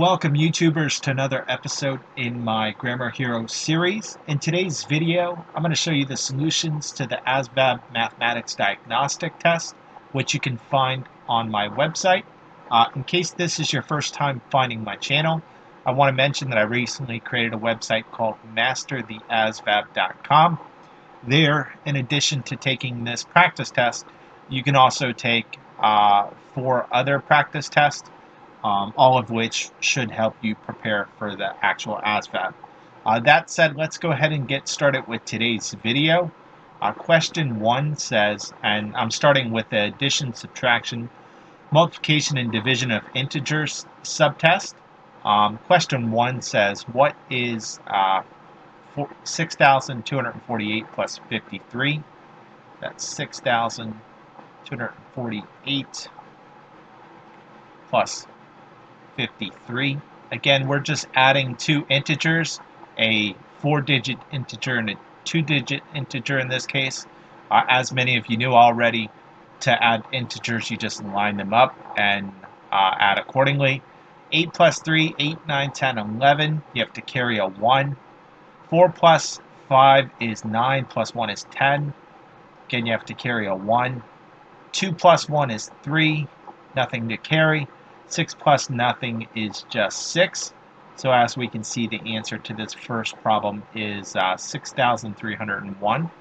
Welcome YouTubers to another episode in my Grammar Hero series. In today's video, I'm going to show you the solutions to the ASVAB Mathematics Diagnostic test, which you can find on my website. In case this is your first time finding my channel, I want to mention that I recently created a website called mastertheasvab.com. There, in addition to taking this practice test, you can also take 4 other practice tests, all of which should help you prepare for the actual ASVAB. That said, let's go ahead and get started with today's video. Question 1 says, and I'm starting with the addition, subtraction, multiplication, and division of integers subtest. Question 1 says, what is 6,248 plus 53? That's 6,248 plus 53. Again, we're just adding 2 integers, a 4-digit integer and a 2-digit integer in this case. As many of you knew already, to add integers, you just line them up and add accordingly. 8 plus 3, 8, 9, 10, 11. You have to carry a 1. 4 plus 5 is 9, plus 1 is 10. Again, you have to carry a 1. 2 plus 1 is 3, nothing to carry. 6 plus nothing is just 6. So as we can see, the answer to this first problem is 6,301.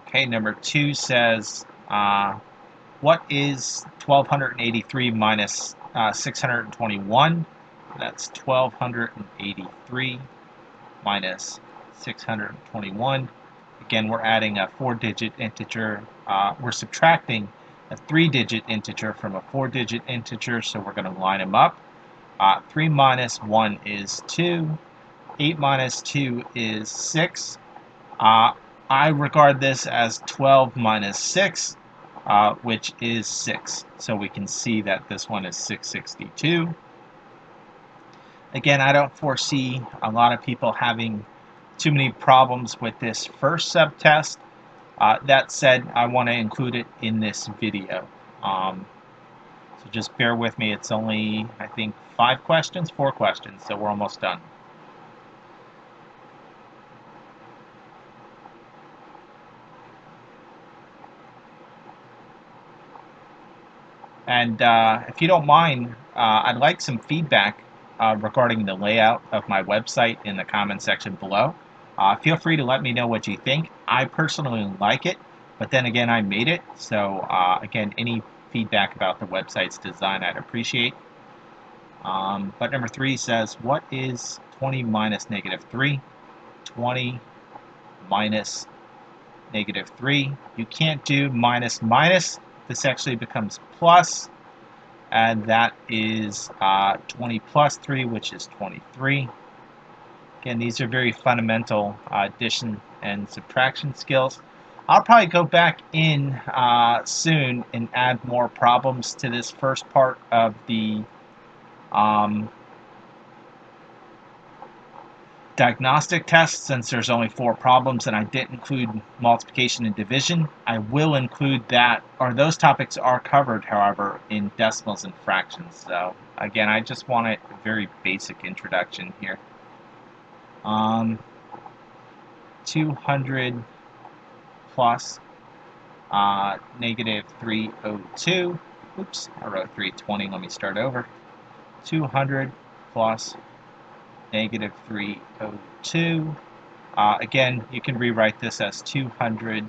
Okay, number 2 says, what is 1,283 minus 621? That's 1,283 minus 621. Again, we're adding a 4-digit integer. We're subtracting a 3-digit integer from a 4-digit integer, so we're going to line them up. 3 minus 1 is 2. 8 minus 2 is 6. I regard this as 12 minus 6, which is 6. So we can see that this one is 662. Again, I don't foresee a lot of people having too many problems with this first subtest. That said, I want to include it in this video. So just bear with me. It's only, I think, 4 questions, so we're almost done. And if you don't mind, I'd like some feedback regarding the layout of my website in the comment section below. Feel free to let me know what you think. I personally like it, but then again, I made it. So again, any feedback about the website's design, I'd appreciate. But number 3 says, what is 20 minus negative 3? 20 minus negative 3. You can't do minus minus. This actually becomes plus, and that is 20 plus 3, which is 23. Again, these are very fundamental addition and subtraction skills. I'll probably go back in soon and add more problems to this first part of the diagnostic test, since there's only 4 problems and I didn't include multiplication and division. I will include that, or those topics are covered, however, in decimals and fractions. So again, I just want a very basic introduction here. 200 plus negative 302. Oops, I wrote 320. Let me start over. 200 plus negative 302. Again, you can rewrite this as 200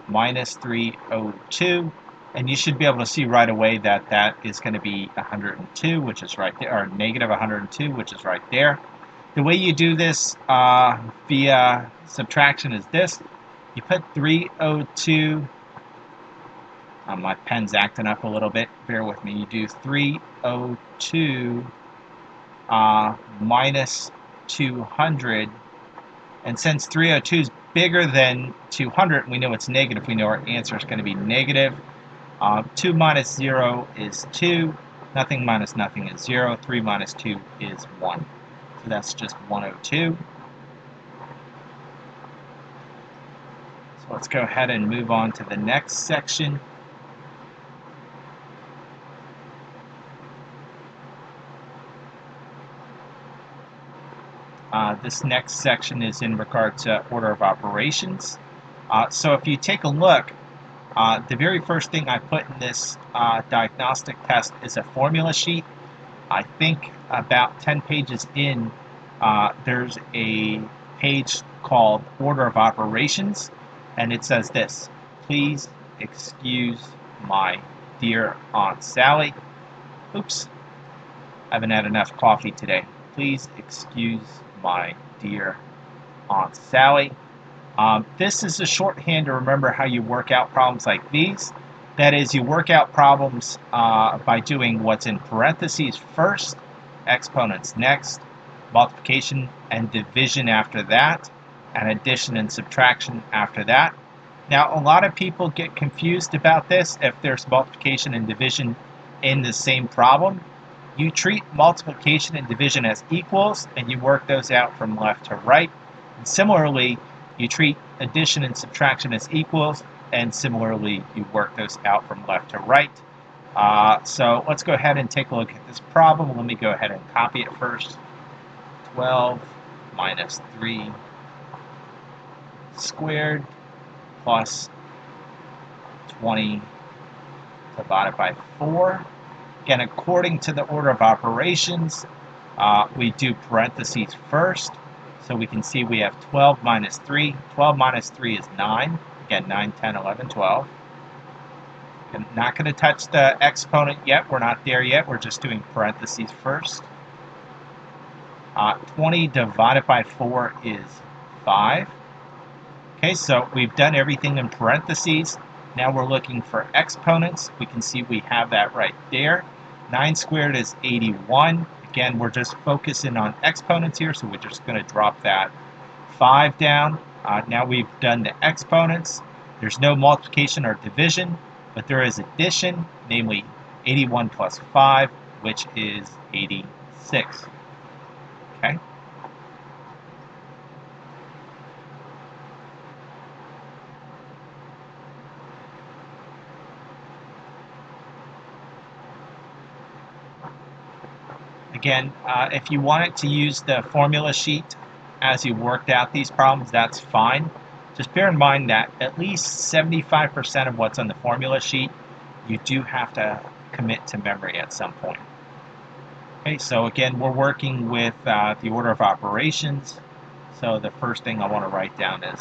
minus 302, and you should be able to see right away that that is going to be 102, which is right there, or negative 102, which is right there. The way you do this via subtraction is this. You put 302, my pen's acting up a little bit, bear with me. You do 302 minus 200, and since 302 is bigger than 200, we know it's negative. We know our answer is going to be negative. 2 minus 0 is 2. Nothing minus nothing is 0. 3 minus 2 is 1. So that's just 102. So let's go ahead and move on to the next section. This next section is in regard to order of operations. So if you take a look, the very first thing I put in this diagnostic test is a formula sheet. I think about 10 pages in, there's a page called Order of Operations, and it says this: please excuse my dear Aunt Sally. Oops, I haven't had enough coffee today. Please excuse my dear Aunt Sally. This is a shorthand to remember how you work out problems like these. That is, you work out problems by doing what's in parentheses first, exponents next, multiplication and division after that, and addition and subtraction after that. Now, a lot of people get confused about this if there's multiplication and division in the same problem. You treat multiplication and division as equals, and you work those out from left to right. And similarly, you treat addition and subtraction as equals, and similarly, you work those out from left to right. So let's go ahead and take a look at this problem. Let me go ahead and copy it first. 12 minus 3 squared plus 20 divided by 4. Again, according to the order of operations, we do parentheses first. So we can see we have 12 minus 3. 12 minus 3 is 9. Again, 9, 10, 11, 12. I'm not going to touch the exponent yet. We're not there yet. We're just doing parentheses first. 20 divided by 4 is 5. Okay, so we've done everything in parentheses. Now we're looking for exponents. We can see we have that right there. 9 squared is 81. Again, we're just focusing on exponents here, so we're just going to drop that 5 down. Now we've done the exponents. There's no multiplication or division, but there is addition, namely 81 plus 5, which is 86. Okay. Again, if you wanted to use the formula sheet as you worked out these problems, that's fine. Just bear in mind that at least 75% of what's on the formula sheet, you do have to commit to memory at some point. Okay, so again, we're working with the order of operations. So the first thing I want to write down is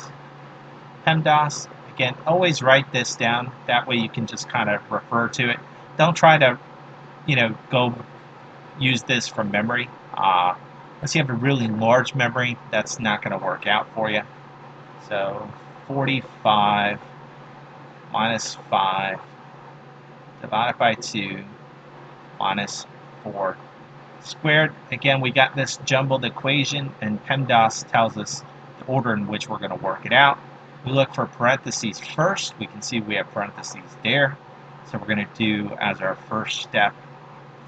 PEMDAS. Again, always write this down. That way you can just kind of refer to it. Don't try to, go use this from memory. Unless you have a really large memory, that's not going to work out for you. So 45 minus 5 divided by 2 minus 4 squared. Again, we got this jumbled equation, and PEMDAS tells us the order in which we're going to work it out. We look for parentheses first. We can see we have parentheses there. So we're going to do, as our first step,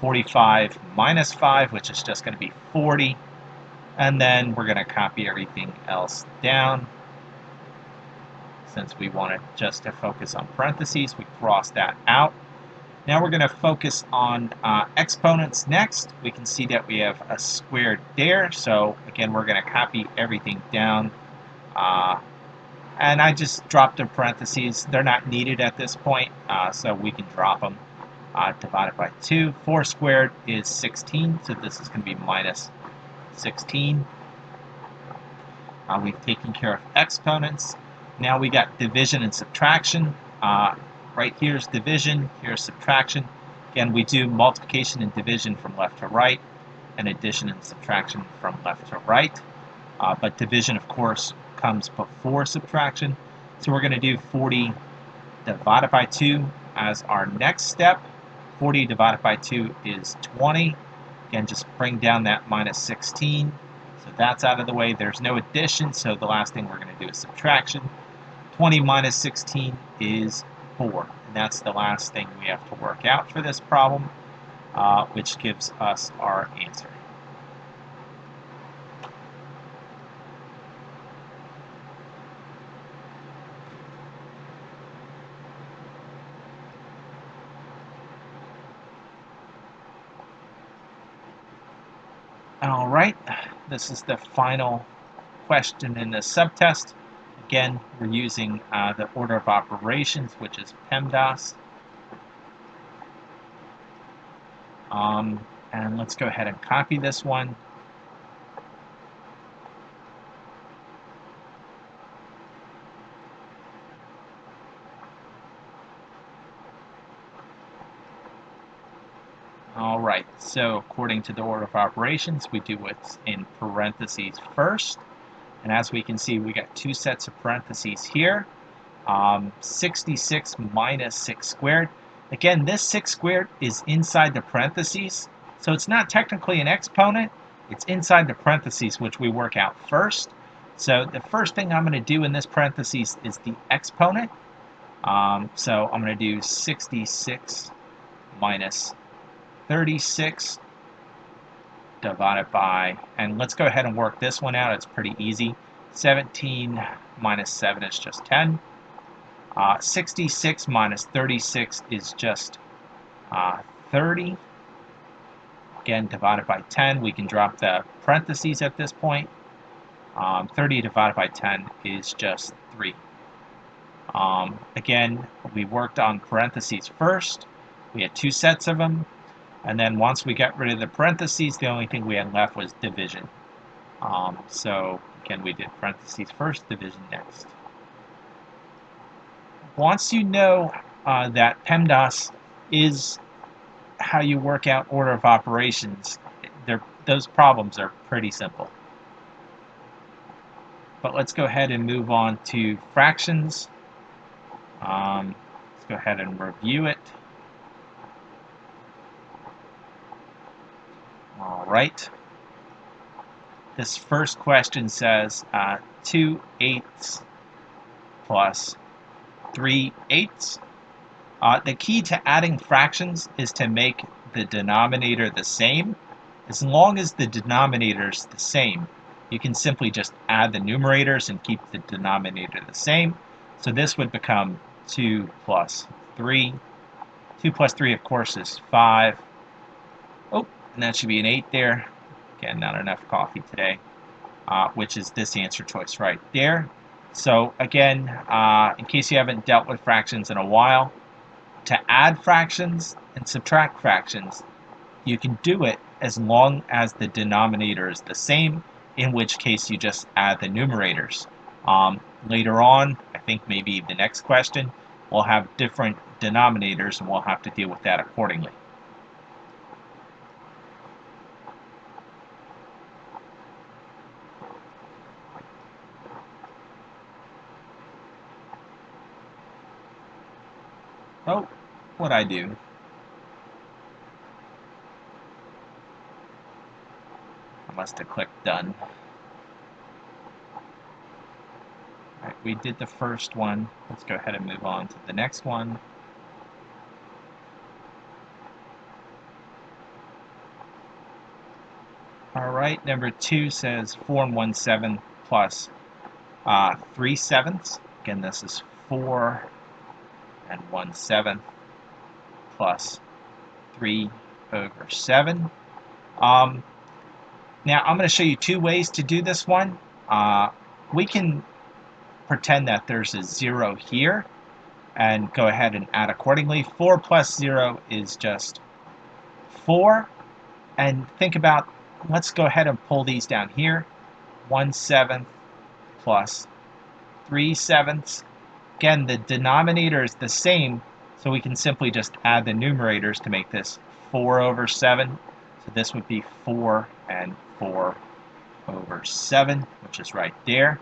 45 minus 5, which is just going to be 40. And then we're going to copy everything else down. Since we wanted just to focus on parentheses, we cross that out. Now we're going to focus on exponents next. We can see that we have a squared there. So again, we're going to copy everything down. And I just dropped the parentheses. They're not needed at this point, so we can drop them. Divided by 2. 4 squared is 16, so this is going to be minus 16. We've taken care of exponents. Now we got division and subtraction. Right here's division, here's subtraction. Again, we do multiplication and division from left to right, and addition and subtraction from left to right. But division, of course, comes before subtraction. So we're going to do 40 divided by 2 as our next step. 40 divided by 2 is 20. Again, just bring down that minus 16. So that's out of the way. There's no addition, so the last thing we're going to do is subtraction. 20 minus 16 is 4. And that's the last thing we have to work out for this problem, which gives us our answer. All right, this is the final question in the subtest. Again, we're using the order of operations, which is PEMDAS. And let's go ahead and copy this one. All right, so according to the order of operations, we do what's in parentheses first. And as we can see, we got two sets of parentheses here. 66 minus 6 squared. Again, this 6 squared is inside the parentheses, so it's not technically an exponent. It's inside the parentheses, which we work out first. So the first thing I'm going to do in this parentheses is the exponent. So I'm going to do 66 minus 36 divided by, and let's go ahead and work this one out. It's pretty easy. 17 minus 7 is just 10. 66 minus 36 is just 30. Again, divided by 10. We can drop the parentheses at this point. 30 divided by 10 is just 3. Again, we worked on parentheses first. We had two sets of them. And then once we got rid of the parentheses, the only thing we had left was division. So again, we did parentheses first, division next. Once you know that PEMDAS is how you work out order of operations, those problems are pretty simple. But let's go ahead and move on to fractions. Let's go ahead and review it. All right. This first question says 2/8 plus 3/8. The key to adding fractions is to make the denominator the same. As long as the denominator is the same, you can simply just add the numerators and keep the denominator the same. So this would become 2 plus 3. 2 plus 3, of course, is 5. Oh, and that should be an 8 there. Again, not enough coffee today, which is this answer choice right there. So again, in case you haven't dealt with fractions in a while, to add fractions and subtract fractions, you can do it as long as the denominator is the same, in which case you just add the numerators. Later on, I think maybe the next question, we'll have different denominators and we'll have to deal with that accordingly. Oh, what'd I do? I must have clicked done. All right, we did the first one. Let's go ahead and move on to the next one. All right, number 2 says 4 1/7 plus 3/7. Again, this is 4 1/7 plus 3/7. Now, I'm going to show you two ways to do this one. We can pretend that there's a 0 here and go ahead and add accordingly. 4 plus 0 is just 4. And think about, let's go ahead and pull these down here. 1/7 plus 3/7. Again, the denominator is the same, so we can simply just add the numerators to make this 4/7. So this would be 4 and 4/7, which is right there.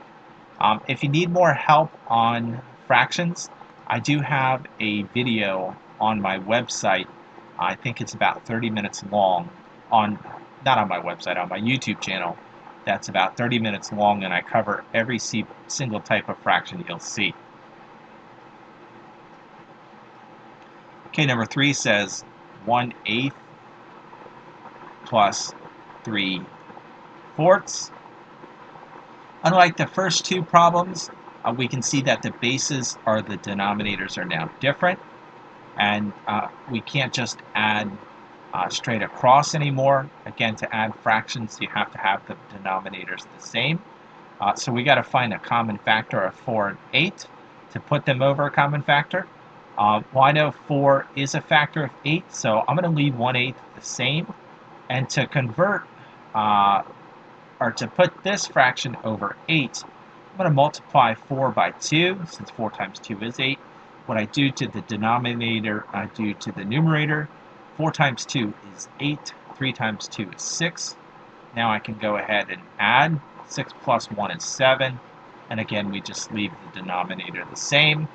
If you need more help on fractions, I do have a video on my website. I think it's about 30 minutes long. Not on my website, on my YouTube channel. That's about 30 minutes long, and I cover every single type of fraction you'll see. Okay, number 3 says 1/8 plus 3/4. Unlike the first two problems, we can see that the bases or the denominators are now different, and we can't just add straight across anymore. Again, to add fractions, you have to have the denominators the same. So we got to find a common factor of 4 and 8 to put them over a common factor. Well, I know 4 is a factor of 8, so I'm going to leave 1/8 the same. And to convert, or to put this fraction over 8, I'm going to multiply 4 by 2, since 4 times 2 is 8. What I do to the denominator, I do to the numerator. 4 times 2 is 8, 3 times 2 is 6. Now I can go ahead and add. 6 plus 1 is 7. And again, we just leave the denominator the same.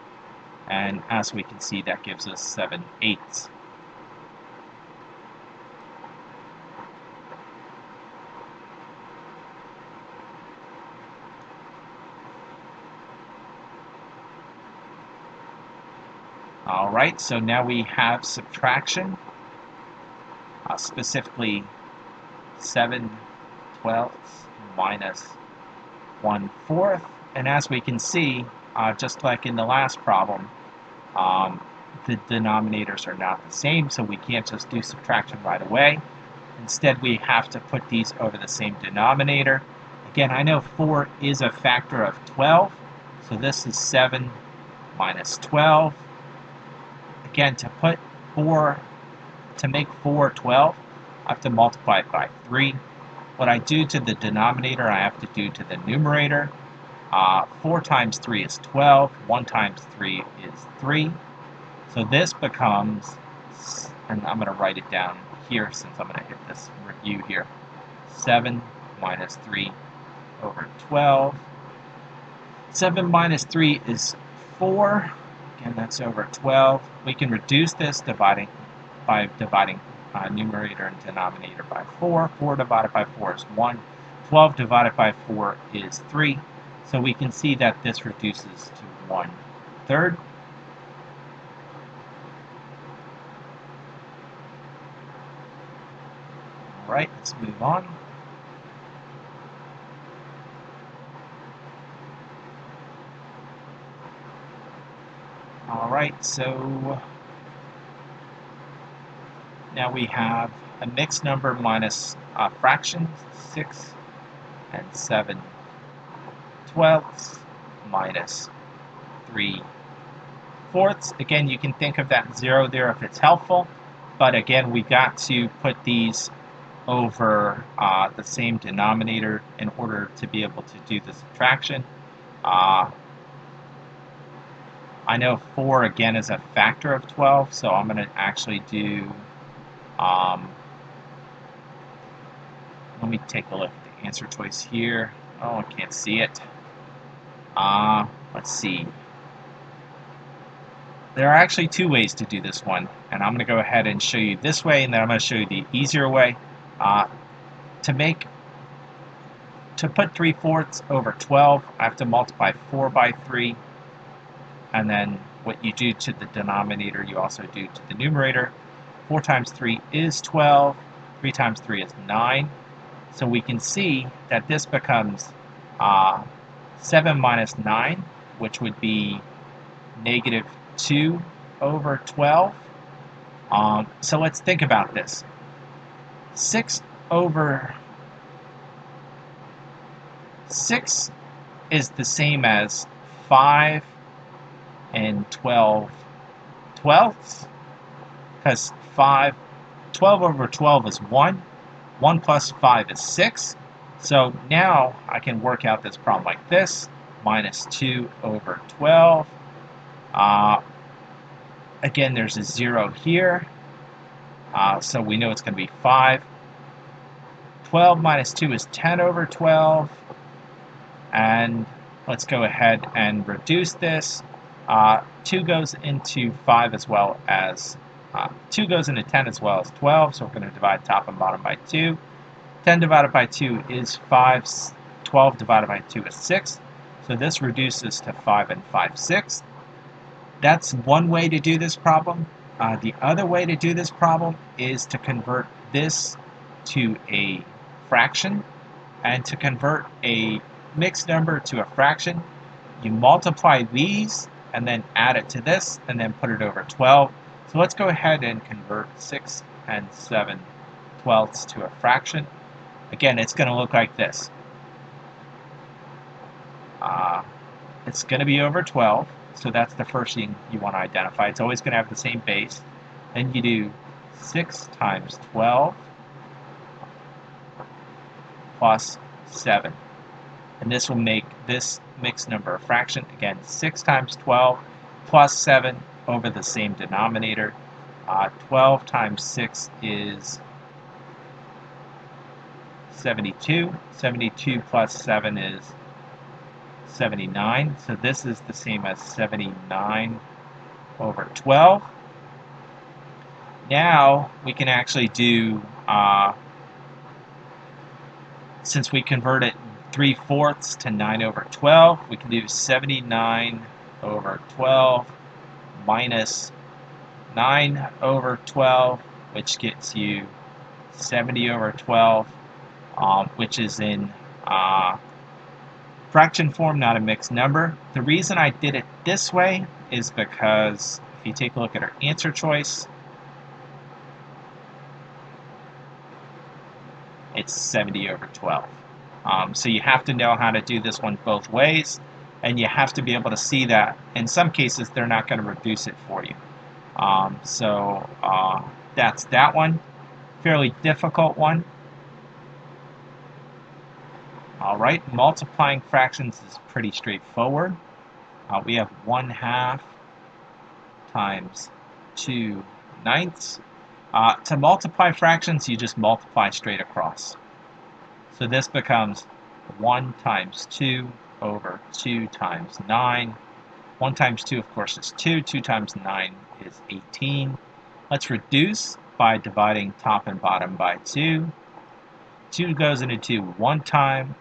And as we can see, that gives us 7/8. All right, so now we have subtraction, specifically 7/12 minus 1/4. And as we can see, just like in the last problem, the denominators are not the same, so we can't just do subtraction right away. Instead, we have to put these over the same denominator. Again, I know 4 is a factor of 12, so this is 7 minus 12. Again, to make 4 12, I have to multiply it by 3. What I do to the denominator, I have to do to the numerator. 4 times 3 is 12. 1 times 3 is 3. So this becomes, and I'm going to write it down here since I'm going to hit this review here, 7 minus 3 over 12. 7 minus 3 is 4. Again, that's over 12. We can reduce this by dividing numerator and denominator by 4. 4 divided by 4 is 1. 12 divided by 4 is 3. So we can see that this reduces to 1/3. All right, let's move on. All right, so now we have a mixed number minus fractions, 6 and 7/12 minus 3/4. Again, you can think of that 0 there if it's helpful, but again, we got to put these over the same denominator in order to be able to do the subtraction. I know 4 again is a factor of 12, so I'm going to actually do, let me take a look at the answer choice here. Oh, I can't see it. Let's see. There are actually 2 ways to do this one, and I'm going to go ahead and show you this way, and then I'm going to show you the easier way. To put 3/4 over 12, I have to multiply 4 by 3, and then what you do to the denominator, you also do to the numerator. 4 times 3 is 12, 3 times 3 is 9. So we can see that this becomes 7 minus 9, which would be -2 over 12. So let's think about this. 6 is the same as 5 and 12/12, because 12 over 12 is 1. 1 plus 5 is 6. So now I can work out this problem like this. -2 over 12. Again, there's a 0 here. So we know it's going to be 5. 12 minus 2 is 10 over 12. And let's go ahead and reduce this. 2 goes into 5 as well as 2 goes into 10 as well as 12, so we're going to divide top and bottom by 2. 10 divided by 2 is 5. 12 divided by 2 is 6. So this reduces to 5 and 5/6. That's one way to do this problem. The other way to do this problem is to convert this to a fraction. And to convert a mixed number to a fraction, you multiply these and then add it to this and then put it over 12. So let's go ahead and convert 6 and 7/12 to a fraction. Again, it's going to look like this. It's going to be over 12, so that's the first thing you want to identify. It's always going to have the same base. Then you do 6 times 12 plus 7. And this will make this mixed number a fraction. Again, 6 times 12 plus 7 over the same denominator. 12 times 6 is 72. 72 plus 7 is 79. So this is the same as 79 over 12. Now we can actually do, since we converted 3/4 to 9 over 12, we can do 79 over 12 minus 9 over 12, which gets you 70 over 12, which is in fraction form, not a mixed number. The reason I did it this way is because if you take a look at our answer choice, it's 70 over 12. So you have to know how to do this one both ways, and you have to be able to see that in some cases they're not going to reduce it for you. That's that one. Fairly difficult one. Alright, multiplying fractions is pretty straightforward. We have 1/2 times 2/9. To multiply fractions, you just multiply straight across. So this becomes 1 times 2 over 2 times 9. 1 times 2, of course, is 2. 2 times 9 is 18. Let's reduce by dividing top and bottom by 2. 2 goes into 2 one time.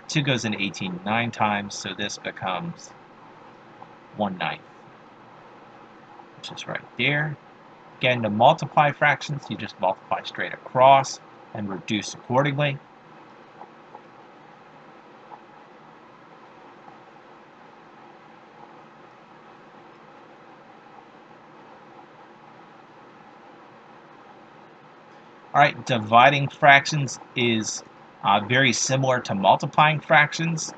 2 goes into 18 9 times, so this becomes 1/9, which is right there. Again, to multiply fractions, you just multiply straight across and reduce accordingly. Alright, dividing fractions is very similar to multiplying fractions,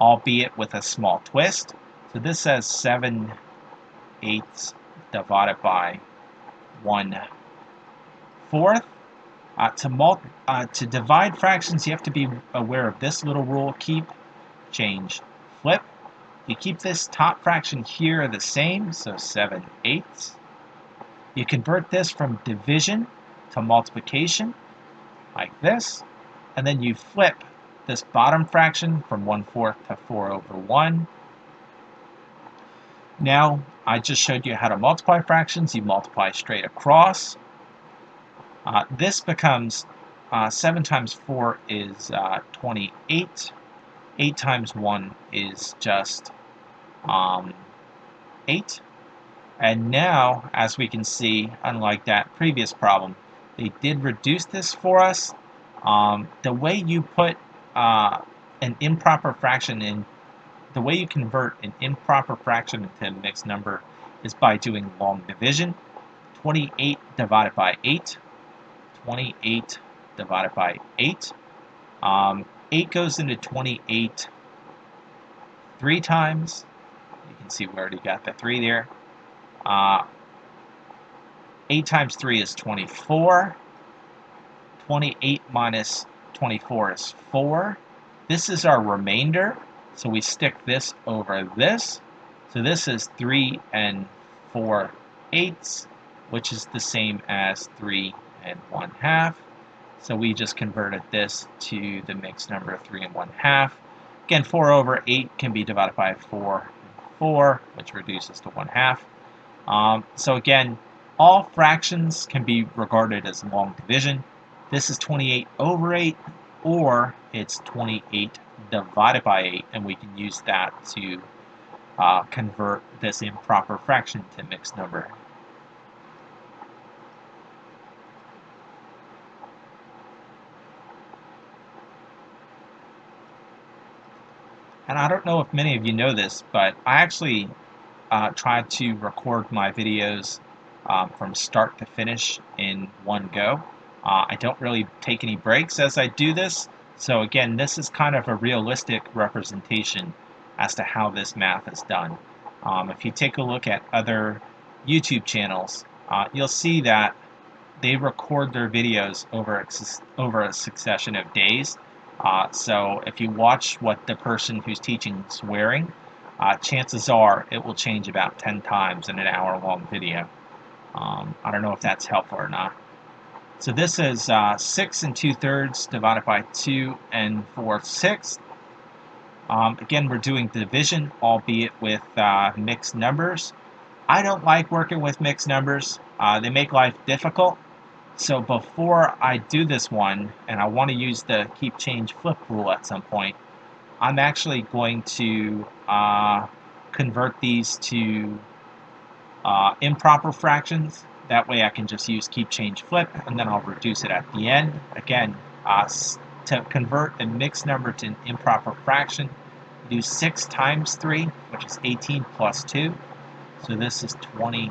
albeit with a small twist. So this says 7/8 divided by 1/4. To divide fractions, you have to be aware of this little rule: keep, change, flip. You keep this top fraction here the same, so 7/8. You convert this from division to multiplication, like this, and then you flip this bottom fraction from 1/4 to 4/1. Now, I just showed you how to multiply fractions. You multiply straight across. This becomes 7 times 4 is 28. 8 times 1 is just 8. And now, as we can see, unlike that previous problem, they did reduce this for us. The way you put an improper fraction in, the way you convert an improper fraction into a mixed number is by doing long division. 28 divided by 8. 28 divided by 8. 8 goes into 28 3 times. You can see we already got the 3 there. 8 times 3 is 24. 28 minus 24 is 4. This is our remainder, so we stick this over this. So this is 3 4/8, which is the same as 3 1/2. So we just converted this to the mixed number of 3 1/2. Again, 4/8 can be divided by 4, which reduces to 1/2. So again, all fractions can be regarded as long division. This is 28/8, or it's 28 divided by 8, and we can use that to convert this improper fraction to mixed number. And I don't know if many of you know this, but I actually try to record my videos from start to finish in one go. I don't really take any breaks as I do this. So again, this is kind of a realistic representation as to how this math is done. If you take a look at other YouTube channels, you'll see that they record their videos over a succession of days. So if you watch what the person who's teaching is wearing, chances are it will change about 10 times in an hour-long video. I don't know if that's helpful or not. So this is 6 2/3 divided by 2 4/6. Again, we're doing division, albeit with mixed numbers. I don't like working with mixed numbers. They make life difficult. So before I do this one, and I want to use the keep change flip rule at some point, I'm actually going to convert these to improper fractions. That way I can just use keep change flip, and then I'll reduce it at the end. Again, to convert a mixed number to an improper fraction, you do 6 times 3, which is 18 plus 2. So this is 20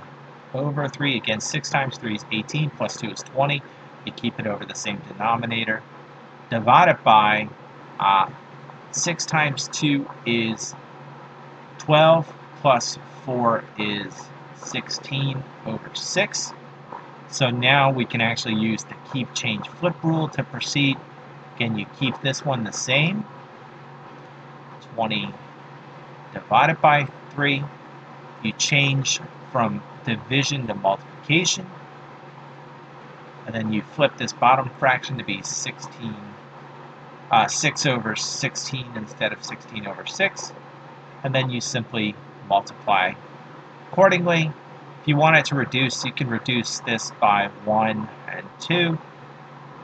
over 3. Again, 6 times 3 is 18, plus 2 is 20. You keep it over the same denominator. Divided by 6 times 2 is 12, plus 4 is 16 over 6. So now we can actually use the keep change flip rule to proceed. Again, you keep this one the same. 20 divided by 3. You change from division to multiplication, and then you flip this bottom fraction to be 6 over 16 instead of 16 over 6, and then you simply multiply accordingly. If you want it to reduce, you can reduce this by 1 and 2.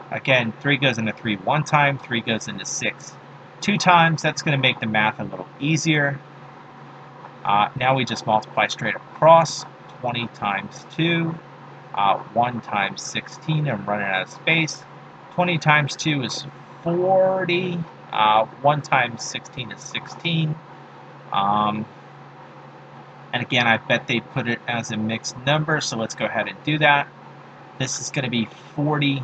Again, 3 goes into 3 one time, 3 goes into 6 two times. That's going to make the math a little easier. Now we just multiply straight across. 20 times 2, 1 times 16, I'm running out of space. 20 times 2 is 40, 1 times 16 is 16. And again, I bet they put it as a mixed number, so let's go ahead and do that. This is going to be 40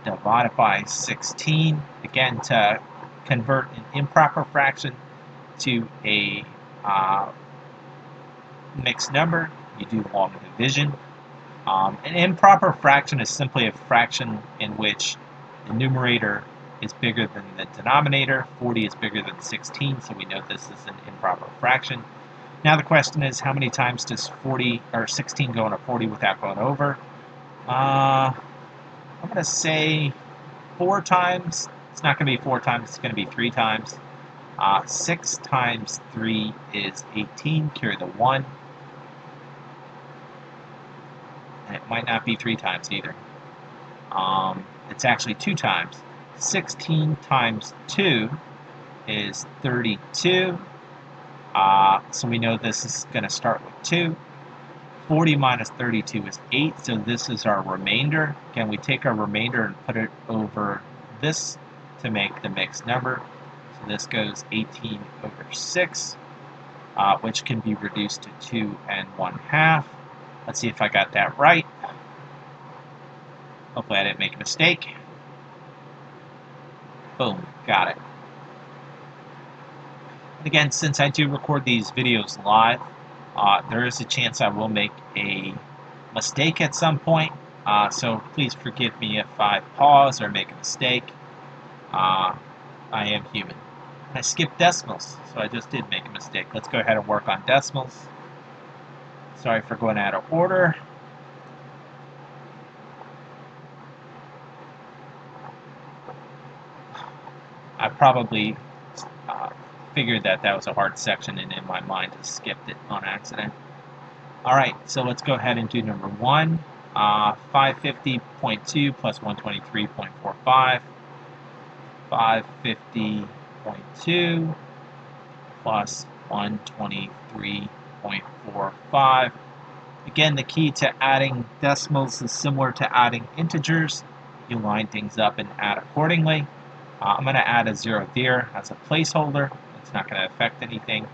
divided by 16. Again, to convert an improper fraction to a mixed number, you do long division. An improper fraction is simply a fraction in which the numerator is bigger than the denominator. 40 is bigger than 16, so we know this is an improper fraction. Now the question is, how many times does 40 or 16 go into 40 without going over? I'm going to say 4 times. It's not going to be 4 times, it's going to be 3 times. 6 times 3 is 18, carry the 1. And it might not be 3 times either. It's actually 2 times. 16 times 2 is 32. So we know this is going to start with 2. 40 minus 32 is 8, so this is our remainder. Again, we take our remainder and put it over this to make the mixed number. So this goes 18 over 6, which can be reduced to 2 1/2. Let's see if I got that right. Hopefully I didn't make a mistake. Boom, got it. And again, since I do record these videos live, there is a chance I will make a mistake at some point. So please forgive me if I pause or make a mistake. I am human. I skipped decimals, so I just did make a mistake. Let's go ahead and work on decimals. Sorry for going out of order. I probably figured that was a hard section, and in my mind just skipped it on accident. Alright, so let's go ahead and do number 1. 550.2 plus 123.45. 550.2 plus 123.45. Again, the key to adding decimals is similar to adding integers. You line things up and add accordingly. I'm going to add a 0 there as a placeholder. It's not going to affect anything.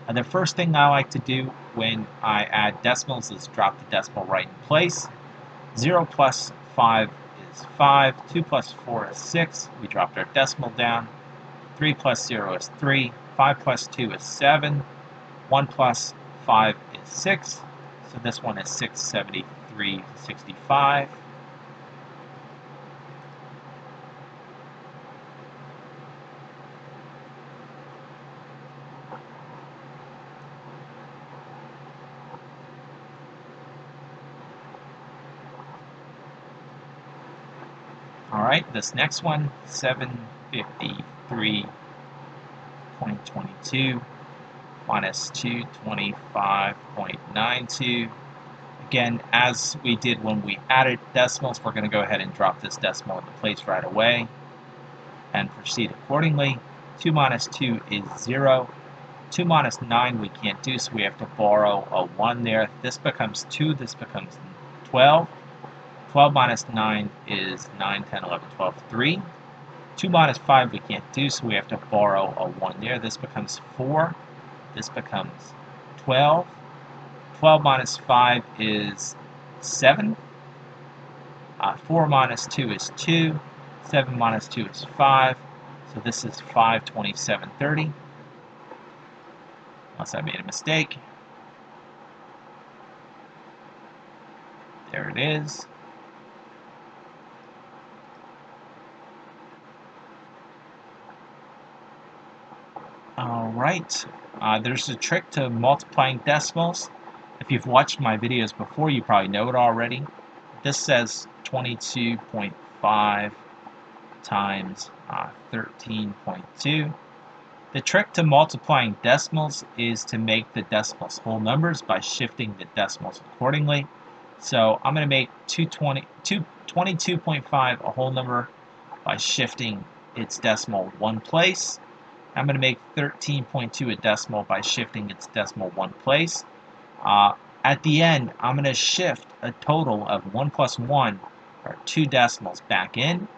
And the first thing I like to do when I add decimals is drop the decimal right in place. 0 plus 5 is 5. 2 plus 4 is 6. We dropped our decimal down. 3 plus 0 is 3. 5 plus 2 is 7. 1 plus 5 is 6. So this one is 673.65. Alright, this next one, 753.22 minus 225.92. Again, as we did when we added decimals, we're going to go ahead and drop this decimal into place right away and proceed accordingly. 2 minus 2 is 0. 2 minus 9 we can't do, so we have to borrow a 1 there. This becomes 2, this becomes 12. 12 minus 9 is 9, 10, 11, 12, 3. 2 minus 5 we can't do, so we have to borrow a 1 there. This becomes 4. This becomes 12. 12 minus 5 is 7. 4 minus 2 is 2. 7 minus 2 is 5. So this is 527.30. Unless I made a mistake. There it is. Alright, there's a trick to multiplying decimals. If you've watched my videos before, you probably know it already. This says 22.5 times 13.2. The trick to multiplying decimals is to make the decimals whole numbers by shifting the decimals accordingly. So I'm going to make 22.5 a whole number by shifting its decimal one place. I'm going to make 13.2 a decimal by shifting its decimal one place. At the end, I'm going to shift a total of 1 plus 1, or 2 decimals back in.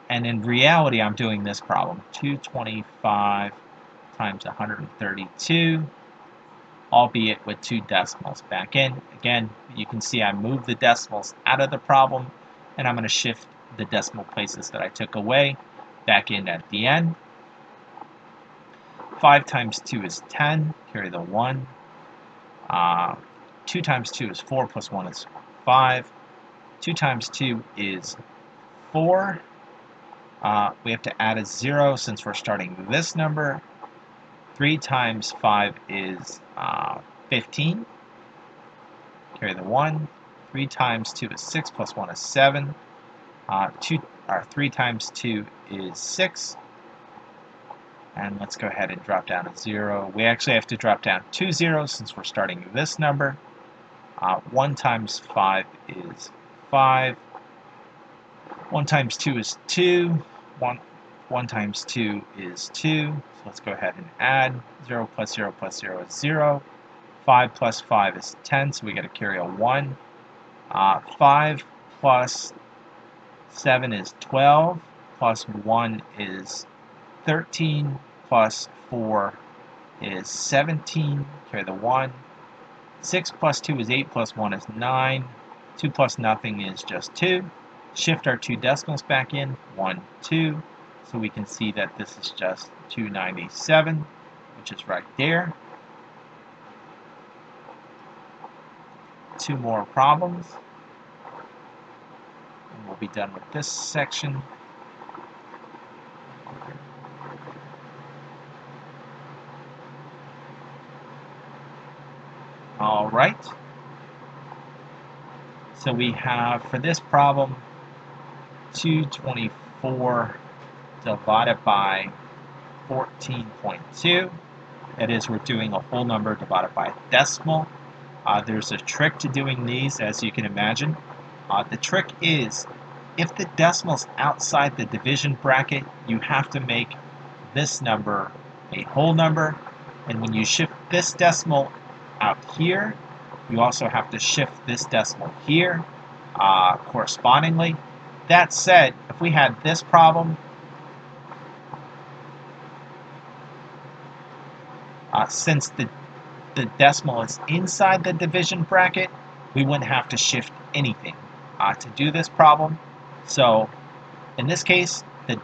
And in reality, I'm doing this problem. 225 times 132, albeit with 2 decimals back in. Again, you can see I moved the decimals out of the problem, and I'm going to shift the decimal places that I took away back in at the end. 5 times 2 is 10, carry the 1. 2 times 2 is 4, plus 1 is 5. 2 times 2 is 4. We have to add a 0 since we're starting with this number. 3 times 5 is 15. Carry the 1. 3 times 2 is 6, plus 1 is 7. 3 times 2 is 6. And let's go ahead and drop down a 0. We actually have to drop down 2 zeros since we're starting with this number. 1 times 5 is 5. 1 times 2 is 2. 1 times 2 is 2. So let's go ahead and add. 0 plus 0 plus 0 is 0. 5 plus 5 is 10, so we got to carry a 1. 5 plus 7 is 12. Plus 1 is 13, plus 4 is 17, carry the 1. 6 plus 2 is 8, plus 1 is 9. 2 plus nothing is just 2. Shift our 2 decimals back in, 1, 2. So we can see that this is just 297, which is right there. 2 more problems, and we'll be done with this section. All right. So we have, for this problem, 224 divided by 14.2. That is, we're doing a whole number divided by a decimal. There's a trick to doing these, as you can imagine. The trick is, if the decimal's outside the division bracket, you have to make this number a whole number. And when you shift this decimal out here, you also have to shift this decimal here correspondingly. That said, if we had this problem, since the the decimal is inside the division bracket, we wouldn't have to shift anything to do this problem. So in this case, the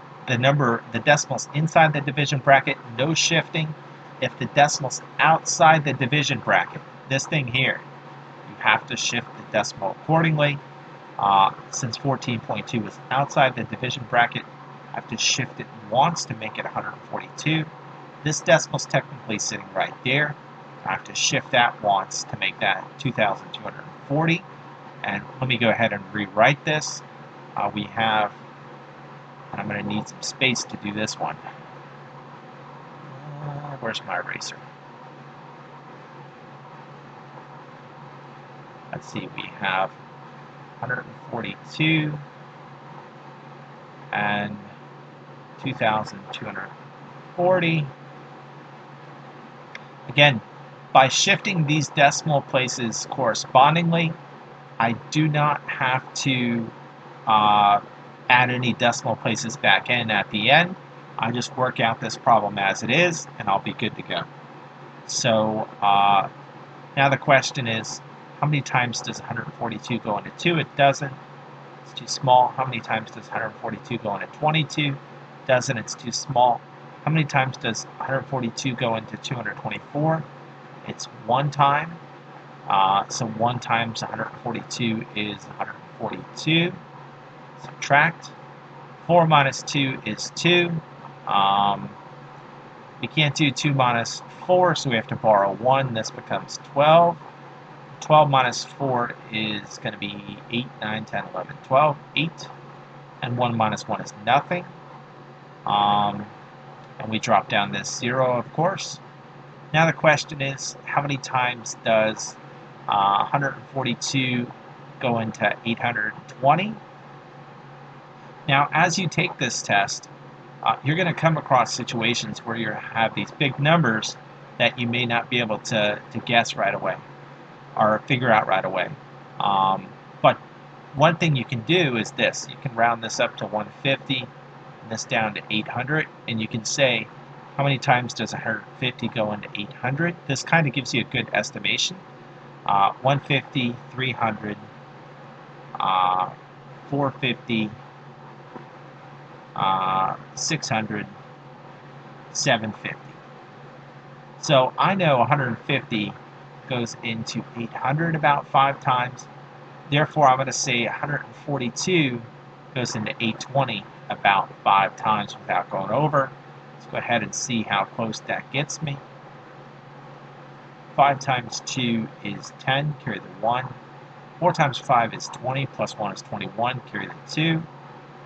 decimal's inside the division bracket, no shifting. If the decimal's outside the division bracket, this thing here, you have to shift the decimal accordingly. Since 14.2 is outside the division bracket, I have to shift it once to make it 142. This decimal's technically sitting right there. I have to shift that once to make that 2,240. And let me go ahead and rewrite this. We have, and I'm going to need some space to do this one. Where's my eraser? Let's see, we have 142 and 2,240. Again, by shifting these decimal places correspondingly, I do not have to add any decimal places back in at the end. I just work out this problem as it is, and I'll be good to go. So now the question is, how many times does 142 go into 2? It doesn't. It's too small. How many times does 142 go into 22? Doesn't. It's too small. How many times does 142 go into 224? It's one time. So 1 times 142 is 142. Subtract. 4 minus 2 is 2. We can't do 2 minus 4, so we have to borrow 1. This becomes 12. 12 minus 4 is going to be 8, 9, 10, 11, 12, 8. And 1 minus 1 is nothing. And we drop down this 0, of course. Now the question is, how many times does 142 go into 820? Now, as you take this test, you're going to come across situations where you have these big numbers that you may not be able to guess right away or figure out right away. But one thing you can do is this. You can round this up to 150 and this down to 800, and you can say, how many times does 150 go into 800? This kind of gives you a good estimation. 150, 300, 450, 600, 750. So I know 150 goes into 800 about 5 times. Therefore, I'm going to say 142 goes into 820 about 5 times without going over. Let's go ahead and see how close that gets me. 5 times 2 is 10, carry the 1. 4 times 5 is 20, plus 1 is 21, carry the 2.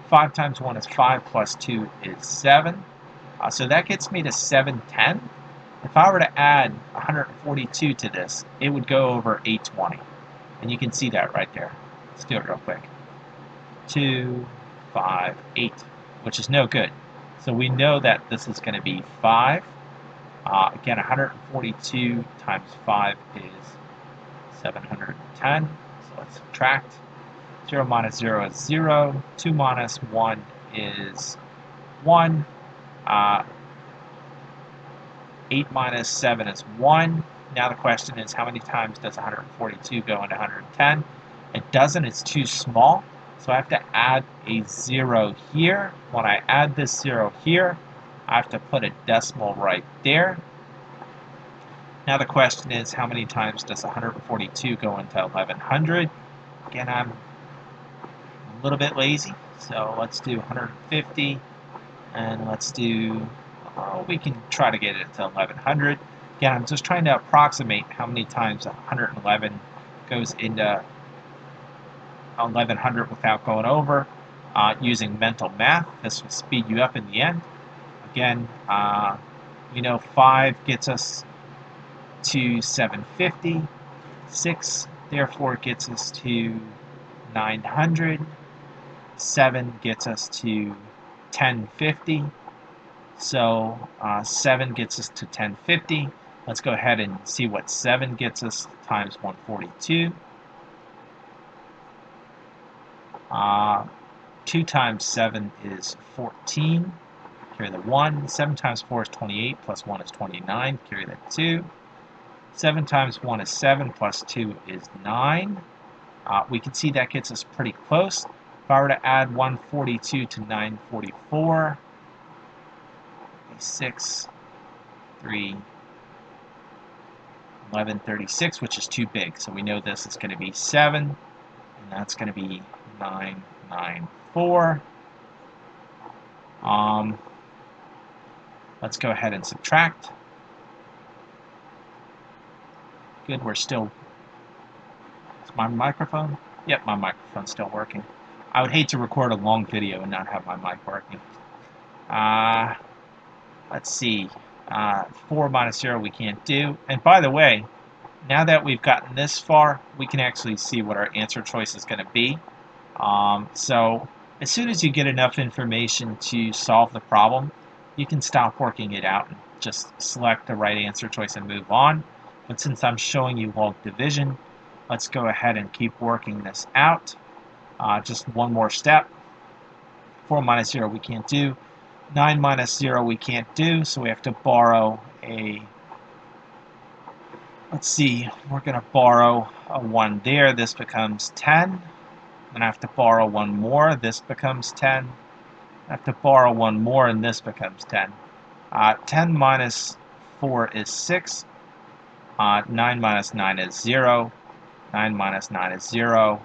5 times 1 is 5, plus 2 is 7. So that gets me to 710. If I were to add 142 to this, it would go over 820. And you can see that right there. Let's do it real quick. 2, 5, 8, which is no good. So we know that this is going to be 5. Again, 142 times 5 is 710. So let's subtract. 0 minus 0 is 0. 2 minus 1 is 1. 8 minus 7 is 1. Now the question is, how many times does 142 go into 110? It doesn't. It's too small. So I have to add a 0 here. When I add this 0 here, I have to put a decimal right there. Now the question is, how many times does 142 go into 1100? Again, I'm a little bit lazy, so let's do 150, and let's do, we can try to get it to 1100. Again, I'm just trying to approximate how many times 111 goes into 1100 without going over. Using mental math, this will speed you up in the end. Again, 5 gets us to 750. 6, therefore, gets us to 900. 7 gets us to 1050. So 7 gets us to 1050. Let's go ahead and see what 7 gets us times 142. 2 times 7 is 14. Carry the 1. 7 times 4 is 28, plus 1 is 29. Carry the 2. 7 times 1 is 7, plus 2 is 9. We can see that gets us pretty close. If I were to add 142 to 944, 6, 3, 1136, which is too big. So we know this is going to be 7, and that's going to be 994. Let's go ahead and subtract. Good, we're still... Is my microphone? Yep, my microphone's still working. I would hate to record a long video and not have my mic working. Let's see. 4 minus 0 we can't do. And by the way, now that we've gotten this far, we can actually see what our answer choice is going to be. So as soon as you get enough information to solve the problem, you can stop working it out and just select the right answer choice and move on. But since I'm showing you log division, let's go ahead and keep working this out. Just one more step. 4 minus 0 we can't do. 9 minus 0 we can't do, so we have to borrow a... Let's see, we're going to borrow a 1 there. This becomes 10. Then I have to borrow 1 more. This becomes 10. I have to borrow 1 more, and this becomes 10. 10 minus 4 is 6. 9 minus 9 is 0. 9 minus 9 is 0.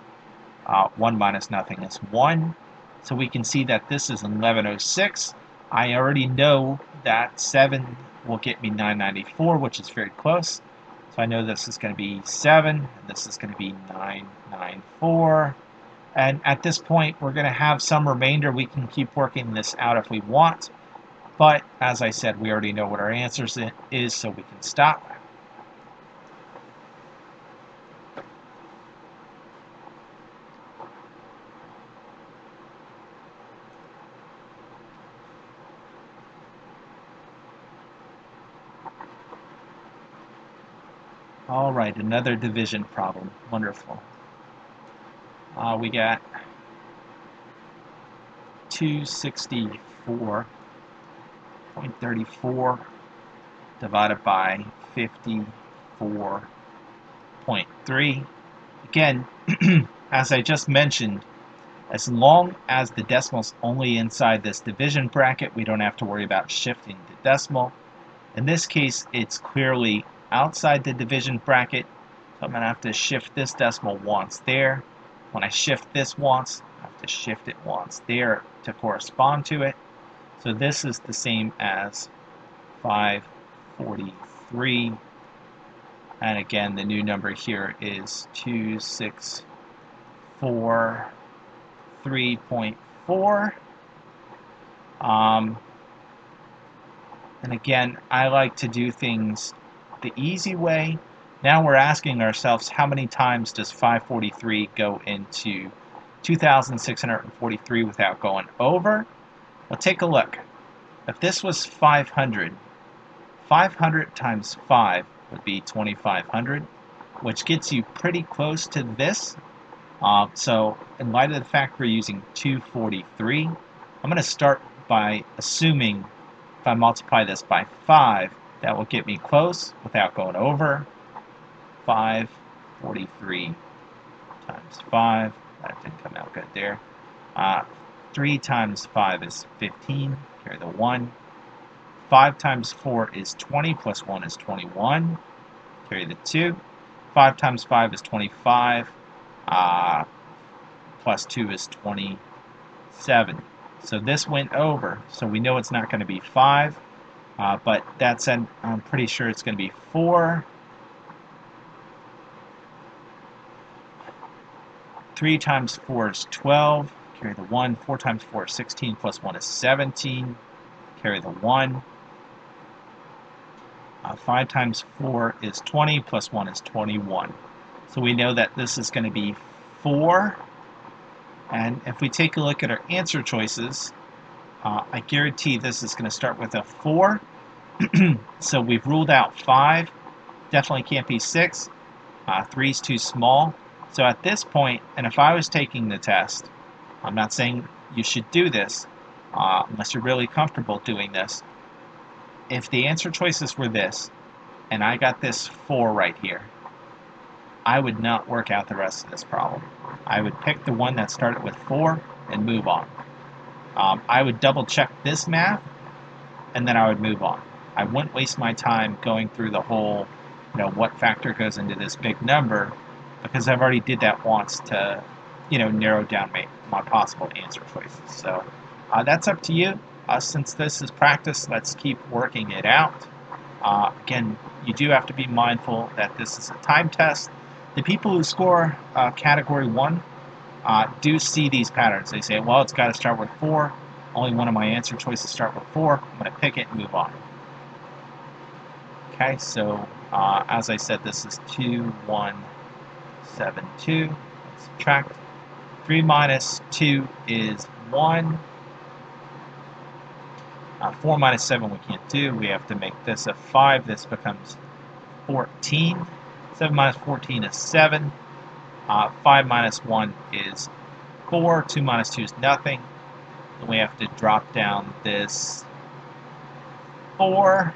1 minus nothing is 1. So we can see that this is 1106. I already know that 7 will get me 994, which is very close. So I know this is going to be 7, and this is going to be 994. And at this point, we're going to have some remainder. We can keep working this out if we want. But as I said, we already know what our answer is, so we can stop. All right, another division problem. Wonderful. We got 264.34 divided by 54.3. Again, as I just mentioned, as long as the decimal's only inside this division bracket, we don't have to worry about shifting the decimal. In this case, it's clearly outside the division bracket, so I'm going to have to shift this decimal once there. When I shift this once, I have to shift it once there to correspond to it. So this is the same as 543. And again, the new number here is 2643.4. And again, I like to do things the easy way. Now we're asking ourselves, how many times does 543 go into 2,643 without going over? Well, take a look. If this was 500, 500 times 5 would be 2,500, which gets you pretty close to this. So in light of the fact we're using 243, I'm going to start by assuming if I multiply this by 5, that will get me close without going over. 543 times 5. That didn't come out good there. 3 times 5 is 15. Carry the 1. 5 times 4 is 20, plus 1 is 21. Carry the 2. 5 times 5 is 25. Plus 2 is 27. So this went over. So we know it's not going to be 5. But that said, I'm pretty sure it's going to be 4. 3 times 4 is 12. Carry the 1. 4 times 4 is 16. Plus 1 is 17. Carry the 1. 5 times 4 is 20. Plus 1 is 21. So we know that this is going to be 4. And if we take a look at our answer choices, I guarantee this is going to start with a 4. So we've ruled out 5. Definitely can't be 6. 3 is too small. So at this point, and if I was taking the test, I'm not saying you should do this unless you're really comfortable doing this. If the answer choices were this, and I got this 4 right here, I would not work out the rest of this problem. I would pick the one that started with 4 and move on. I would double check this math, and then I would move on. I wouldn't waste my time going through the whole, what factor goes into this big number, because I've already did that once to, narrow down my possible answer choices. So that's up to you. Since this is practice, let's keep working it out. Again, you do have to be mindful that this is a time test. The people who score category 1 do see these patterns. They say, well, it's got to start with 4. Only one of my answer choices start with 4. I'm going to pick it and move on. Okay, so as I said, this is 2, 1, 7, 2. Let's subtract. 3 minus 2 is 1. 4 minus 7 we can't do. We have to make this a 5. This becomes 14. 7 minus 14 is 7. 5 minus 1 is 4. 2 minus 2 is nothing. And we have to drop down this 4.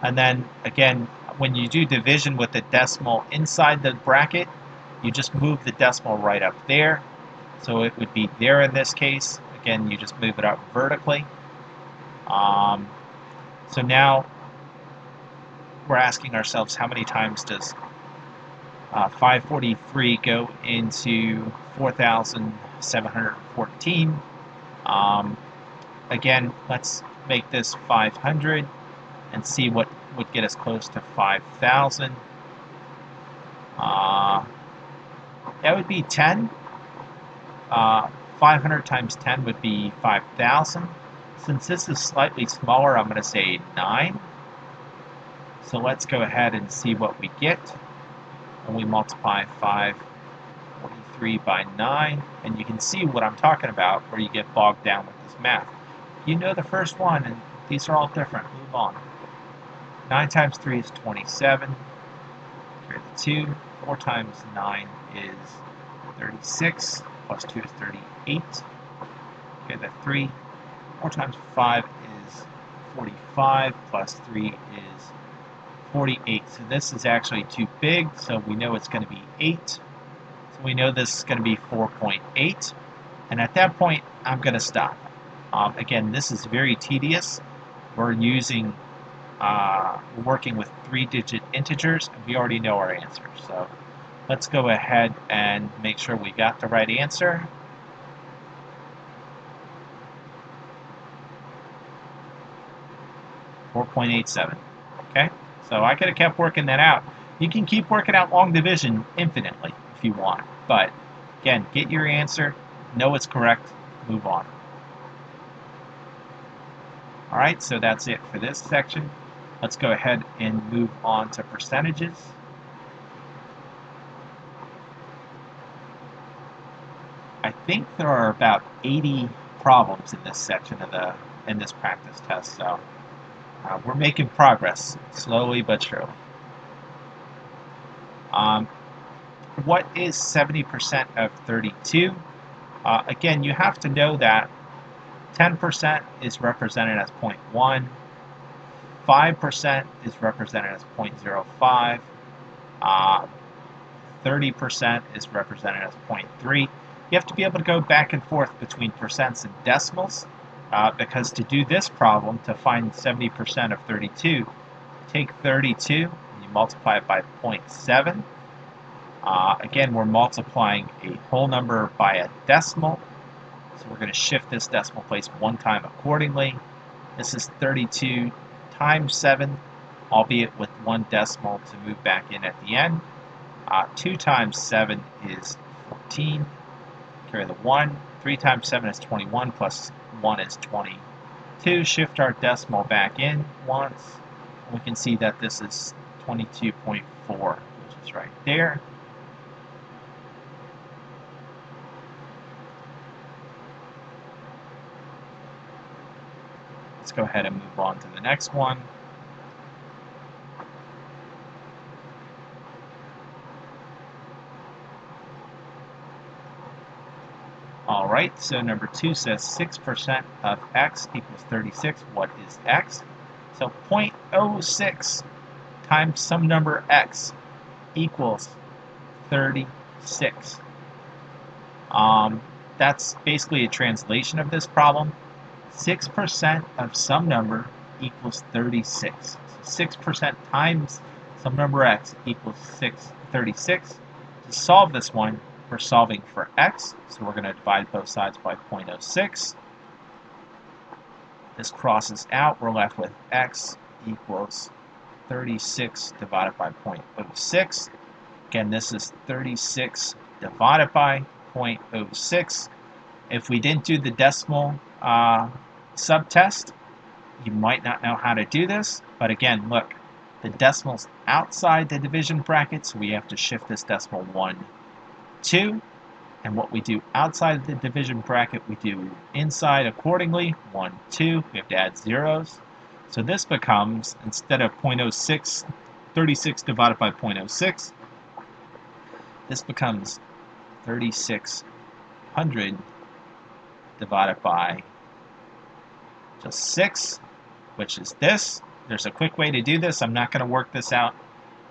And then, again, when you do division with the decimal inside the bracket, you just move the decimal right up there. So it would be there in this case. Again, you just move it up vertically. So now we're asking ourselves, how many times does 543 go into 4,714? Again, let's make this 500 and see what would get us close to 5,000. That would be 10. 500 times 10 would be 5,000. Since this is slightly smaller, I'm going to say 9. So let's go ahead and see what we get. And we multiply 543 by 9. And you can see what I'm talking about, where you get bogged down with this math. You know the first one, and these are all different. Move on. 9 times 3 is 27. Carry the 2. 4 times 9 is 36. Plus 2 is 38. Okay, the 3. 4 times 5 is 45. Plus 3 is 48. So this is actually too big, so we know it's going to be 8. So we know this is going to be 4.8. And at that point, I'm going to stop. Again, this is very tedious. We're working with 3-digit integers, and we already know our answer. So let's go ahead and make sure we got the right answer. .87. Okay, so I could have kept working that out. You can keep working out long division infinitely if you want, but again, get your answer, know it's correct, move on. All right, so that's it for this section. Let's go ahead and move on to percentages. I think there are about 80 problems in this section of in this practice test, so we're making progress, slowly but surely. What is 70% of 32? Again, you have to know that 10% is represented as 0.1, 5% is represented as 0.05, 30% is represented as 0.3. You have to be able to go back and forth between percents and decimals, because to do this problem, to find 70% of 32, take 32 and you multiply it by 0.7. Again, we're multiplying a whole number by a decimal, so we're going to shift this decimal place one time accordingly. This is 32 times 7, albeit with one decimal to move back in at the end. 2 times 7 is 14. Carry the 1. 3 times 7 is 21, plus 1 is 22. Shift our decimal back in once. We can see that this is 22.4, which is right there. Let's go ahead and move on to the next one. All right, so number 2 says 6% of x equals 36. What is x? So 0.06 times some number x equals 36. That's basically a translation of this problem. 6% of some number equals 36. So 6% times some number x equals 36. To solve this one, we're solving for x, so we're going to divide both sides by 0.06. This crosses out, we're left with x equals 36 divided by 0.06. Again, this is 36 divided by 0.06. If we didn't do the decimal subtest, you might not know how to do this, but again, look, the decimal's outside the division bracket, so we have to shift this decimal 1, 2, and what we do outside the division bracket, we do inside accordingly, 1, 2, we have to add zeros. So this becomes, instead of 0.06, 36 divided by 0.06, this becomes 3600 divided by just 6, which is this. There's a quick way to do this. I'm not going to work this out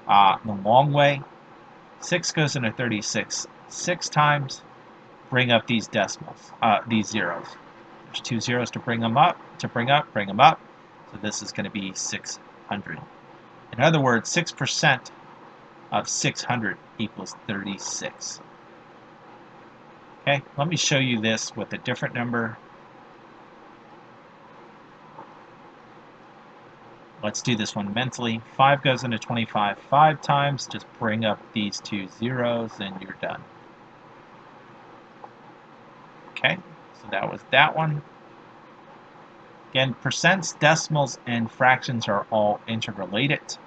the long way. 6 goes into 36 6 times. Bring up these decimals, these zeros. There's 2 zeros to bring them up, bring them up. So this is going to be 600. In other words, 6% of 600 equals 36. Okay, let me show you this with a different number. Let's do this one mentally. 5 goes into 25 5 times. Just bring up these 2 zeros and you're done. Okay, so that was that one. Again, percents, decimals, and fractions are all interrelated,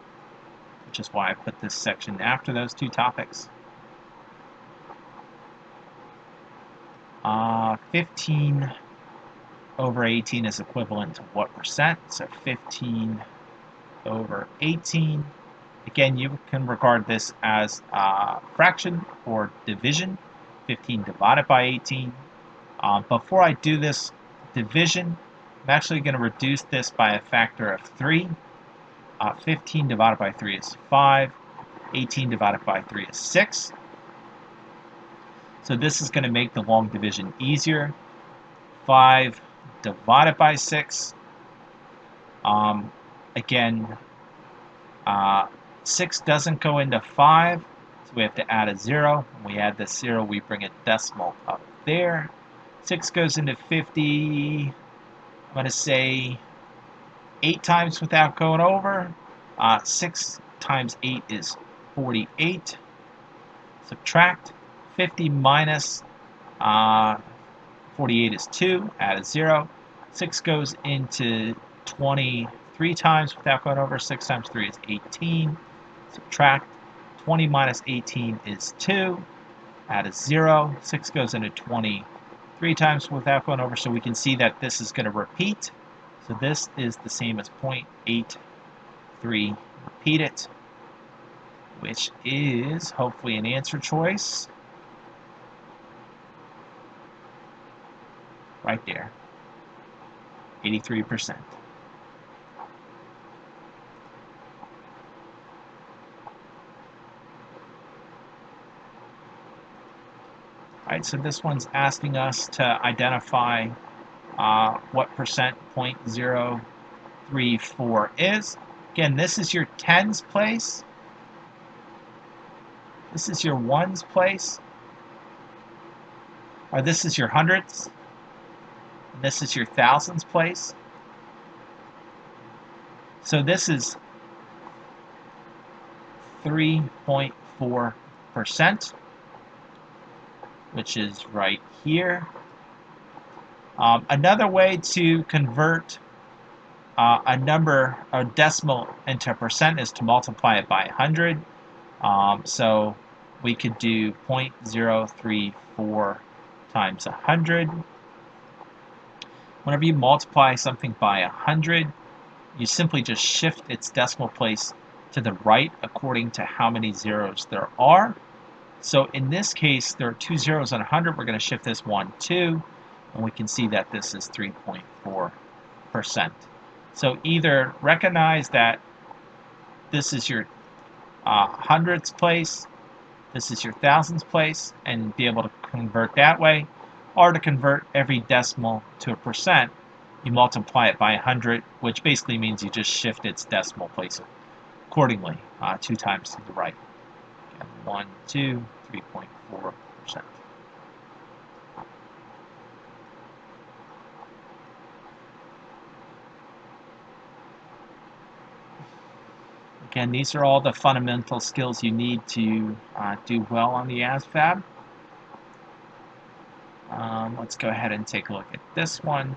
which is why I put this section after those two topics. 15 over 18 is equivalent to what percent? So 15 over 18. Again, you can regard this as a fraction or division. 15 divided by 18. Before I do this division, I'm actually going to reduce this by a factor of 3. 15 divided by 3 is 5. 18 divided by 3 is 6. So this is going to make the long division easier. 5 divided by 6. Again, 6 doesn't go into 5, so we have to add a 0. When we add this 0, we bring a decimal up there. 6 goes into 50, I'm going to say 8 times without going over. 6 times 8 is 48. Subtract 50 minus 48 is 2, add a 0. 6 goes into 23 times without going over. 6 times 3 is 18. Subtract 20 minus 18 is 2, add a 0. 6 goes into 23 times without going over, so we can see that this is going to repeat. So this is the same as 0.83 repeat it, which is hopefully an answer choice. Right there, 83%. Alright, so this one's asking us to identify what percent 0.034 is. Again, this is your tens place. This is your ones place. Or this is your hundreds. And this is your thousands place. So this is 3.4%, which is right here. Another way to convert a number, a decimal, into a percent is to multiply it by 100. So we could do 0.034 times 100. Whenever you multiply something by 100, you simply just shift its decimal place to the right according to how many zeros there are. So in this case, there are 2 zeros on 100. We're going to shift this 1, 2, and we can see that this is 3.4%. So either recognize that this is your hundreds place, this is your thousands place, and be able to convert that way, or to convert every decimal to a percent, you multiply it by 100, which basically means you just shift its decimal place accordingly, 2 times to the right. Again, 1, 2, 3.4%. Again, these are all the fundamental skills you need to do well on the ASVAB. Let's go ahead and take a look at this one.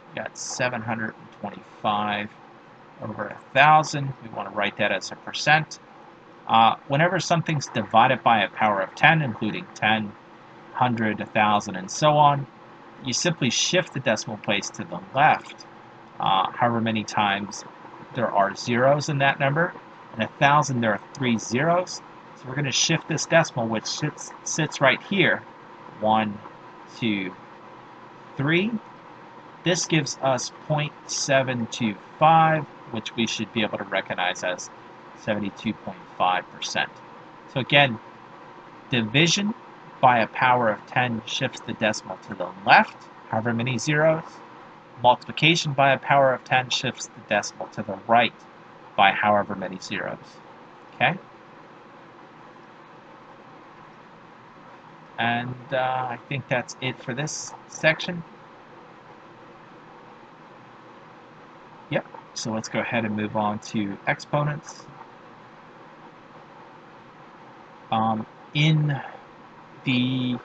We got 725 over 1,000. We want to write that as a percent. Whenever something's divided by a power of 10, including 10, 100, 1,000, and so on, you simply shift the decimal place to the left, however many times there are zeros in that number. In 1,000, there are 3 zeros. So we're going to shift this decimal, which sits right here. 1, 2, 3. This gives us 0.725, which we should be able to recognize as 72.5%. So again, division by a power of 10 shifts the decimal to the left, however many zeros. Multiplication by a power of 10 shifts the decimal to the right by however many zeros. Okay? And I think that's it for this section. Yep, so let's go ahead and move on to exponents. In the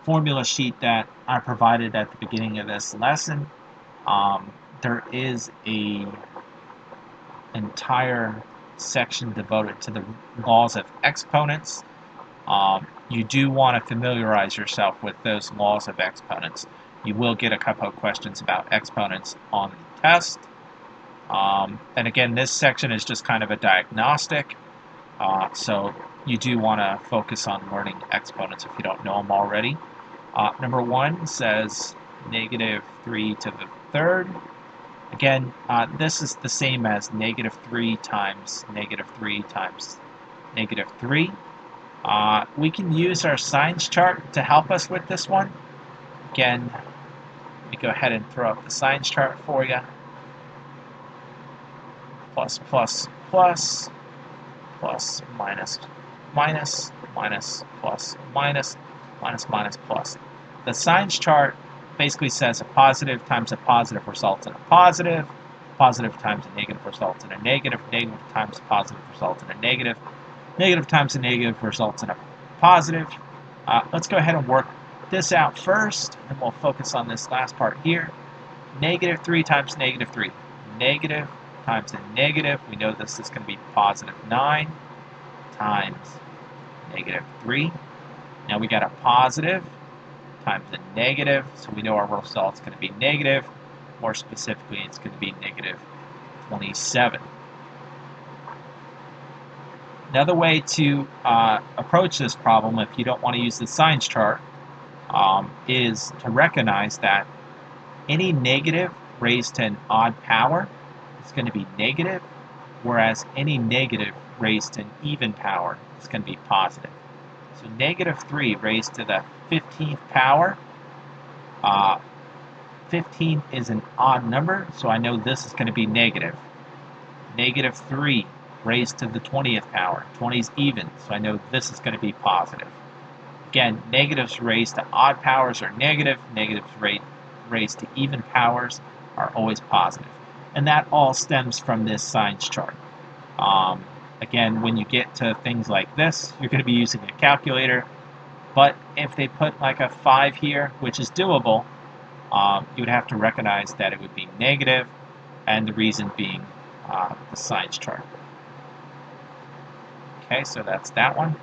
formula sheet that I provided at the beginning of this lesson, there is an entire section devoted to the laws of exponents. You do want to familiarize yourself with those laws of exponents. You will get a couple of questions about exponents on the test. And again, this section is just kind of a diagnostic. So you do want to focus on learning exponents if you don't know them already. Number 1 says negative 3 to the third. Again, this is the same as negative 3 times negative 3 times negative 3. We can use our signs chart to help us with this one. Again, let me go ahead and throw up the signs chart for you. Plus, plus, plus, plus, minus, minus, minus, plus, minus, minus, minus, plus. The signs chart basically says a positive times a positive results in a positive, positive times a negative results in a negative, negative times a positive results in a negative, negative times a negative results in a positive. Let's go ahead and work this out first, and we'll focus on this last part here. Negative 3 times negative 3. Negative times a negative. We know this is going to be positive 9 times negative 3. Now we got a positive times a negative, so we know our result's going to be negative. More specifically, it's going to be negative 27. Another way to approach this problem, if you don't want to use the signs chart, is to recognize that any negative raised to an odd power is going to be negative, whereas any negative raised to an even power is going to be positive. So negative 3 raised to the 15th power, 15 is an odd number, so I know this is going to be negative. Negative 3 raised to the 20th power, 20 is even, so I know this is going to be positive. Again, negatives raised to odd powers are negative, negatives raised to even powers are always positive. And that all stems from this signs chart. Again, when you get to things like this, you're going to be using a calculator, but if they put like a 5 here, which is doable, you would have to recognize that it would be negative, and the reason being the signs chart. Okay, so that's that one.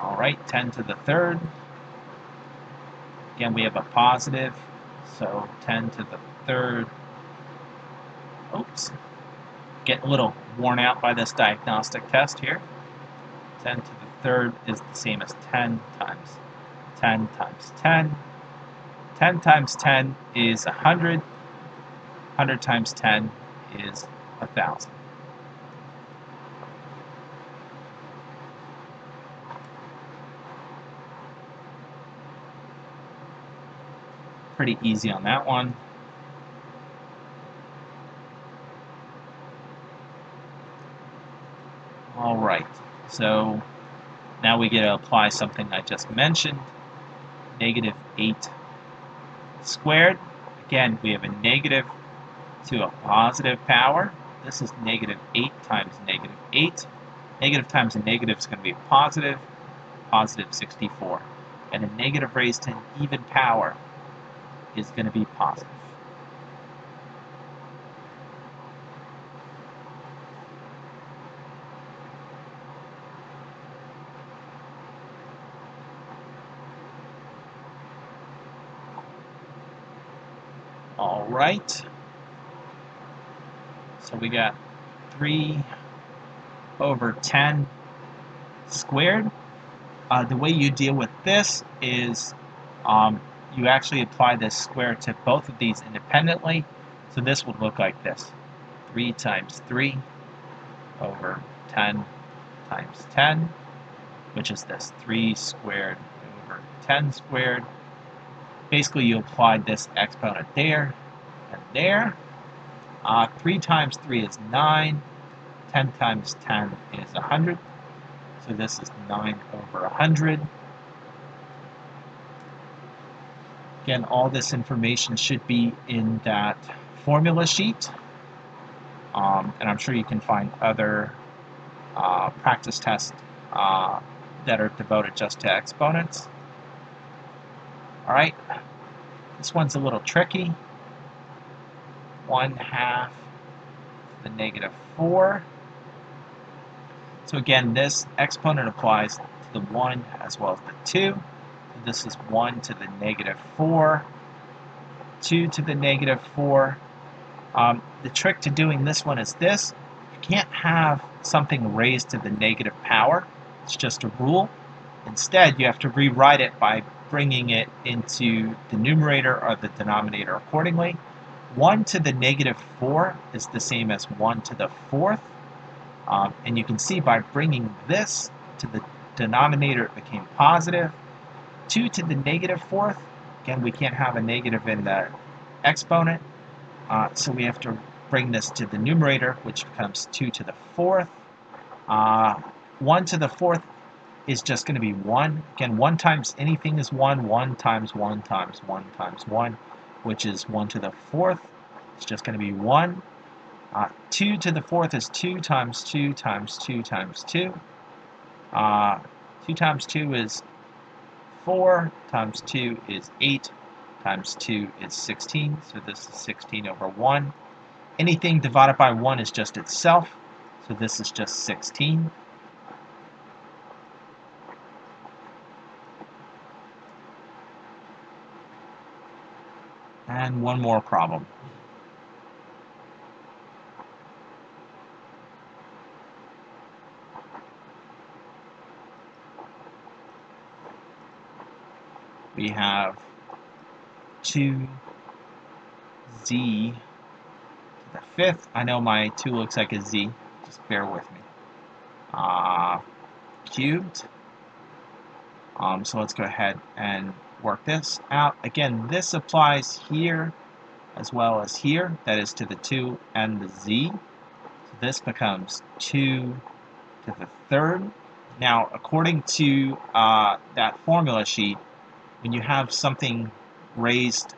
All right, 10 to the third. Again, we have a positive, so 10 to the third. Oops, getting a little worn out by this diagnostic test here. 10 to the third is the same as 10 times 10 times 10. 10 times 10 is 100. 100 times 10 is 1,000. Pretty easy on that one. All right, so now we get to apply something I just mentioned, negative 8 squared. Again, we have a negative to a positive power. This is negative 8 times negative 8. Negative times a negative is going to be positive, positive 64. And a negative raised to an even power is going to be positive. All right. So we got 3 over 10 squared. The way you deal with this is you actually apply this square to both of these independently. So this would look like this. 3 times 3 over 10 times 10, which is this 3 squared over 10 squared. Basically, you applied this exponent there and there. 3 times 3 is 9. 10 times 10 is 100. So this is 9 over 100. Again, all this information should be in that formula sheet. And I'm sure you can find other practice tests that are devoted just to exponents. All right, this one's a little tricky. 1/2 to the negative 4. So again, this exponent applies to the 1 as well as the 2. So this is 1 to the negative 4, 2 to the negative 4. The trick to doing this one is this. You can't have something raised to the negative power. It's just a rule. Instead, you have to rewrite it by bringing it into the numerator or the denominator accordingly. 1 to the negative 4 is the same as 1 to the 4th. And you can see by bringing this to the denominator, it became positive. 2 to the negative 4th, again, we can't have a negative in the exponent. So we have to bring this to the numerator, which becomes 2 to the 4th. 1 to the 4th is just going to be 1. Again, 1 times anything is 1. 1 times 1 times 1 times 1, which is 1 to the 4th. It's just going to be 1. 2 to the 4th is 2 times 2 times 2 times 2. 2 times 2 is 4, times 2 is 8, times 2 is 16, so this is 16 over 1. Anything divided by 1 is just itself, so this is just 16. And one more problem. We have 2z to the 5th. I know my 2 looks like a z, just bear with me. Cubed. So let's go ahead and work this out. Again, this applies here as well as here, that is to the 2 and the z. So this becomes 2 to the 3rd. Now, according to that formula sheet, when you have something raised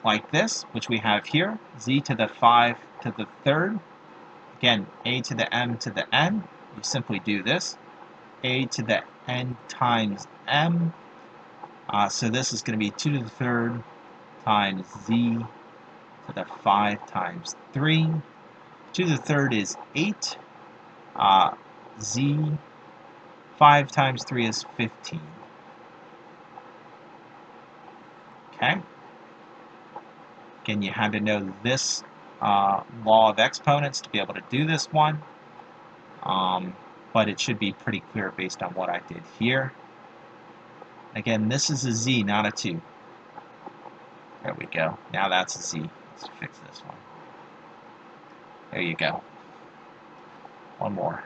like this, which we have here, z to the 5 to the 3rd, again, a to the m to the n, you simply do this, a to the n times m, so this is going to be 2 to the 3rd times z to the 5 times 3. 2 to the 3rd is 8. Z 5 times 3 is 15. Okay. Again, you had to know this law of exponents to be able to do this one. But it should be pretty clear based on what I did here. Again, this is a z, not a 2. There we go. Now that's a z. Let's fix this one. There you go. One more.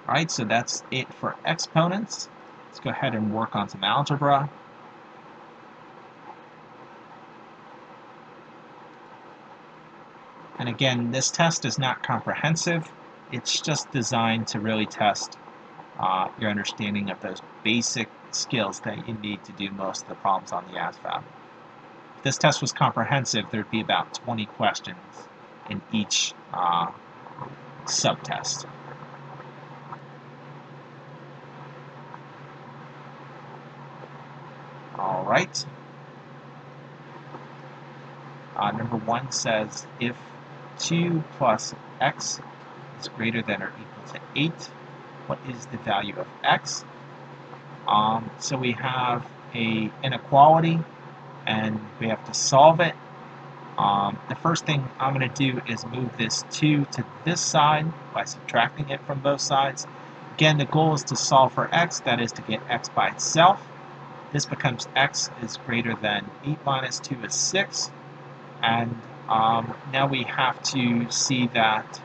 Alright, so that's it for exponents. Let's go ahead and work on some algebra. And again, this test is not comprehensive. It's just designed to really test your understanding of those basic skills that you need to do most of the problems on the ASVAB. If this test was comprehensive, there'd be about 20 questions in each subtest. All right. Number 1 says if 2 plus x is greater than or equal to 8, what is the value of x? So we have an inequality and we have to solve it. The first thing I'm going to do is move this 2 to this side by subtracting it from both sides. Again, the goal is to solve for x, that is to get x by itself. This becomes x is greater than 8 minus 2 is 6. And now we have to see that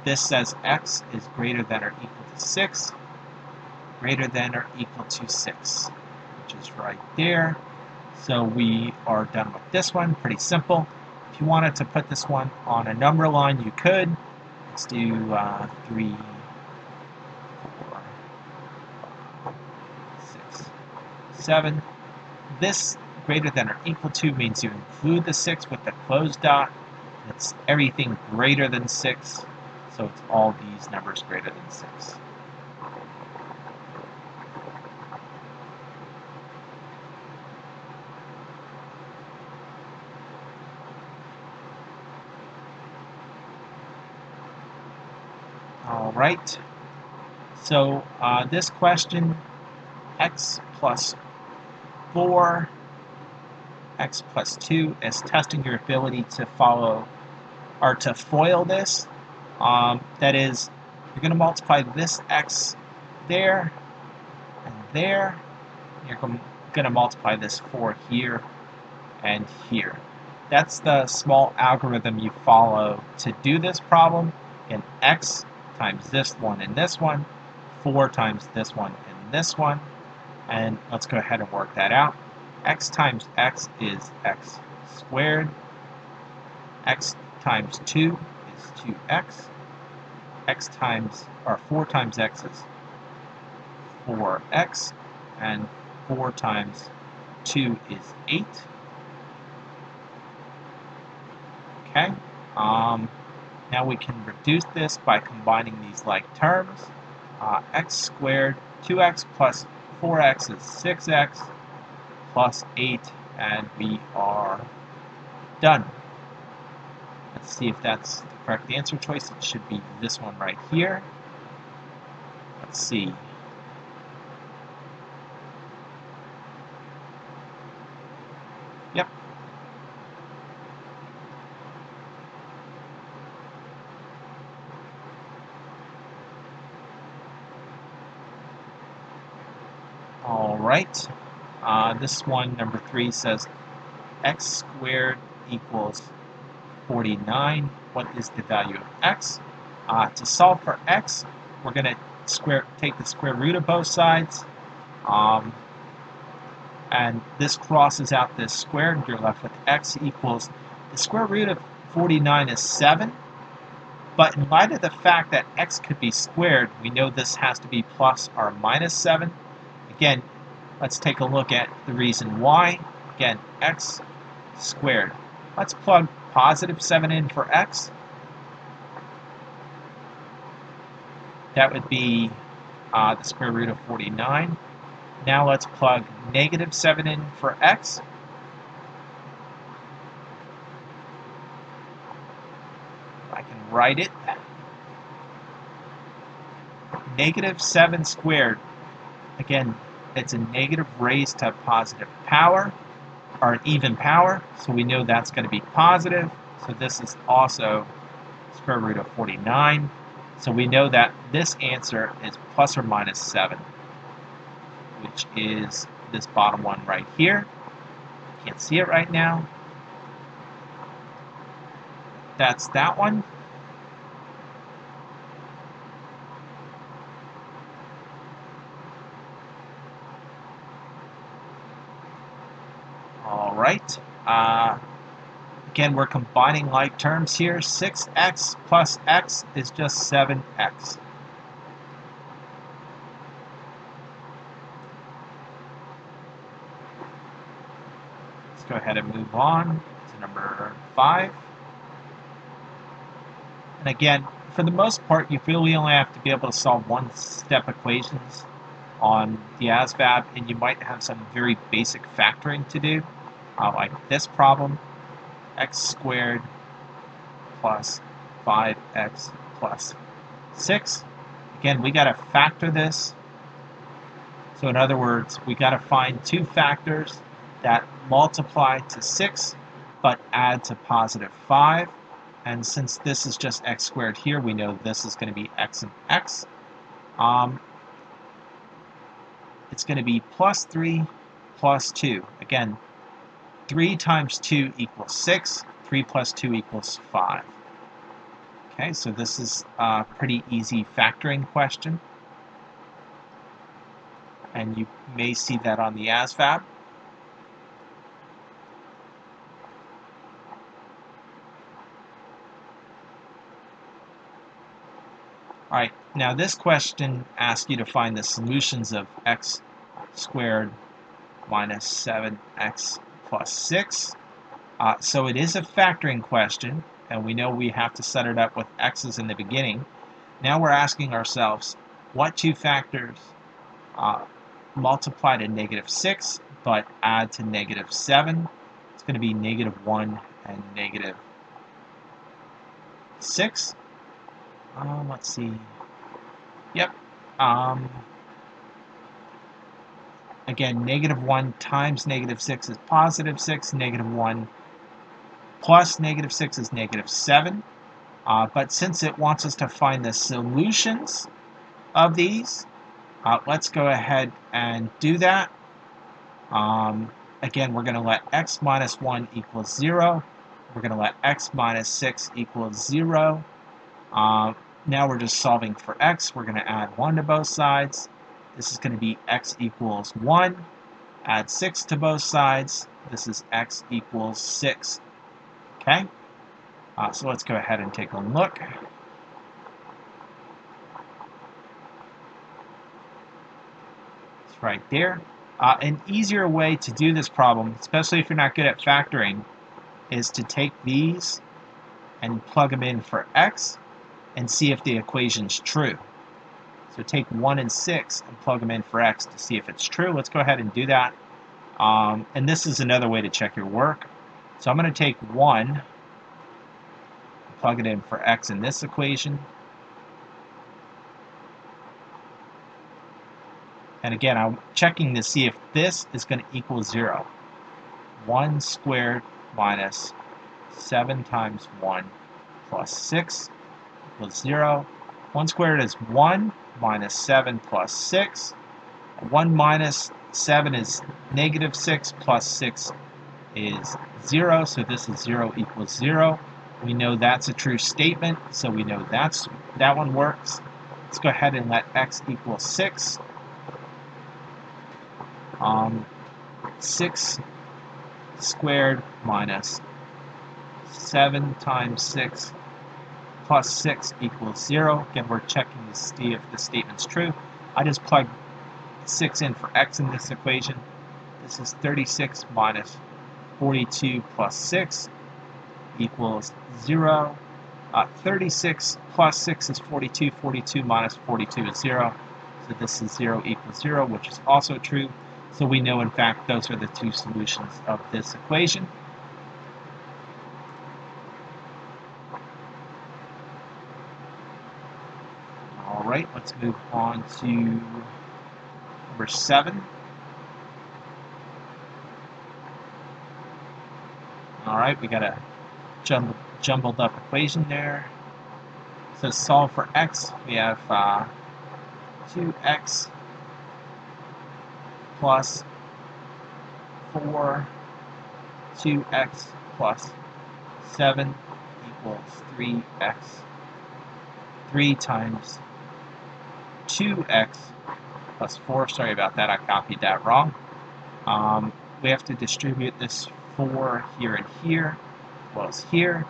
this says x is greater than or equal to 6, greater than or equal to 6, which is right there. So we are done with this one, pretty simple. If you wanted to put this one on a number line, you could. Let's do 3, 4, 6, 7. This greater than or equal to means you include the 6 with the closed dot. It's everything greater than 6, so it's all these numbers greater than 6. All right, so this question, x plus 4, x plus 2, is testing your ability to follow or to FOIL this. That is, you're going to multiply this x there and there. You're going to multiply this 4 here and here. That's the small algorithm you follow to do this problem. And x times this one and this one, 4 times this one and this one. And let's go ahead and work that out. X times x is x squared. X times 2 is 2x. X times, or 4 times x is 4x. And 4 times 2 is 8. Okay. Now we can reduce this by combining these like terms. X squared, 2x plus 4x is 6x plus 8, and we are done. Let's see if that's the correct answer choice. It should be this one right here. Let's see. Yep. All right. This one, number 3, says x squared equals 49. What is the value of x? To solve for x, we're going to take the square root of both sides. And this crosses out this square, and you're left with x equals, the square root of 49 is 7. But in light of the fact that x could be squared, we know this has to be plus or minus 7. Again, let's take a look at the reason why. Again, x squared. Let's plug positive 7 in for x. That would be the square root of 49. Now let's plug negative 7 in for x. I can write it. Negative 7 squared. Again, it's a negative raised to positive power, or an even power, so we know that's going to be positive. So this is also square root of 49. So we know that this answer is plus or minus 7, which is this bottom one right here. Can't see it right now. That's that one. All right. Again, we're combining like terms here. 6x plus x is just 7x. Let's go ahead and move on to number 5. And again, for the most part, you really only have to be able to solve one-step equations on the ASVAB, and you might have some very basic factoring to do, like this problem, x squared plus 5x plus 6. Again, we got to factor this. So in other words, we got to find two factors that multiply to 6 but add to positive 5. And since this is just x squared here, we know this is going to be x and x. It's going to be plus 3 plus 2. Again, 3 times 2 equals 6. 3 plus 2 equals 5. Okay, so this is a pretty easy factoring question. And you may see that on the ASVAB. All right, now this question asks you to find the solutions of x squared minus 7x plus 6. So it is a factoring question, and we know we have to set it up with x's in the beginning. Now we're asking ourselves, what two factors multiply to negative 6 but add to negative 7? It's going to be negative 1 and negative 6. Let's see. Yep. Again, negative 1 times negative 6 is positive 6. Negative 1 plus negative 6 is negative 7. But since it wants us to find the solutions of these, let's go ahead and do that. Again, we're going to let x minus 1 equals 0. We're going to let x minus 6 equals 0. Now we're just solving for x. We're going to add 1 to both sides. This is going to be x equals 1. Add 6 to both sides. This is x equals 6. Okay? So let's go ahead and take a look. It's right there. An easier way to do this problem, especially if you're not good at factoring, is to take these and plug them in for x and see if the equation's true. So take 1 and 6 and plug them in for x to see if it's true. Let's go ahead and do that. And this is another way to check your work. So I'm going to take 1, plug it in for x in this equation. And again, I'm checking to see if this is going to equal 0. 1 squared minus 7 times 1 plus 6 equals 0. 1 squared is 1 minus 7 plus 6. 1 minus 7 is negative 6 plus 6 is 0. So this is 0 equals 0. We know that's a true statement, so we know that one works. Let's go ahead and let x equal 6. 6 squared minus 7 times 6 plus 6 equals 0. Again, we're checking to see if the statement's true. I just plugged 6 in for x in this equation. This is 36 minus 42 plus 6 equals 0. 36 plus 6 is 42. 42 minus 42 is 0. So So this is 0 equals 0, which is also true. So we know, in fact, those are the two solutions of this equation. All right, let's move on to number 7. All right, we got a jumbled up equation there. So solve for x, we have 2x plus 4, 2x plus 7 equals 3x. 3 times 2x plus 4, sorry about that, I copied that wrong. We have to distribute this 4 here and here, as well as here.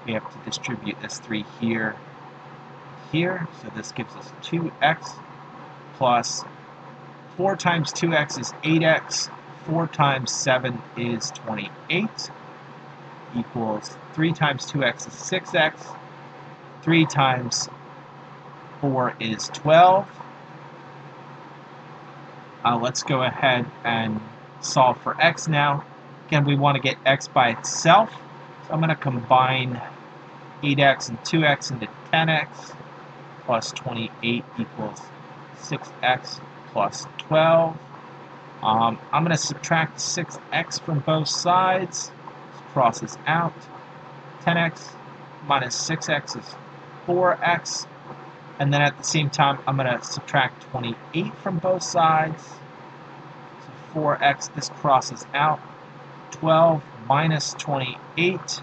We have to distribute this 3 here, here. So this gives us 2x plus 4 times 2x is 8x. 4 times 7 is 28 equals 3 times 2x is 6x. 3 times 4 is 12. Let's go ahead and solve for x now. Again, we want to get x by itself. So I'm going to combine 8x and 2x into 10x plus 28 equals 6x plus 12. I'm going to subtract 6x from both sides. This crosses out. 10x minus 6x is 4x. And then at the same time, I'm going to subtract 28 from both sides. So 4x, this crosses out. 12 minus 28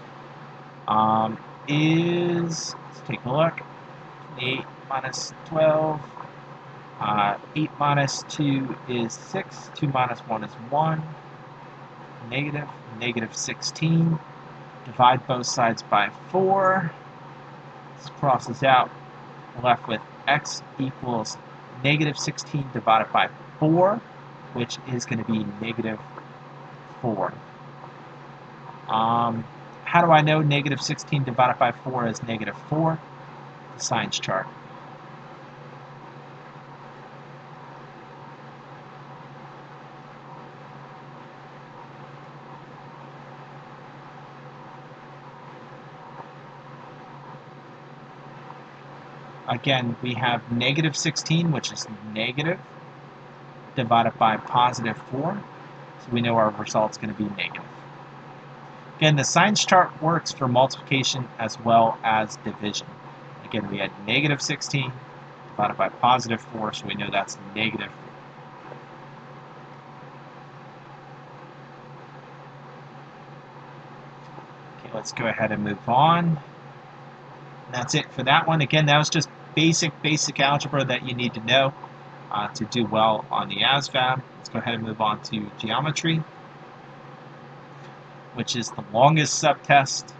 is, let's take a look, 28 minus 12. 8 minus 2 is 6. 2 minus 1 is 1. Negative. Negative 16. Divide both sides by 4. This crosses out. We're left with x equals negative 16 divided by 4, which is going to be negative 4. How do I know negative 16 divided by 4 is negative 4? The signs chart. Again, we have negative 16, which is negative, divided by positive 4. So we know our result's going to be negative. Again, the signs chart works for multiplication as well as division. Again, we had negative 16 divided by positive 4, so we know that's negative 4. Okay, let's go ahead and move on. That's it for that one. Again, that was just basic algebra that you need to know to do well on the ASVAB. Let's go ahead and move on to geometry, which is the longest subtest.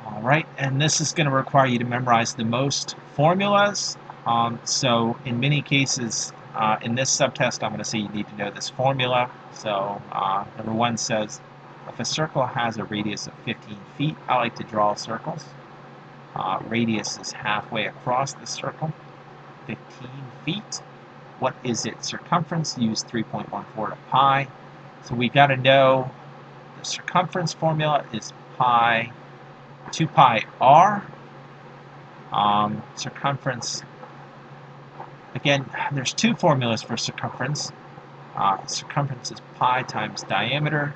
All right, and this is going to require you to memorize the most formulas. So in many cases, in this subtest, I'm going to say you need to know this formula. So number 1 says, if a circle has a radius of 15 feet, I like to draw circles. Radius is halfway across the circle, 15 feet. What is its circumference? Use 3.14 to pi. So we've got to know the circumference formula is pi, 2 pi r. Circumference, again, there's two formulas for circumference. Circumference is pi times diameter,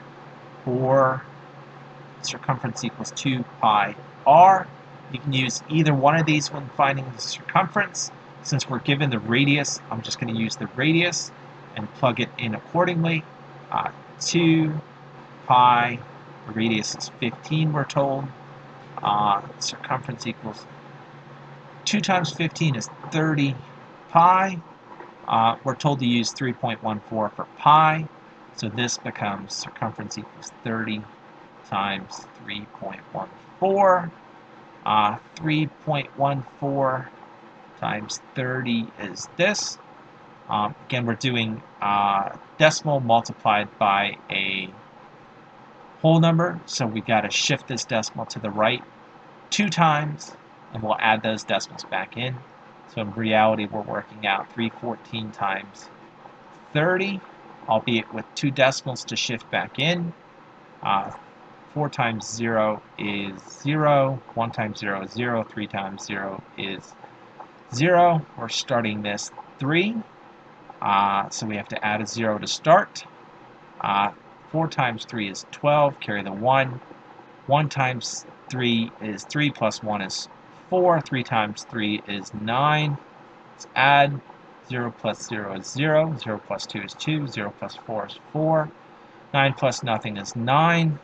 or circumference equals 2 pi r. You can use either one of these when finding the circumference. Since we're given the radius, I'm just going to use the radius and plug it in accordingly. 2 pi, the radius is 15, we're told. Circumference equals 2 times 15 is 30 pi. We're told to use 3.14 for pi, so this becomes circumference equals 30 times 3.14. 3.14 times 30 is this. Again, we're doing decimal multiplied by a whole number, so we got to shift this decimal to the right 2 times, and we'll add those decimals back in. So in reality, we're working out 314 times 30, albeit with 2 decimals to shift back in. 4 times 0 is 0, 1 times 0 is 0, 3 times 0 is 0. We're starting this 3, so we have to add a 0 to start. 4 times 3 is 12, carry the 1. 1 times 3 is 3, plus 1 is 4. 3 times 3 is 9. Let's add. 0 plus 0 is 0. 0 plus 2 is 2. 0 plus 4 is 4. 9 plus nothing is 9.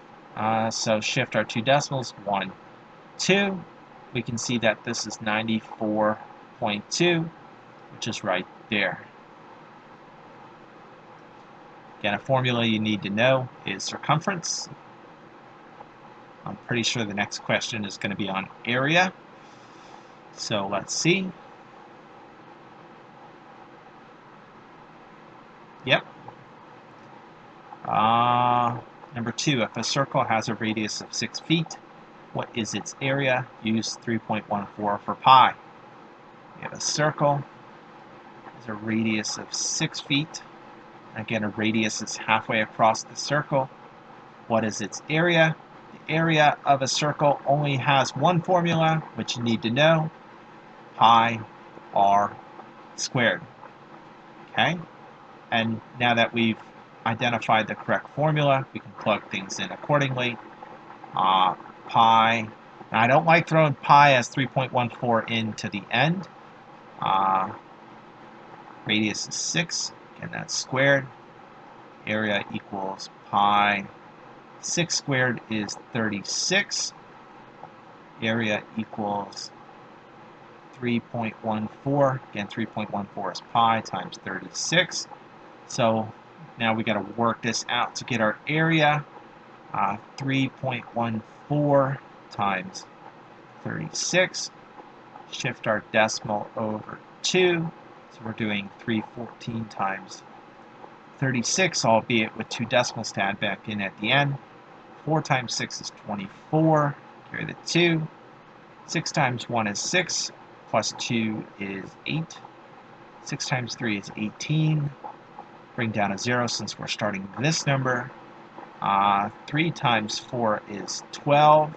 So shift our 2 decimals, 1, 2. We can see that this is 94.2, which is right there. Again, a formula you need to know is circumference. I'm pretty sure the next question is going to be on area. So let's see. Yep. Number 2, if a circle has a radius of 6 feet, what is its area? Use 3.14 for pi. We have a circle, has a radius of 6 feet. Again, a radius is halfway across the circle. What is its area? The area of a circle only has one formula, which you need to know, pi r squared. Okay? And now that we've identified the correct formula, we can plug things in accordingly. Pi, now I don't like throwing pi as 3.14 into the end. Radius is 6, and that's squared. Area equals pi. 6 squared is 36. Area equals 3.14. Again, 3.14 is pi times 36. So now we got to work this out to get our area. 3.14 times 36. Shift our decimal over 2. So we're doing 314 times 36, albeit with 2 decimals to add back in at the end. 4 times 6 is 24. Carry the 2. 6 times 1 is 6. Plus 2 is 8. 6 times 3 is 18. Bring down a 0 since we're starting this number. 3 times 4 is 12.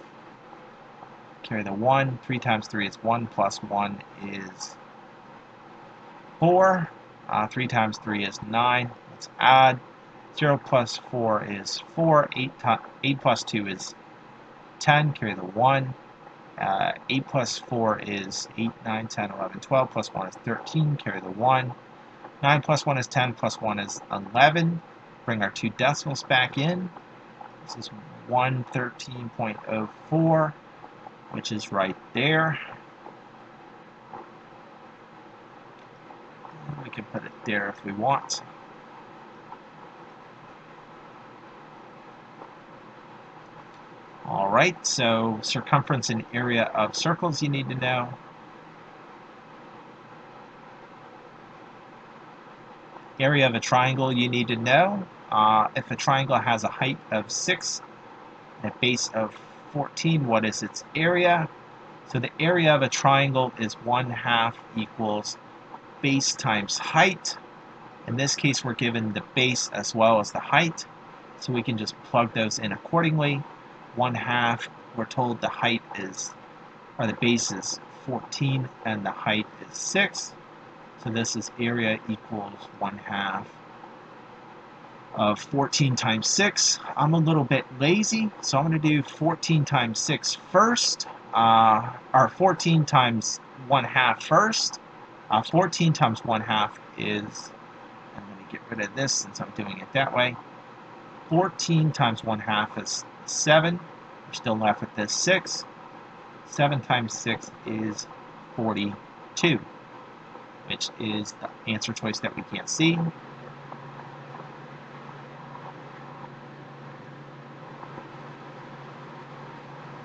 Carry the 1. 3 times 3 is 1, plus 1 is 4. 3 times 3 is 9. Let's add. 0 plus 4 is 4. 8 plus 2 is 10. Carry the 1. 8 plus 4 is 8, 9, 10, 11, 12. Plus 1 is 13. Carry the 1. 9 plus 1 is 10. Plus 1 is 11. Bring our 2 decimals back in. This is 113.04, which is right there. We can put it there if we want. Alright, so circumference and area of circles you need to know. Area of a triangle you need to know. If a triangle has a height of 6 and a base of 14, what is its area? So the area of a triangle is 1/2 equals base times height. In this case, we're given the base as well as the height, so we can just plug those in accordingly. 1/2, we're told the height is, or the base is 14 and the height is 6. So this is area equals 1/2 of 14 times 6. I'm a little bit lazy, so I'm going to do 14 times 6 first, or 14 times 1/2 first. 14 times 1/2 is, I'm going to get rid of this since I'm doing it that way. 14 times 1/2 is 7. We're still left with this 6. 7 times 6 is 42, which is the answer choice that we can't see.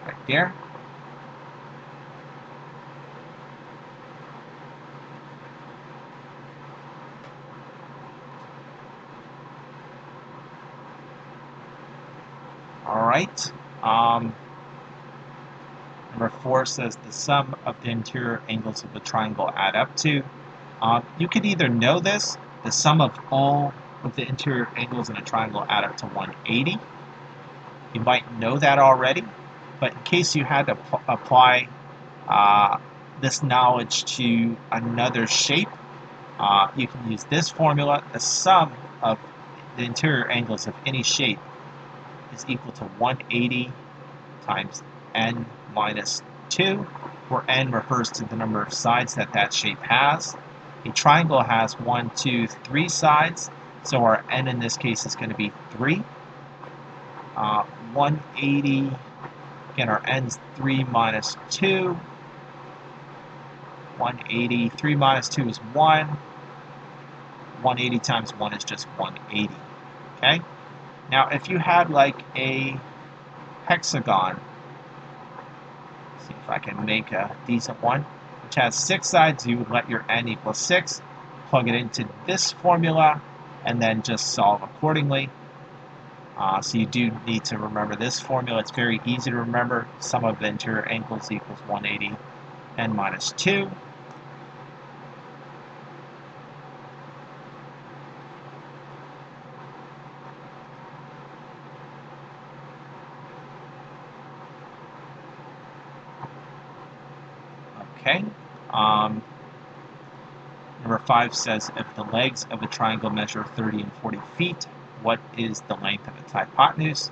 Right there. All right. Number 4 says the sum of the interior angles of a triangle add up to. You could either know this, the sum of all of the interior angles in a triangle add up to 180. You might know that already, but in case you had to apply this knowledge to another shape, you can use this formula. The sum of the interior angles of any shape is equal to 180 times n minus 2, where n refers to the number of sides that that shape has. A triangle has 1, 2, 3 sides, so our n in this case is going to be 3. 180, again our n's 3 minus 2. 180, 3 minus 2 is 1. 180 times 1 is just 180. Okay? Now if you had like a hexagon, see if I can make a decent one, which has 6 sides, you would let your n equal 6, plug it into this formula, and then just solve accordingly. So you do need to remember this formula. It's very easy to remember. Sum of the interior angles equals 180 n minus 2. Okay. Number 5 says if the legs of a triangle measure 30 and 40 feet, what is the length of its hypotenuse?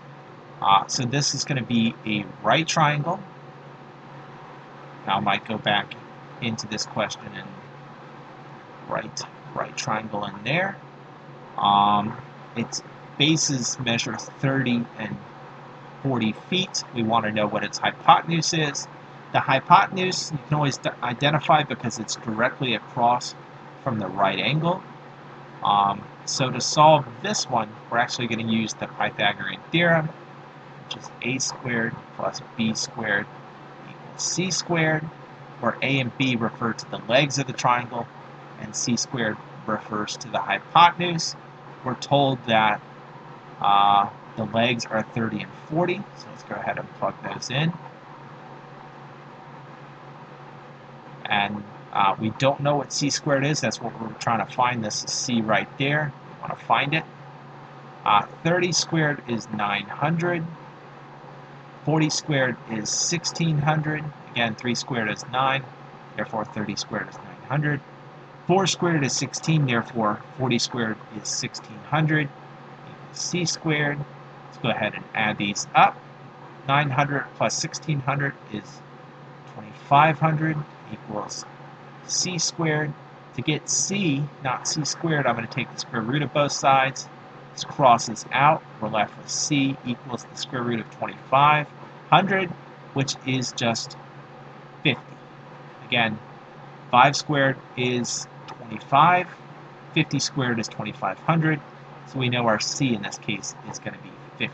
So this is going to be a right triangle. Now I might go back into this question and write right triangle in there. Its bases measure 30 and 40 feet. We want to know what its hypotenuse is. The hypotenuse you can always identify because it's directly across from the right angle. So to solve this one, we're actually going to use the Pythagorean theorem, which is a squared plus b squared equals c squared, where a and b refer to the legs of the triangle, and c squared refers to the hypotenuse. We're told that the legs are 30 and 40, so let's go ahead and plug those in. And we don't know what c squared is. That's what we're trying to find. This is c right there. We want to find it. 30 squared is 900. 40 squared is 1600. Again, 3 squared is 9. Therefore, 30 squared is 900. 4 squared is 16. Therefore, 40 squared is 1600. Equals c squared. Let's go ahead and add these up. 900 plus 1600 is 2500 equals c squared. To get c, not c squared, I'm going to take the square root of both sides. This crosses out. We're left with c equals the square root of 2500, which is just 50. Again, 5 squared is 25. 50 squared is 2500. So we know our c in this case is going to be 50.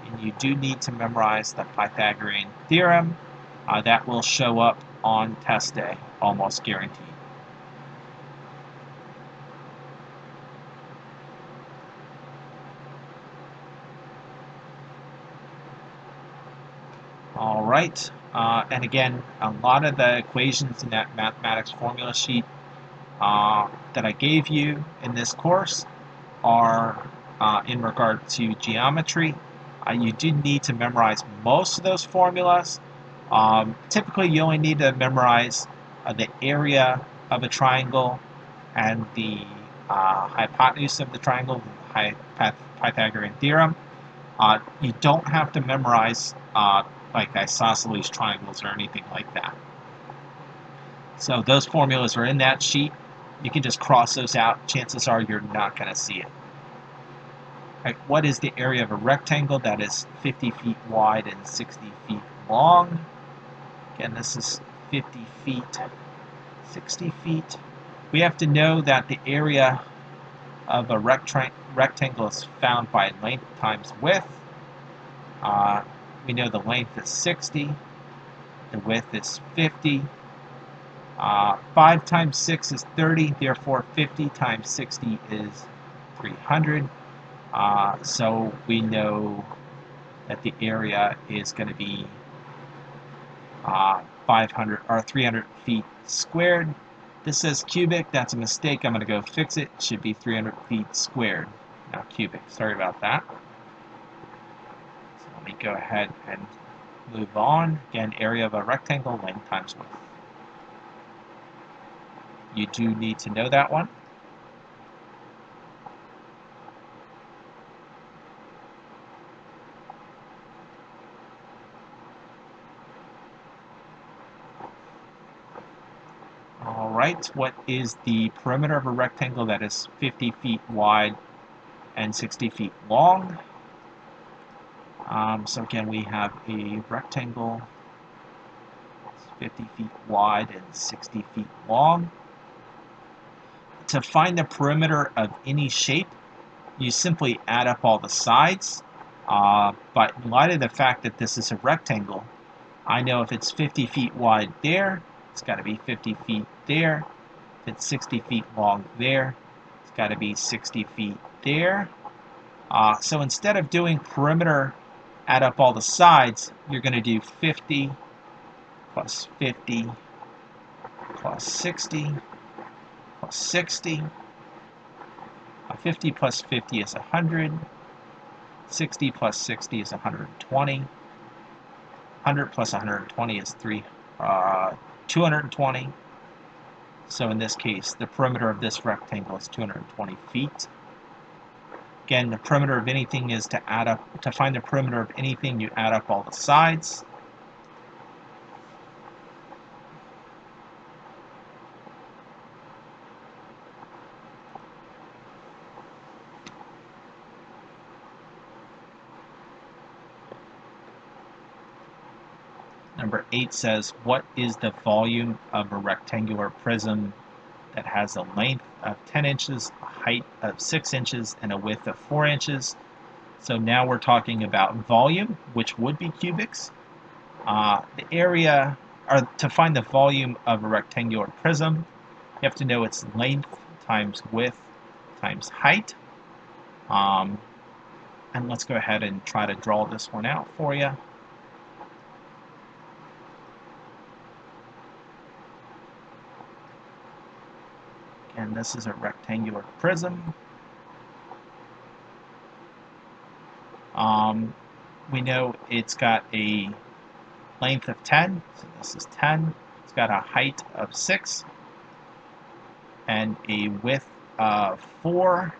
And you do need to memorize the Pythagorean theorem. That will show up on test day, almost guaranteed. All right, and again, a lot of the equations in that mathematics formula sheet that I gave you in this course are in regard to geometry. You do need to memorize most of those formulas. Typically, you only need to memorize the area of a triangle and the hypotenuse of the triangle, the Pythagorean theorem. You don't have to memorize like isosceles triangles or anything like that. So those formulas are in that sheet. You can just cross those out. Chances are you're not going to see it. Right, what is the area of a rectangle that is 50 feet wide and 60 feet long? Again, this is 50 feet, 60 feet. We have to know that the area of a rectangle is found by length times width. We know the length is 60, the width is 50. 5 times 6 is 30, therefore 50 times 60 is 300. So we know that the area is going to be 500 or 300 feet squared. This says cubic. That's a mistake. I'm going to go fix it. It should be 300 feet squared, not cubic. Sorry about that. So let me go ahead and move on. Again, area of a rectangle, length times width. You do need to know that one. All right, what is the perimeter of a rectangle that is 50 feet wide and 60 feet long? So again, we have a rectangle 50 feet wide and 60 feet long. To find the perimeter of any shape, you simply add up all the sides. But in light of the fact that this is a rectangle, I know if it's 50 feet wide there, it's got to be 50 feet there. If it's 60 feet long there, it's got to be 60 feet there. So instead of doing perimeter, add up all the sides, you're going to do 50 plus 50 plus 60 plus 60. 50 plus 50 is 100. 60 plus 60 is 120. 100 plus 120 is 220. So in this case, the perimeter of this rectangle is 220 feet. Again, the perimeter of anything is to find the perimeter of anything, you add up all the sides. Number 8 says, what is the volume of a rectangular prism that has a length of 10 inches, a height of 6 inches, and a width of 4 inches? So now we're talking about volume, which would be cubics. The area, or to find the volume of a rectangular prism, you have to know its length times width times height. And let's go ahead and try to draw this one out for you. And this is a rectangular prism. We know it's got a length of 10, so this is 10. It's got a height of 6 and a width of 4.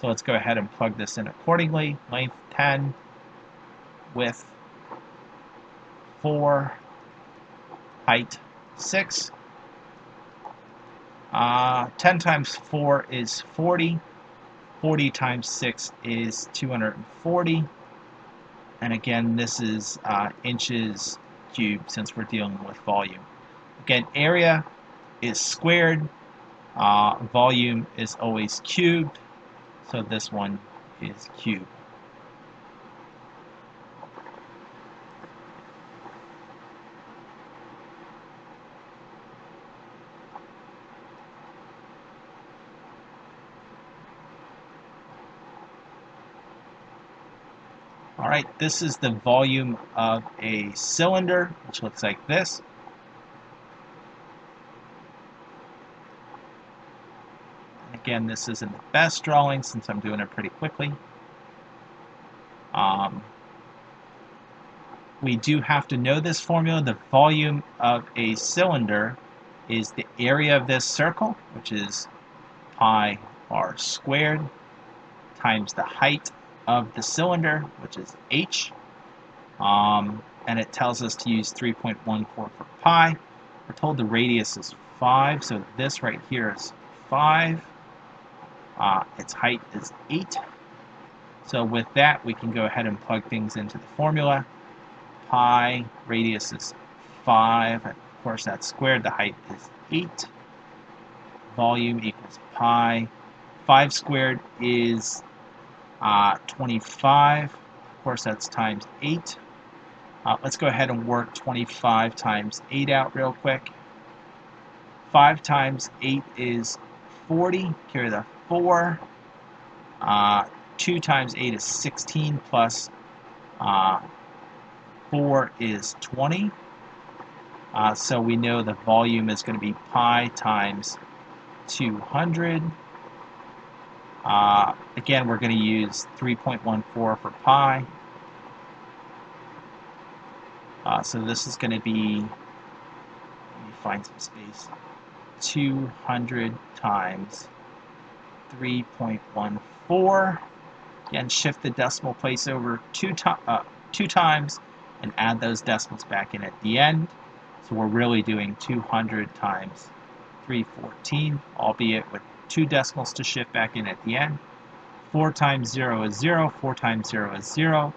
So let's go ahead and plug this in accordingly. Length 10, width 4, height 6. 10 times 4 is 40. 40 times 6 is 240. And again, this is inches cubed since we're dealing with volume. Again, area is squared. Volume is always cubed. So this one is cubed. All right, this is the volume of a cylinder, which looks like this. Again, this isn't the best drawing since I'm doing it pretty quickly. We do have to know this formula. The volume of a cylinder is the area of this circle, which is pi r squared, times the height of the cylinder, which is h. And it tells us to use 3.14 for pi. We're told the radius is 5, so this right here is 5. Its height is 8. So with that, we can go ahead and plug things into the formula. Pi, radius is 5. Of course, that's squared. The height is 8. Volume equals pi. 5 squared is 25. Of course, that's times 8. Let's go ahead and work 25 times 8 out real quick. 5 times 8 is 40. Carry the 4. 2 times 8 is 16 plus 4 is 20. So we know the volume is going to be pi times 200. Again, we're going to use 3.14 for pi. So this is going to be, let me find some space, 200 times 3.14. Again, shift the decimal place over two times and add those decimals back in at the end. So we're really doing 200 times 314, albeit with 2 decimals to shift back in at the end. 4 times 0 is 0, 4 times 0 is 0,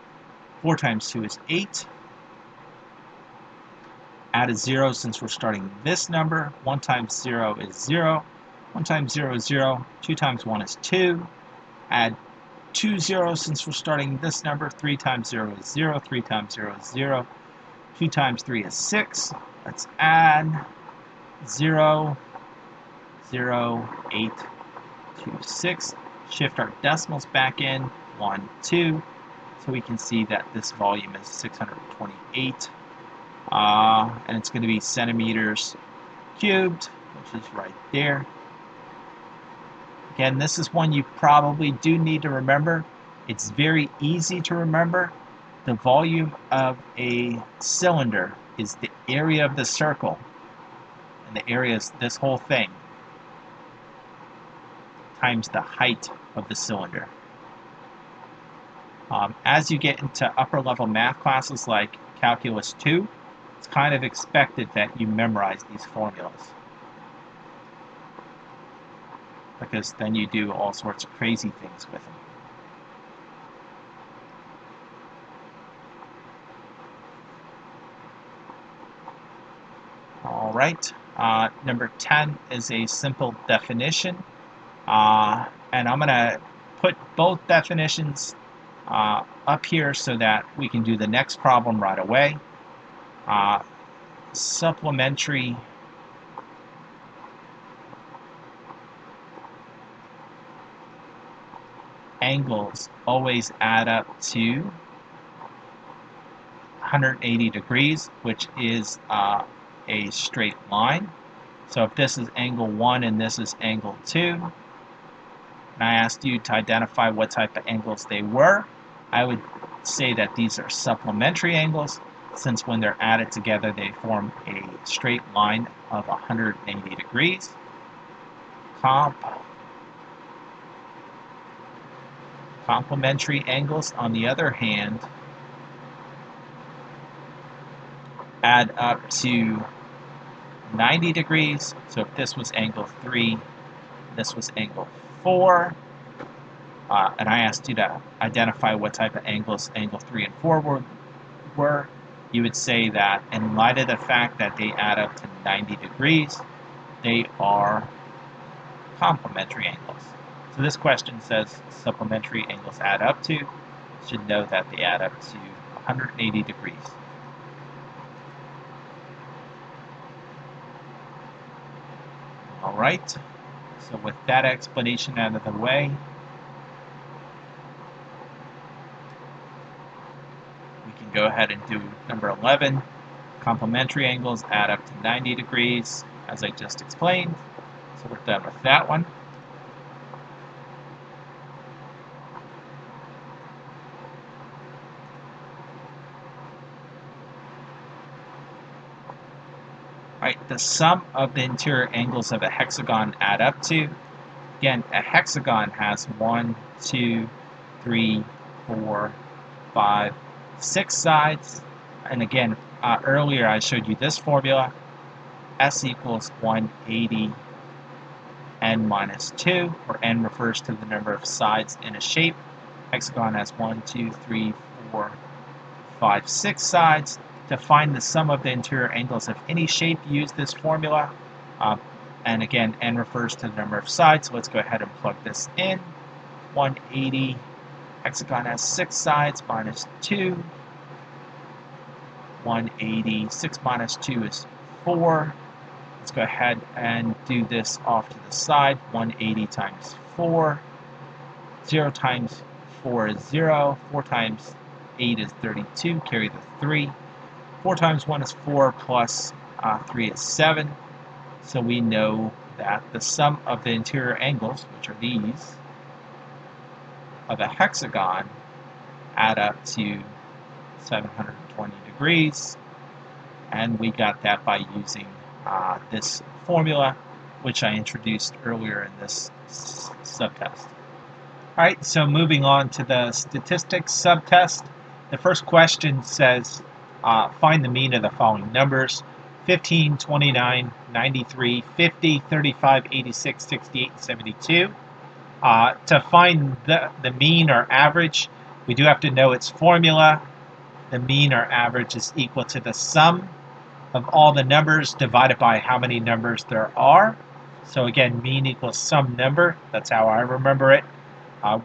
4 times 2 is 8. Add a 0 since we're starting this number. 1 times 0 is 0, 1 times 0 is 0, 2 times 1 is 2. Add 2 zeros since we're starting this number. 3 times 0 is 0, 3 times 0 is 0, 2 times 3 is 6. Let's add 0, 0, 8, 2, 6. Shift our decimals back in, 1, 2. So we can see that this volume is 628. And it's going to be centimeters cubed, which is right there. Again, this is one you probably do need to remember. It's very easy to remember. The volume of a cylinder is the area of the circle, and the area is this whole thing, times the height of the cylinder. As you get into upper level math classes like Calculus 2, it's kind of expected that you memorize these formulas, because then you do all sorts of crazy things with them. All right, number 10 is a simple definition, and I'm going to put both definitions up here so that we can do the next problem right away. Supplementary angles always add up to 180 degrees, which is a straight line. So if this is angle 1 and this is angle 2, and I asked you to identify what type of angles they were, I would say that these are supplementary angles, since when they're added together they form a straight line of 180 degrees. Complementary angles, on the other hand, add up to 90 degrees. So if this was angle 3, this was angle 4, and I asked you to identify what type of angles angle 3 and 4 were, you would say that in light of the fact that they add up to 90 degrees, they are complementary angles. So this question says supplementary angles add up to. You should know that they add up to 180 degrees. All right, so with that explanation out of the way, we can go ahead and do number 11. Complementary angles add up to 90 degrees, as I just explained. So we're done with that one. Alright, the sum of the interior angles of a hexagon add up to. Again, a hexagon has 1, 2, 3, 4, 5, 6 sides. And again, earlier I showed you this formula. S equals 180 n minus 2, where n refers to the number of sides in a shape. Hexagon has 1, 2, 3, 4, 5, 6 sides. To find the sum of the interior angles of any shape, use this formula. And again, n refers to the number of sides, so let's go ahead and plug this in. 180, hexagon has 6 sides, minus 2. 180, 6 minus 2 is 4. Let's go ahead and do this off to the side. 180 times 4 0 times 4 is 0. 4 times 8 is 32. Carry the 3. 4 times 1 is 4 plus 3 is 7. So we know that the sum of the interior angles, which are these, of a hexagon add up to 720 degrees. And we got that by using this formula, which I introduced earlier in this subtest. All right, so moving on to the statistics subtest. The first question says, find the mean of the following numbers: 15, 29, 93, 50, 35, 86, 68, 72. To find the mean or average, we do have to know its formula. The mean or average is equal to the sum of all the numbers divided by how many numbers there are. So again, mean equals some number. That's how I remember it.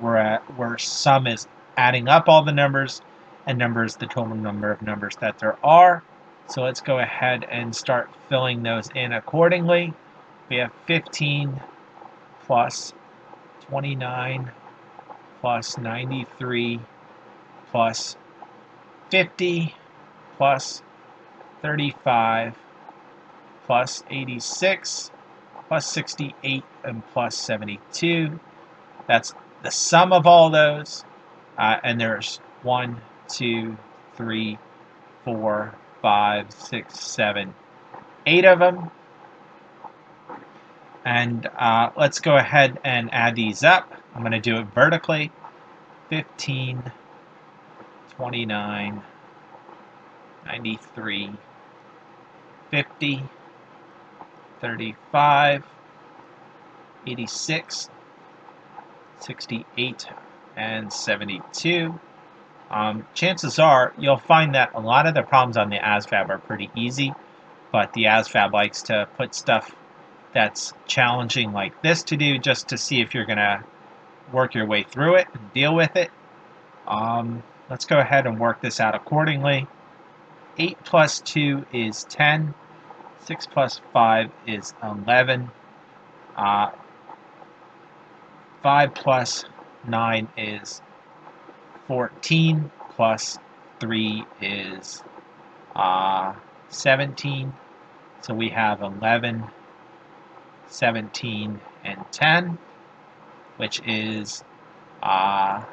Where sum is adding up all the numbers, and number is the total number of numbers that there are. So let's go ahead and start filling those in accordingly. We have 15 plus 29 plus 93 plus 50 plus 35 plus 86 plus 68 and plus 72. That's the sum of all those. And there's 1, 2, 3, 4, 5, 6, 7, 8 of them. And let's go ahead and add these up. I'm going to do it vertically. 15, 29, 93, 50, 35, 86, 68, and 72. Chances are you'll find that a lot of the problems on the ASVAB are pretty easy, but the ASVAB likes to put stuff that's challenging like this to do just to see if you're going to work your way through it and deal with it. Let's go ahead and work this out accordingly. 8 plus 2 is 10. 6 plus 5 is 11. 5 plus 9 is 14. Plus 3 is 17. So we have 11, 17, and 10, which is 7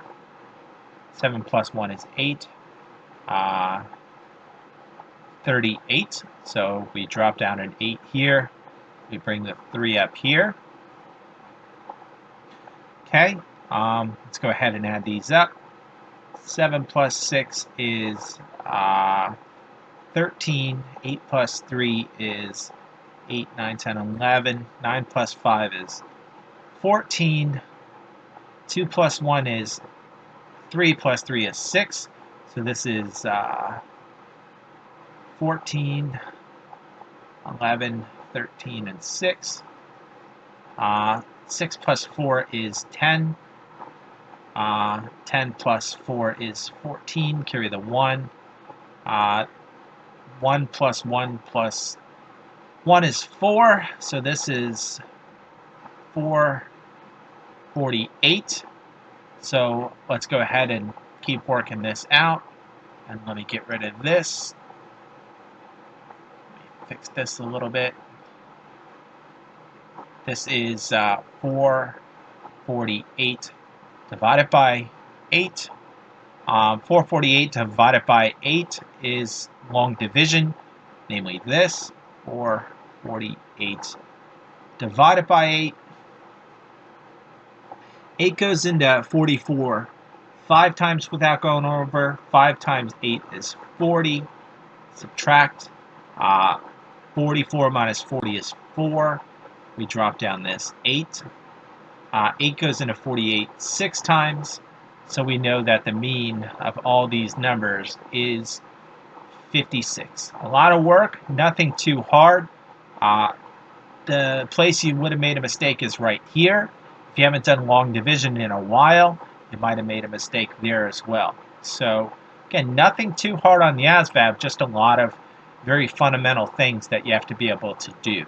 plus 1 is 8. 38. So we drop down an 8 here. We bring the 3 up here. Okay, let's go ahead and add these up. 7 plus 6 is 13. 8 plus 3 is 8, 9, 10, 11. 9 plus 5 is 14. 2 plus 1 is 3 plus 3 is 6. So this is 14, 11, 13, and 6. 6 plus 4 is 10. 10 plus 4 is 14. Carry the 1. 1 plus 1 plus 1 is 4. So this is 448. So let's go ahead and keep working this out. And let me get rid of this. Let me fix this a little bit. This is 448 divided by 8. 448 divided by 8 is long division, namely this. 448 divided by 8. 8 goes into 44 5 times without going over. 5 times 8 is 40. Subtract. 44 minus 40 is 4. We drop down this 8. 8 goes into 48 6 times. So we know that the mean of all these numbers is 56. A lot of work, nothing too hard. The place you would have made a mistake is right here. If you haven't done long division in a while, you might have made a mistake there as well. So again, nothing too hard on the ASVAB, just a lot of very fundamental things that you have to be able to do.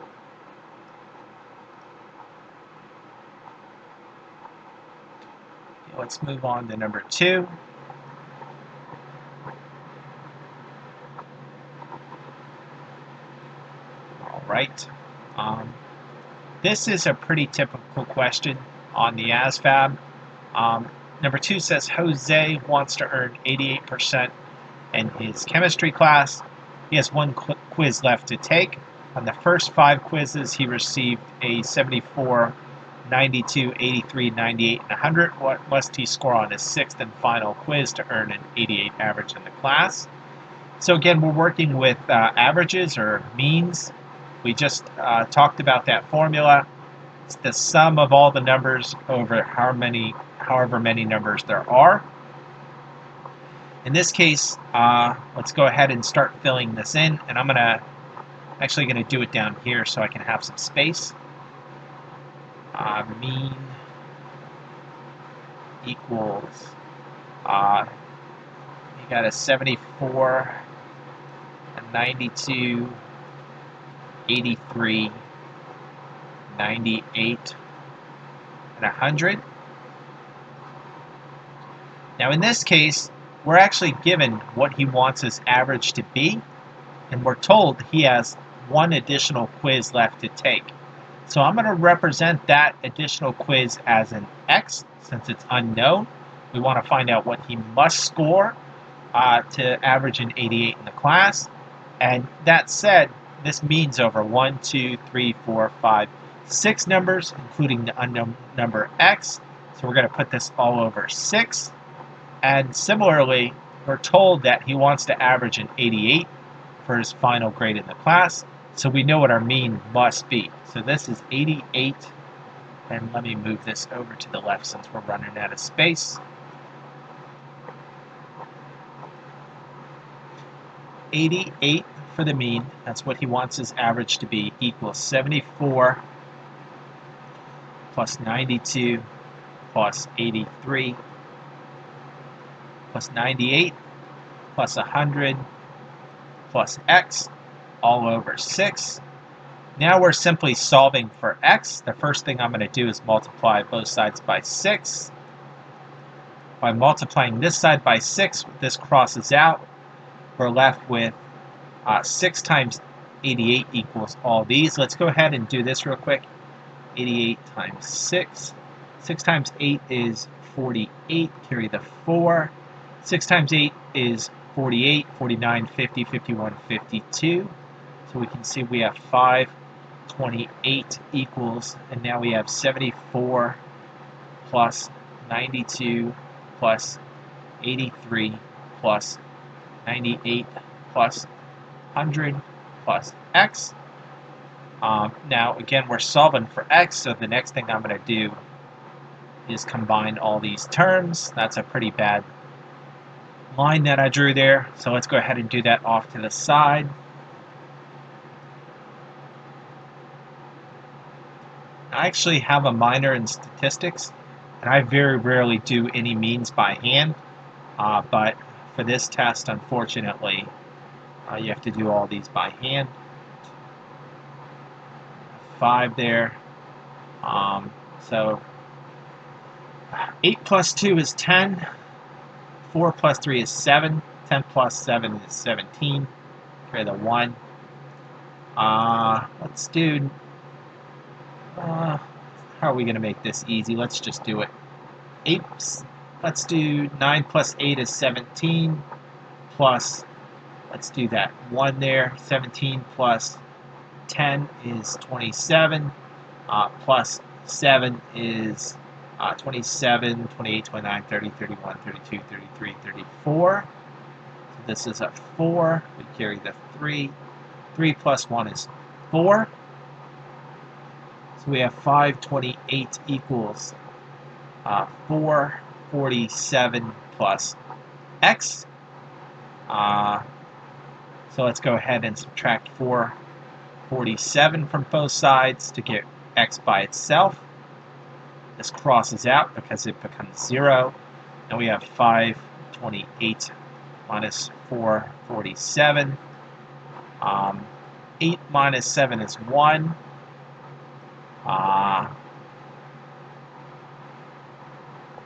Let's move on to number 2. All right. This is a pretty typical question on the ASVAB. Number 2 says Jose wants to earn 88% in his chemistry class. He has one quiz left to take. On the first 5 quizzes, he received a 74, 92, 83, 98, and 100. What must he score on his 6th and final quiz to earn an 88 average in the class? So again, we're working with averages or means. We just talked about that formula. It's the sum of all the numbers over however many numbers there are. In this case, let's go ahead and start filling this in, and I'm actually going to do it down here so I can have some space. Mean equals, you got a 74, a 92, 83, 98, and 100. Now in this case, we're actually given what he wants his average to be, and we're told he has one additional quiz left to take. So I'm going to represent that additional quiz as an X, since it's unknown. We want to find out what he must score to average an 88 in the class. And that said, this means over 1, 2, 3, 4, 5, 6 numbers, including the unknown number X. So we're going to put this all over 6. And similarly, we're told that he wants to average an 88 for his final grade in the class. So we know what our mean must be. So this is 88. And let me move this over to the left since we're running out of space. 88 for the mean, that's what he wants his average to be, equals 74 plus 92 plus 83 plus 98 plus 100 plus X all over 6. Now we're simply solving for X. The first thing I'm going to do is multiply both sides by 6. By multiplying this side by 6, this crosses out. We're left with 6 times 88 equals all these. Let's go ahead and do this real quick. 88 times 6. 6 times 8 is 48. Carry the 4. 6 times 8 is 48, 49, 50, 51, 52. So we can see we have 528 equals, and now we have 74 plus 92 plus 83 plus 98 plus 100 plus X. Now again, we're solving for X, so the next thing I'm going to do is combine all these terms. That's a pretty bad line that I drew there, so let's go ahead and do that off to the side. I actually have a minor in statistics, and I very rarely do any means by hand, but for this test, unfortunately, you have to do all these by hand. 5 there. So 8 plus 2 is 10. 4 plus 3 is 7. 10 plus 7 is 17. Carry the 1. Let's do... how are we going to make this easy? Let's just do it. 8. Let's do 9 plus 8 is 17. Plus, let's do that 1 there. 17 plus 10 is 27. Plus 7 is 27, 28, 29, 30, 31, 32, 33, 34. So this is a 4. We carry the 3. 3 plus 1 is 4. So we have 528 equals 447 plus X. So let's go ahead and subtract 447 from both sides to get X by itself. This crosses out because it becomes 0. And we have 528 minus 447. 8 minus 7 is 1.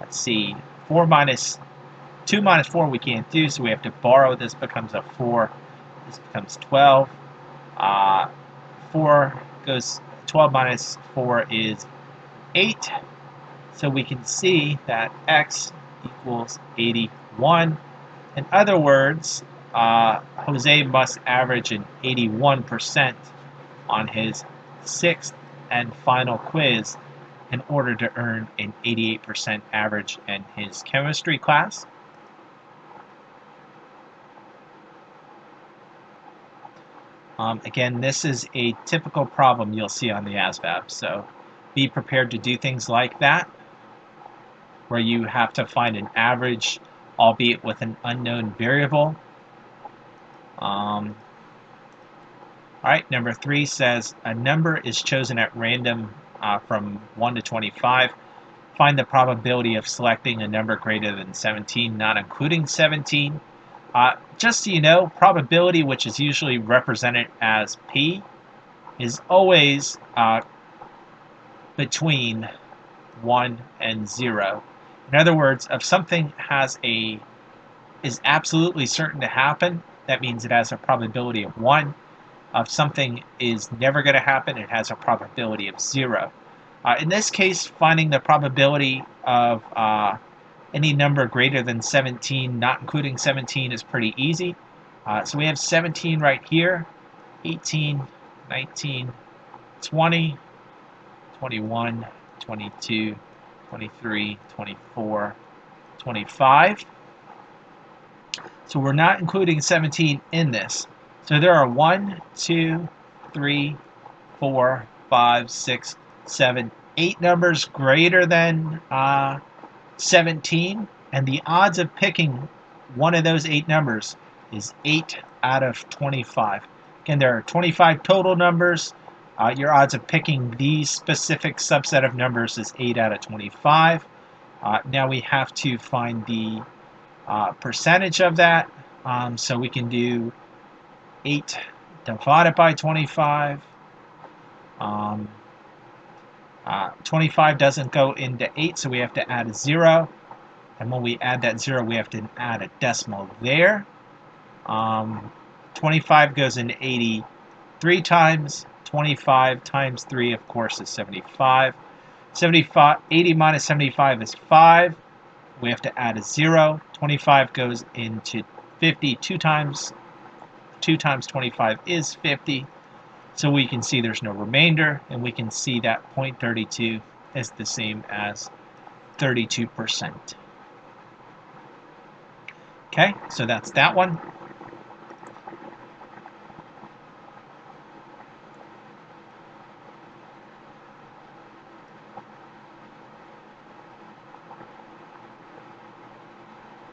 let's see, 4 minus 2 minus 4 we can't do, so we have to borrow. This becomes a 4. This becomes 12. 4 goes, 12 minus 4 is 8. So we can see that x equals 81. In other words, Jose must average an 81% on his 6th and final quiz in order to earn an 88% average in his chemistry class. Again, this is a typical problem you'll see on the ASVAB, so be prepared to do things like that, where you have to find an average, albeit with an unknown variable. All right, number 3 says a number is chosen at random from 1 to 25. Find the probability of selecting a number greater than 17, not including 17. Just so you know, probability, which is usually represented as P, is always between 1 and 0. In other words, if something is absolutely certain to happen, that means it has a probability of 1. If something is never going to happen, it has a probability of 0. In this case, finding the probability of any number greater than 17, not including 17, is pretty easy. So we have 17 right here, 18, 19, 20, 21, 22, 23, 24, 25. So we're not including 17 in this. So there are 1, 2, 3, 4, 5, 6, 7, 8 numbers greater than 17, and the odds of picking one of those 8 numbers is 8 out of 25. Again, there are 25 total numbers. Your odds of picking these specific subset of numbers is 8 out of 25. Now we have to find the percentage of that. So we can do 8 divided by 25. 25 doesn't go into 8, so we have to add a 0. And when we add that 0, we have to add a decimal there. 25 goes into 80 3 times. 25 times 3, of course, is 75. 80 minus 75 is 5. We have to add a 0. 25 goes into 50 2 times. 2 times 25 is 50. So we can see there's no remainder, and we can see that 0.32 is the same as 32%. Okay, so that's that one.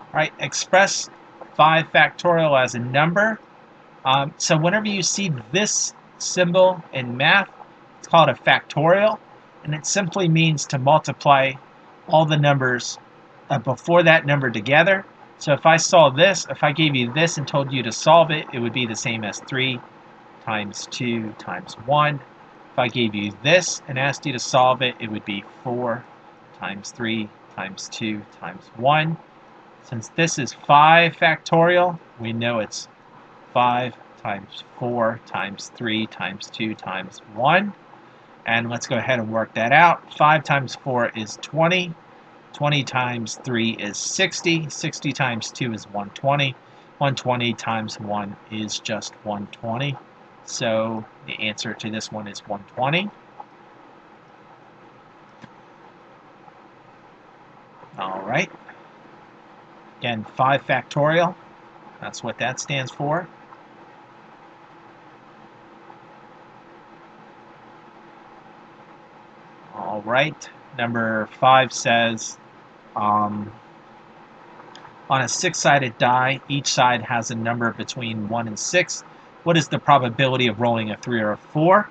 All right, express 5 factorial as a number. So whenever you see this symbol in math, it's called a factorial, and it simply means to multiply all the numbers before that number together. So if I saw this, if I gave you this and told you to solve it, it would be the same as 3 times 2 times 1. If I gave you this and asked you to solve it, it would be 4 times 3 times 2 times 1. Since this is 5 factorial, we know it's 5 times 4 times 3 times 2 times 1. And let's go ahead and work that out. 5 times 4 is 20. 20 times 3 is 60. 60 times 2 is 120. 120 times 1 is just 120. So the answer to this one is 120. All right. Again, 5 factorial. That's what that stands for. All right. Number 5 says, on a 6-sided die, each side has a number between 1 and 6. What is the probability of rolling a 3 or a 4?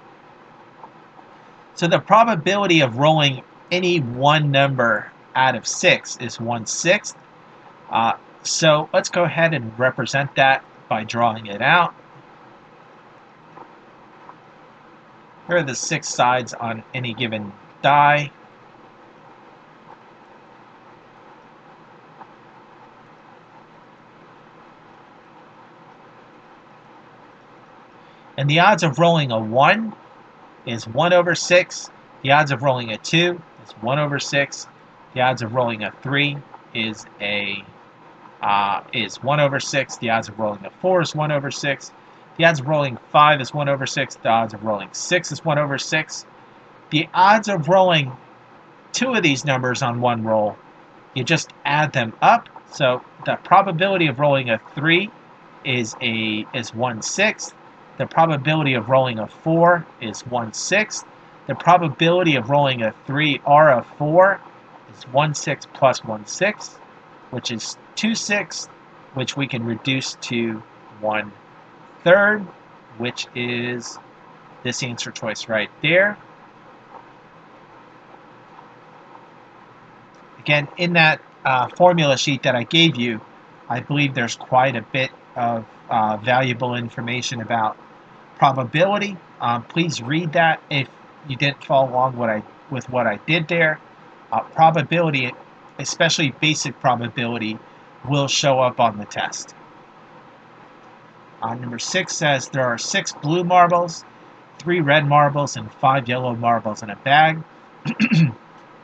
So the probability of rolling any one number out of 6 is 1/6. So let's go ahead and represent that by drawing it out. Here are the 6 sides on any given die. And the odds of rolling a 1 is 1 over 6. The odds of rolling a 2 is 1 over 6. The odds of rolling a 3 is 1 over 6. The odds of rolling a 4 is 1 over 6. The odds of rolling 5 is 1 over 6. The odds of rolling 6 is 1 over 6. The odds of rolling 2 of these numbers on one roll, you just add them up. So the probability of rolling a 3 is 1/6. The probability of rolling a 4 is 1/6. The probability of rolling a 3 or a 4 is 1/6 plus 1/6, which is 2/6, which we can reduce to 1/3, which is this answer choice right there. Again, in that formula sheet that I gave you, I believe there's quite a bit of valuable information about probability. Please read that if you didn't follow along with what I did there. Probability, especially basic probability, will show up on the test. Number 6 says there are 6 blue marbles, 3 red marbles, and 5 yellow marbles in a bag.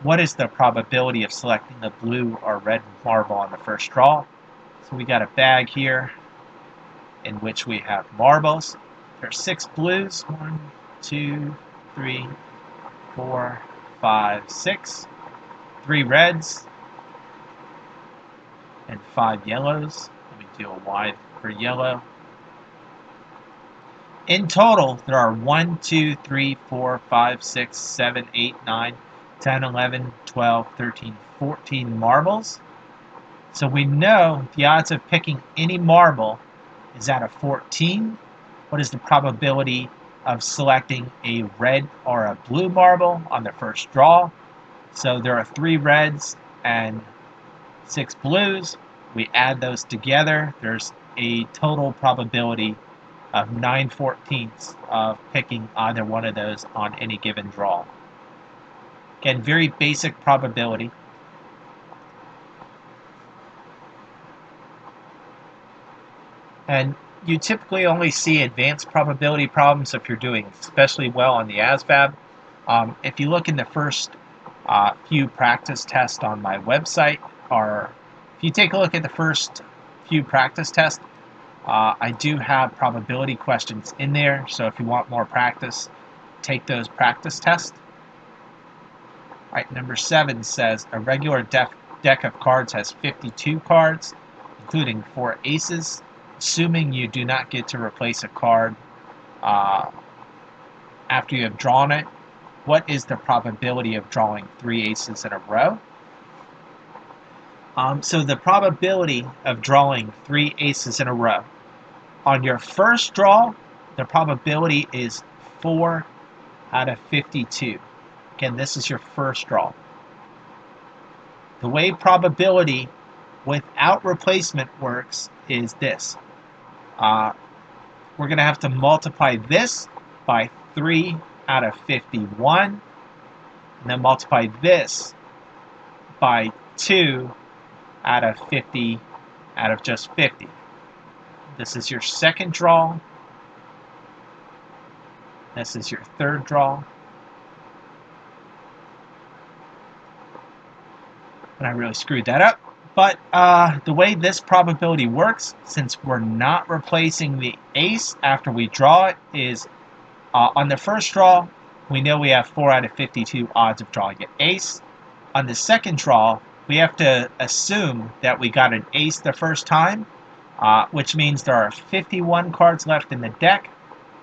What is the probability of selecting the blue or red marble on the first draw? So we got a bag here in which we have marbles. There are 6 blues, 1, 2, 3, 4, 5, 6. 3 reds and 5 yellows. Let me do a Y for yellow. In total, there are 1, 2, 3, 4, 5, 6, 7, 8, 9, 10, 11, 12, 13, 14 marbles. So we know the odds of picking any marble is out of 14. What is the probability of selecting a red or a blue marble on the first draw? So there are 3 reds and 6 blues. We add those together. There's a total probability of 9/14 of picking either one of those on any given draw. Again, very basic probability. And you typically only see advanced probability problems if you're doing especially well on the ASVAB. If you look in the first few practice tests on my website, or if you take a look at the first few practice tests, I do have probability questions in there. So if you want more practice, take those practice tests. All right, number 7 says a regular deck of cards has 52 cards, including 4 aces. Assuming you do not get to replace a card after you have drawn it, what is the probability of drawing 3 aces in a row? So the probability of drawing 3 aces in a row. On your first draw, the probability is 4 out of 52. Again, this is your first draw. The way probability without replacement works is this. We're going to have to multiply this by 3 out of 51, and then multiply this by 2 out of 50 out of just 50. This is your second draw. This is your third draw. And I really screwed that up. But the way this probability works, since we're not replacing the ace after we draw it, is on the first draw, we know we have 4 out of 52 odds of drawing an ace. On the second draw, we have to assume that we got an ace the first time, which means there are 51 cards left in the deck.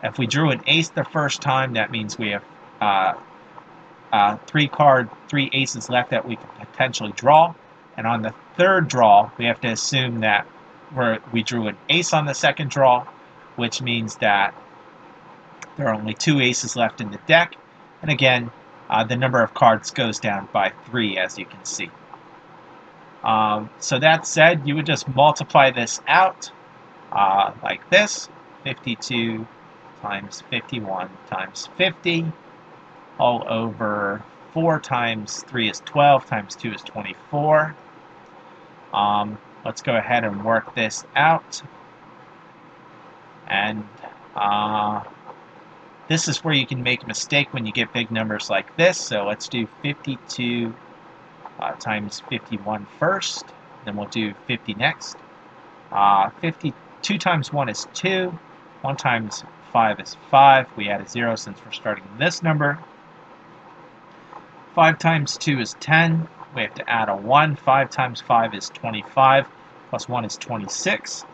If we drew an ace the first time, that means we have 3 aces left that we could potentially draw. And on the third draw, we have to assume that we drew an ace on the second draw, which means that there are only 2 aces left in the deck. And again, the number of cards goes down by 3, as you can see. So that said, you would just multiply this out like this. 52 times 51 times 50, all over 4 times 3 is 12, times 2 is 24. Let's go ahead and work this out. And This is where you can make a mistake when you get big numbers like this. So let's do 52 times 51 first. Then we'll do 50 next. 52 times 1 is 2. 1 times 5 is 5. We add a 0 since we're starting this number. 5 times 2 is 10. We have to add a 1. 5 times 5 is 25. Plus 1 is 26.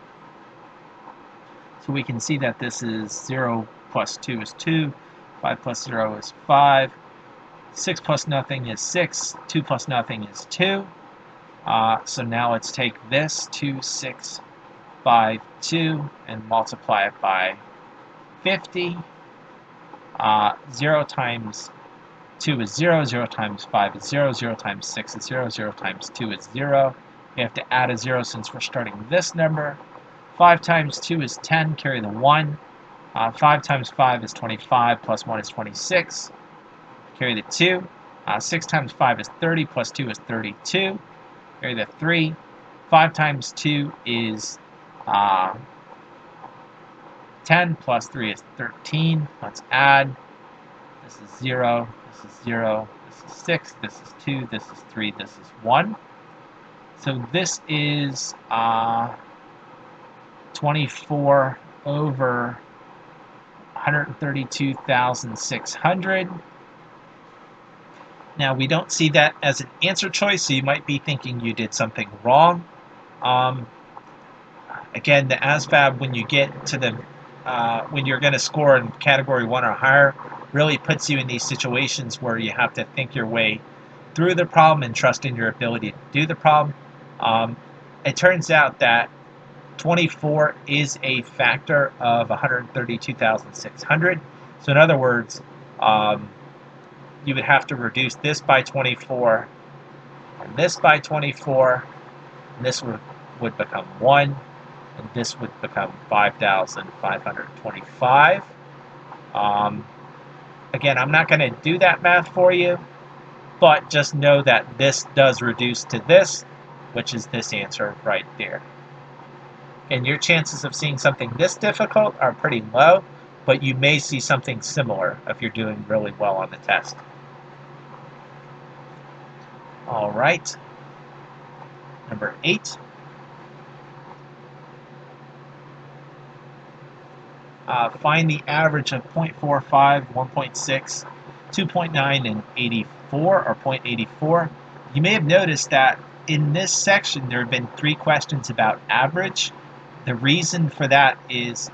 So we can see that this is 0 plus 2 is 2. 5 plus 0 is 5. 6 plus nothing is 6. 2 plus nothing is 2. So now let's take this 2, 6, 5, 2 and multiply it by 50. 0 times 2 is 0. 0 times 5 is 0. 0 times 6 is 0. 0 times 2 is 0. We have to add a 0 since we're starting this number. 5 times 2 is 10. Carry the 1. 5 times 5 is 25. Plus 1 is 26. Carry the 2. 6 times 5 is 30. Plus 2 is 32. Carry the 3. 5 times 2 is 10. Plus 3 is 13. Let's add. This is 0. This is 0. This is 6. This is 2. This is 3. This is 1. So this is 24 over 132,600. Now we don't see that as an answer choice, so you might be thinking you did something wrong. Again, the ASVAB, when you get to the when you're going to score in category 1 or higher, really puts you in these situations where you have to think your way through the problem and trust in your ability to do the problem. It turns out that 24 is a factor of 132,600. So in other words, you would have to reduce this by 24, and this by 24, and this would become 1, and this would become 5,525. Again, I'm not going to do that math for you, but just know that this does reduce to this, which is this answer right there. And your chances of seeing something this difficult are pretty low, but you may see something similar if you're doing really well on the test. All right, number 8. Find the average of 0.45, 1.6, 2.9, and 84, or 0.84. You may have noticed that in this section there have been 3 questions about average. The reason for that is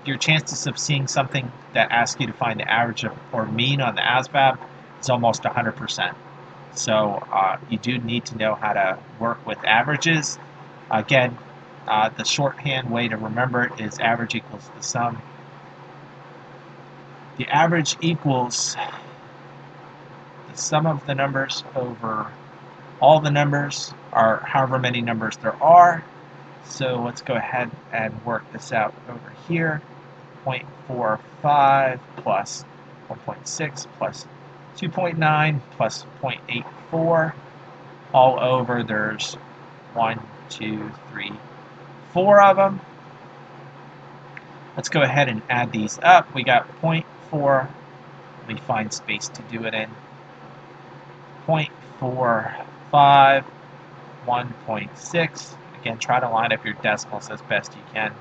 your chances of seeing something that asks you to find the average of, or mean on the ASVAB is almost 100%. So you do need to know how to work with averages. Again, the shorthand way to remember it is average equals the sum. The average equals the sum of the numbers over all the numbers, or however many numbers there are. So let's go ahead and work this out over here. 0.45 plus 1.6 plus 2.9 plus 0.84. All over, there's 1, 2, 3, 4 of them. Let's go ahead and add these up. We got 0.4. Let me find space to do it in. 0.45, 1.6. Again, try to line up your decimals as best you can.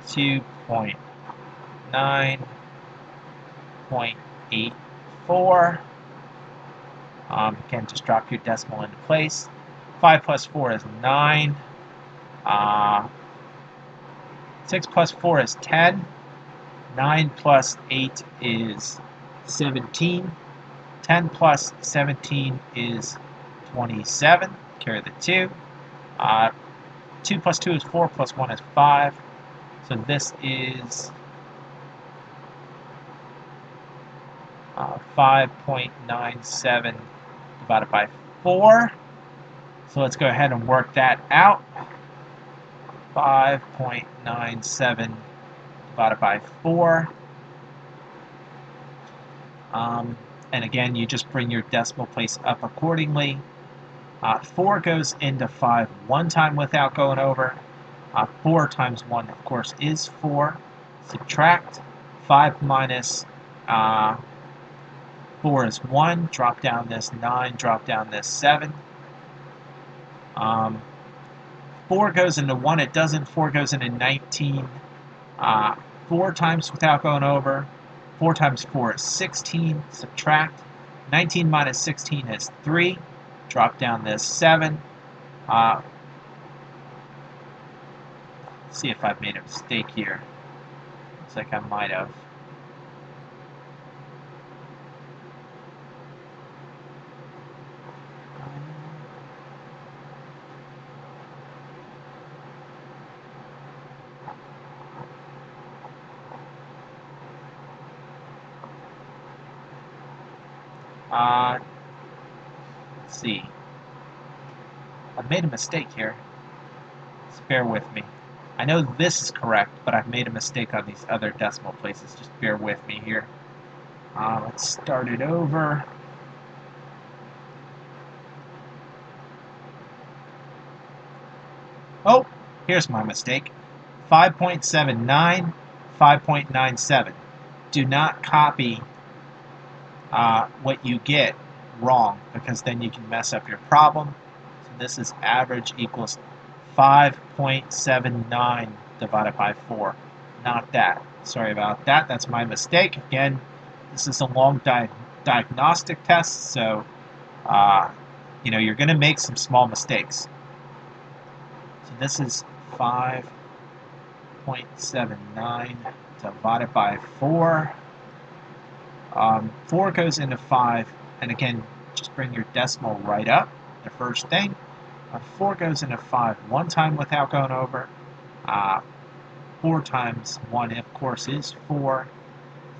2.9, 0.84. Again, just drop your decimal into place. 5 plus 4 is 9. 6 plus 4 is 10. 9 plus 8 is 17. 10 plus 17 is 27. Carry the 2. 2 plus 2 is 4, plus 1 is 5. So this is 5.97 divided by 4. So let's go ahead and work that out. 5.97 divided by 4. And again, you just bring your decimal place up accordingly. 4 goes into 5 one time without going over. 4 times 1, of course, is 4. subtract. 5 minus 4 is 1. Drop down this 9, drop down this 7. 4 goes into 1, it doesn't. 4 goes into 19. 4 times without going over. 4 times 4 is 16. Subtract. 19 minus 16 is 3. Drop down this 7. See if I've made a mistake here. Looks like I might have. Let's see. I've made a mistake here. Just bear with me. I know this is correct, but I've made a mistake on these other decimal places. Just bear with me here. Let's start it over. Oh, here's my mistake. 5.79, 5.97. Do not copy what you get wrong, because then you can mess up your problem. So this is average equals 5.79 divided by 4. Not that. Sorry about that. That's my mistake. Again, this is a long diagnostic test, so you're going to make some small mistakes. So this is 5.79 divided by 4. 4 goes into 5, and again, just bring your decimal right up, the first thing. 4 goes into 5 one time without going over. 4 times 1, of course, is 4.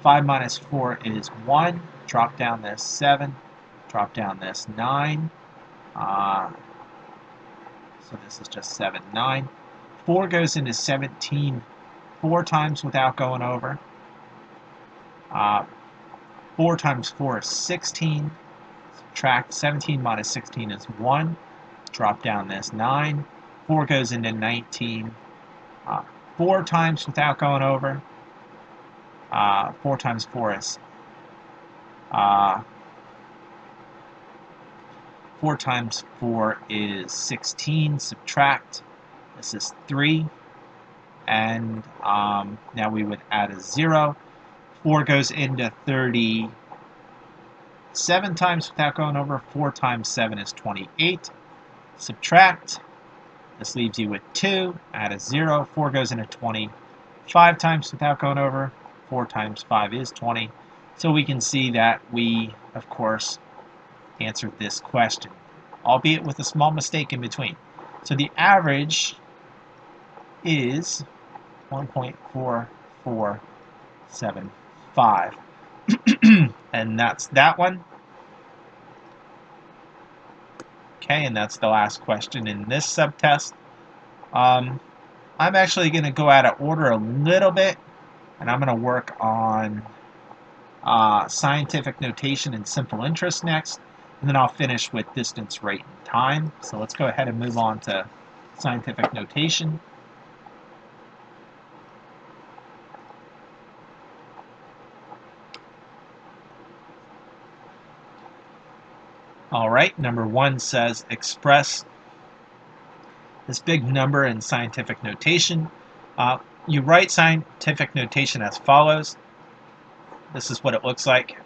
5 minus 4 is 1. Drop down this 7. Drop down this 9. So this is just 7, 9. 4 goes into 17 4 times without going over. 4 times 4 is 16. Subtract. 17 minus 16 is 1. Drop down this 9. 4 goes into 19. 4 times without going over. 4 times 4 is 4 times 4 is 16. Subtract. This is 3. And now we would add a 0. 4 goes into 37 times without going over. 4 times 7 is 28. Subtract. This leaves you with 2. Add a 0. 4 goes into 25 times without going over. 4 times 5 is 20. So we can see that we, of course, answered this question, albeit with a small mistake in between. So the average is 1.4475. And that's that one. Okay, and that's the last question in this subtest. I'm actually going to go out of order a little bit, and I'm going to work on scientific notation and simple interest next, and then I'll finish with distance, rate, and time. So let's go ahead and move on to scientific notation. All right, number 1 says express this big number in scientific notation. You write scientific notation as follows. This is what it looks like.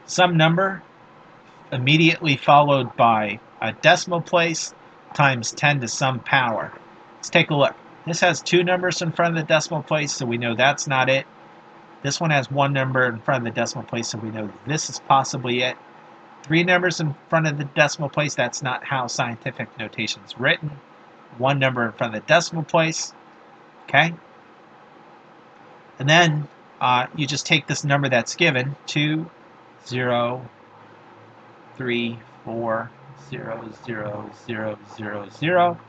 Some number immediately followed by a decimal place times 10 to some power. Let's take a look. This has 2 numbers in front of the decimal place, so we know that's not it. This one has 1 number in front of the decimal place, so we know this is possibly it. 3 numbers in front of the decimal place, that's not how scientific notation is written. 1 number in front of the decimal place. Okay? And then you just take this number that's given, 2, 0, 3, 4, 0, 0, 0, 0, 0.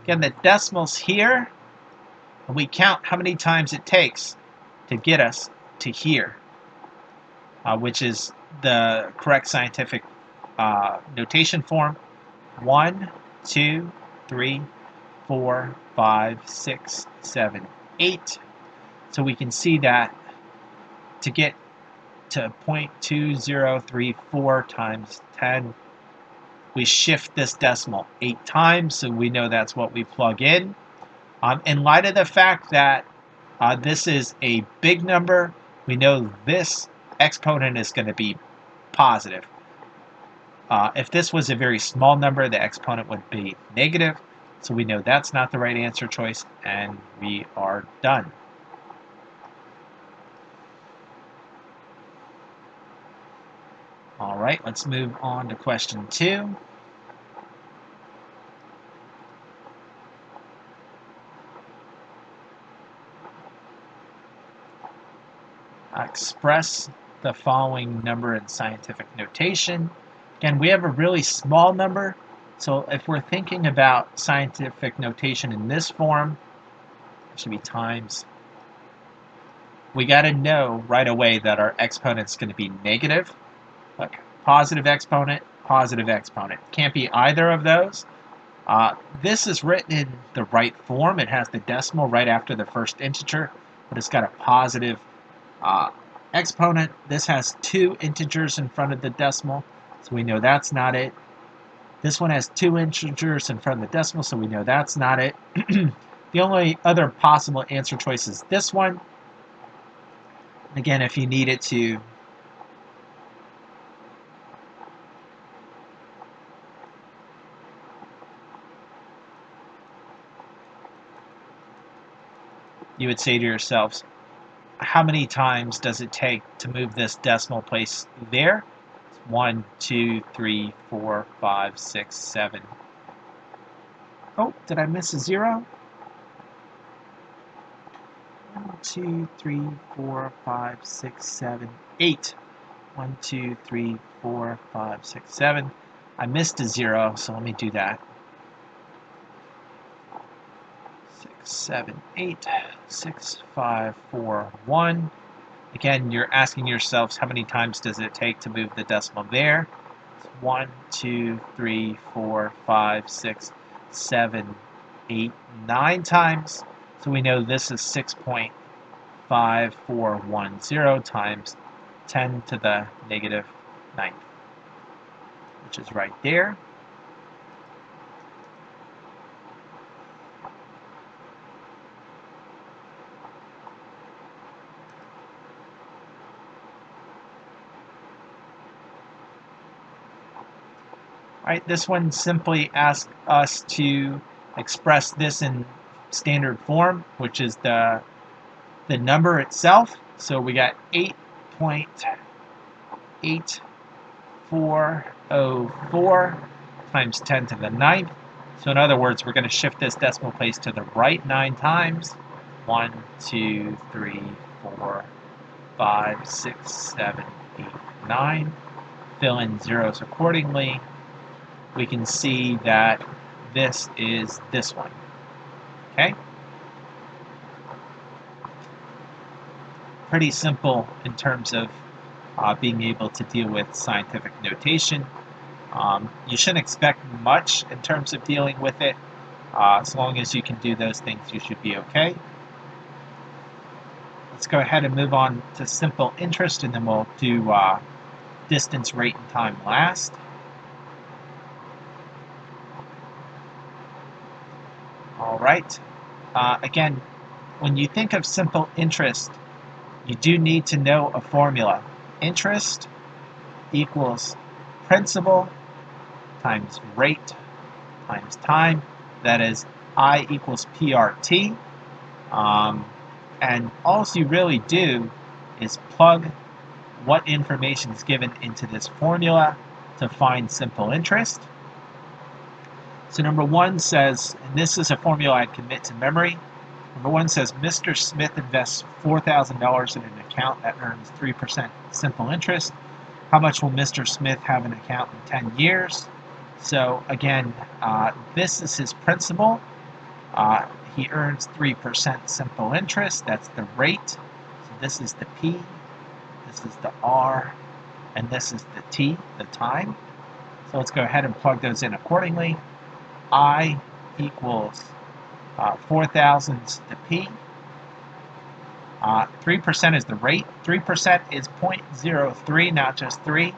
Again, the decimal's here, and we count how many times it takes to get us to here, which is the correct scientific notation form. 1, 2, 3, 4, 5, 6, 7, 8. So we can see that to get to 0.2034 times 10, we shift this decimal 8 times, so we know that's what we plug in. In light of the fact that this is a big number, we know this exponent is going to be positive. If this was a very small number, the exponent would be negative. So we know that's not the right answer choice, and we are done. All right, let's move on to question 2. Express the following number in scientific notation. Again, we have a really small number, so if we're thinking about scientific notation in this form, it should be times. We got to know right away that our exponent's going to be negative. Look, positive exponent, positive exponent. Can't be either of those. This is written in the right form. It has the decimal right after the first integer, but it's got a positive exponent. This has 2 integers in front of the decimal, so we know that's not it. This one has 2 integers in front of the decimal, so we know that's not it. The only other possible answer choice is this one. Again, if you needed to you would say to yourselves, how many times does it take to move this decimal place there? 1, 2, 3, 4, 5, 6, 7. Oh, did I miss a 0? 1, 2, 3, 4, 5, 6, 7, 8. 1, 2, 3, 4, 5, 6, 7. I missed a 0, so let me do that. 6, 7, 8, 6, 5, 4, 1. Again, you're asking yourselves how many times does it take to move the decimal there? It's 1, 2, 3, 4, 5, 6, 7, 8, 9 times. So we know this is 6.5410 times 10 to the negative 9th, which is right there. All right, this one simply asks us to express this in standard form, which is the number itself. So we got 8.8404 times 10 to the 9th. So in other words, we're going to shift this decimal place to the right 9 times. 1, 2, 3, 4, 5, 6, 7, 8, 9. Fill in zeros accordingly. We can see that this is this one. Okay? Pretty simple in terms of being able to deal with scientific notation. You shouldn't expect much in terms of dealing with it. As long as you can do those things, you should be okay. Let's go ahead and move on to simple interest, and then we'll do distance, rate, and time last. All right. Again, when you think of simple interest, you do need to know a formula. Interest equals principal times rate times time. That is I equals PRT. And all you really do is plug what information is given into this formula to find simple interest. So number 1 says, and this is a formula I'd commit to memory. Number 1 says Mr. Smith invests $4,000 in an account that earns 3% simple interest. How much will Mr. Smith have an account in 10 years? So again, this is his principal. He earns 3% simple interest. That's the rate. So this is the P, this is the R, and this is the T, the time. So let's go ahead and plug those in accordingly. I equals 4 thousandths to P. 3% is the rate. 3% is 0.03, not just 3.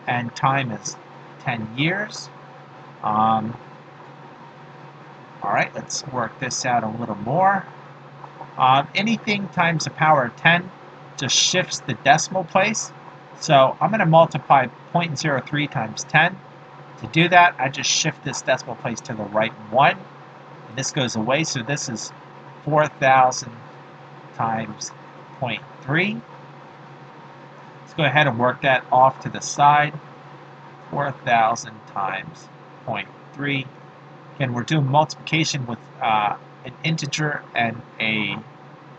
And time is 10 years. All right, let's work this out a little more. Anything times the power of 10 just shifts the decimal place. So I'm going to multiply 0.03 times 10. To do that, I just shift this decimal place to the right 1. And this goes away, so this is 4,000 times 0.3. Let's go ahead and work that off to the side. 4,000 times 0.3. Again, we're doing multiplication with an integer and a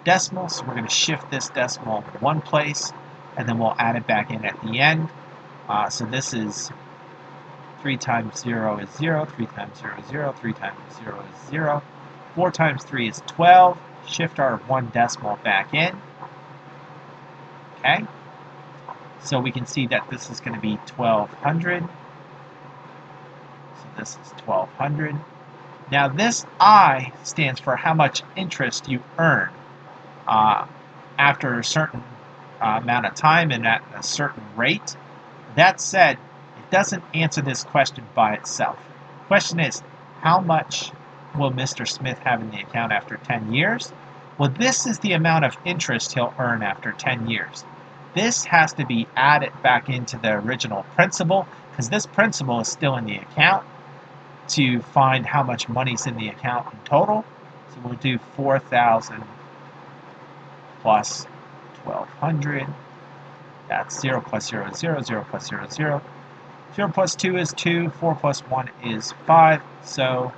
decimal, so we're going to shift this decimal one place, and then we'll add it back in at the end. So this is 3 times 0 is 0, 3 times 0 is 0, 3 times 0 is 0. 4 times 3 is 12. Shift our one decimal back in. Okay? So we can see that this is going to be 1,200. So this is 1,200. Now this I stands for how much interest you earn after a certain amount of time and at a certain rate. That said, it doesn't answer this question by itself. The question is, how much will Mr. Smith have in the account after 10 years? Well, this is the amount of interest he'll earn after 10 years. This has to be added back into the original principal, because this principal is still in the account, to find how much money's in the account in total. So we'll do 4,000 plus 1,200. That's 0 plus 0 is 0, 0 plus 0 is 0. 0 plus 2 is 2, 4 plus 1 is 5. So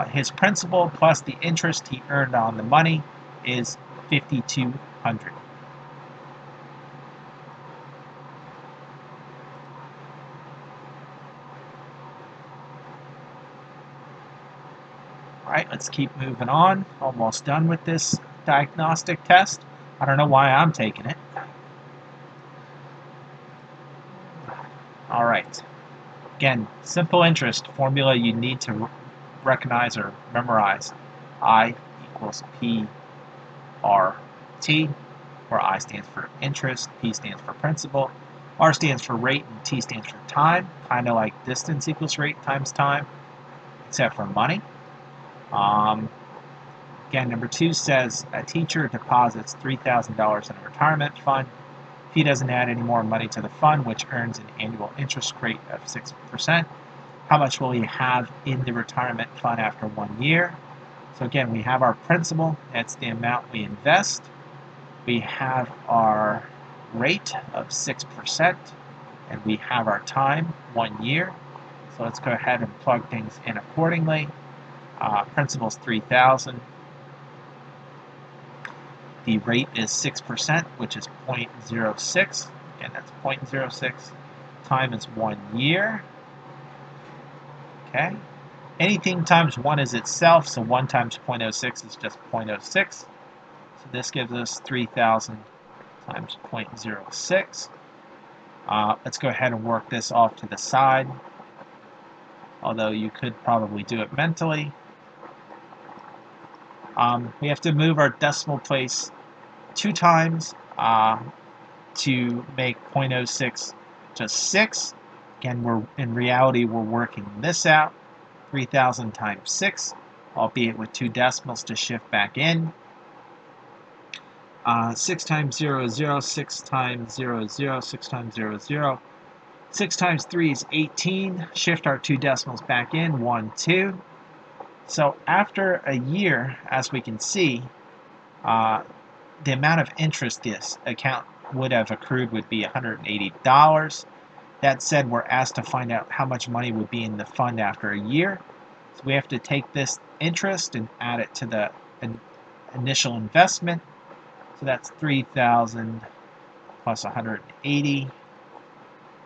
his principal plus the interest he earned on the money is 5,200. Alright, let's keep moving on. Almost done with this diagnostic test. I don't know why I'm taking it. Alright. Again, simple interest formula you need to recognize or memorize. I equals P R T, where I stands for interest, P stands for principal, R stands for rate, and T stands for time. Kind of like distance equals rate times time, except for money. Again, number 2 says a teacher deposits $3,000 in a retirement fund. If he doesn't add any more money to the fund, which earns an annual interest rate of 6%, how much will he have in the retirement fund after 1 year? So again, we have our principal, that's the amount we invest. We have our rate of 6%, and we have our time, 1 year. So let's go ahead and plug things in accordingly. Principal is 3,000. The rate is 6%, which is 0.06. Again, that's 0.06. Time is 1 year. Okay. Anything times 1 is itself, so 1 times 0.06 is just 0.06. So this gives us 3,000 times 0.06. Let's go ahead and work this off to the side, although you could probably do it mentally. We have to move our decimal place 2 times to make 0.06 just 6. Again, in reality, we're working this out. 3,000 times 6, albeit with 2 decimals to shift back in. 6 times 0 is 0, 6 times 0 is 0, 6 times 0 is 0. 6 times 3 is 18. Shift our 2 decimals back in, 1, 2. So after a year, as we can see, the amount of interest this account would have accrued would be $180. That said, we're asked to find out how much money would be in the fund after a year. So we have to take this interest and add it to the initial investment. So that's 3,000 plus 180.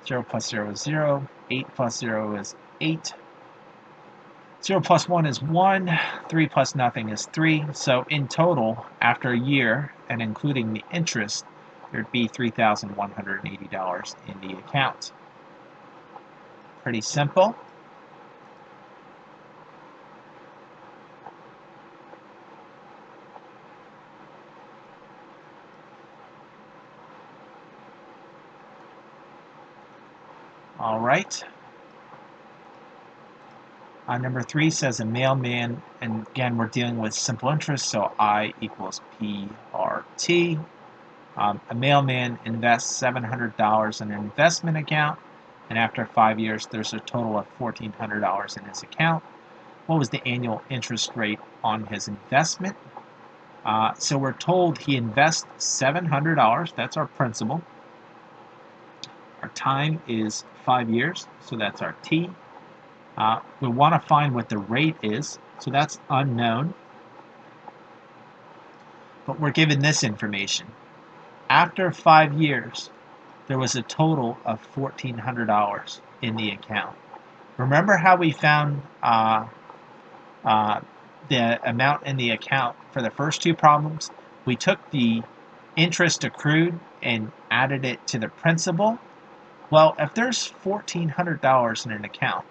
0 plus 0 is 0. 8 plus 0 is 8. 0 plus 1 is 1. 3 plus nothing is 3. So in total, after a year, and including the interest, there'd be $3,180 in the account. Pretty simple. All right. Number 3 says a mailman, and again, we're dealing with simple interest, so I equals PRT. A mailman invests $700 in an investment account, and after 5 years, there's a total of $1,400 in his account. What was the annual interest rate on his investment? So we're told he invests $700. That's our principal. Our time is 5 years, so that's our T. We want to find what the rate is, so that's unknown. But we're given this information. After 5 years, there was a total of $1,400 in the account. Remember how we found the amount in the account for the first two problems? We took the interest accrued and added it to the principal. Well, if there's $1,400 in an account,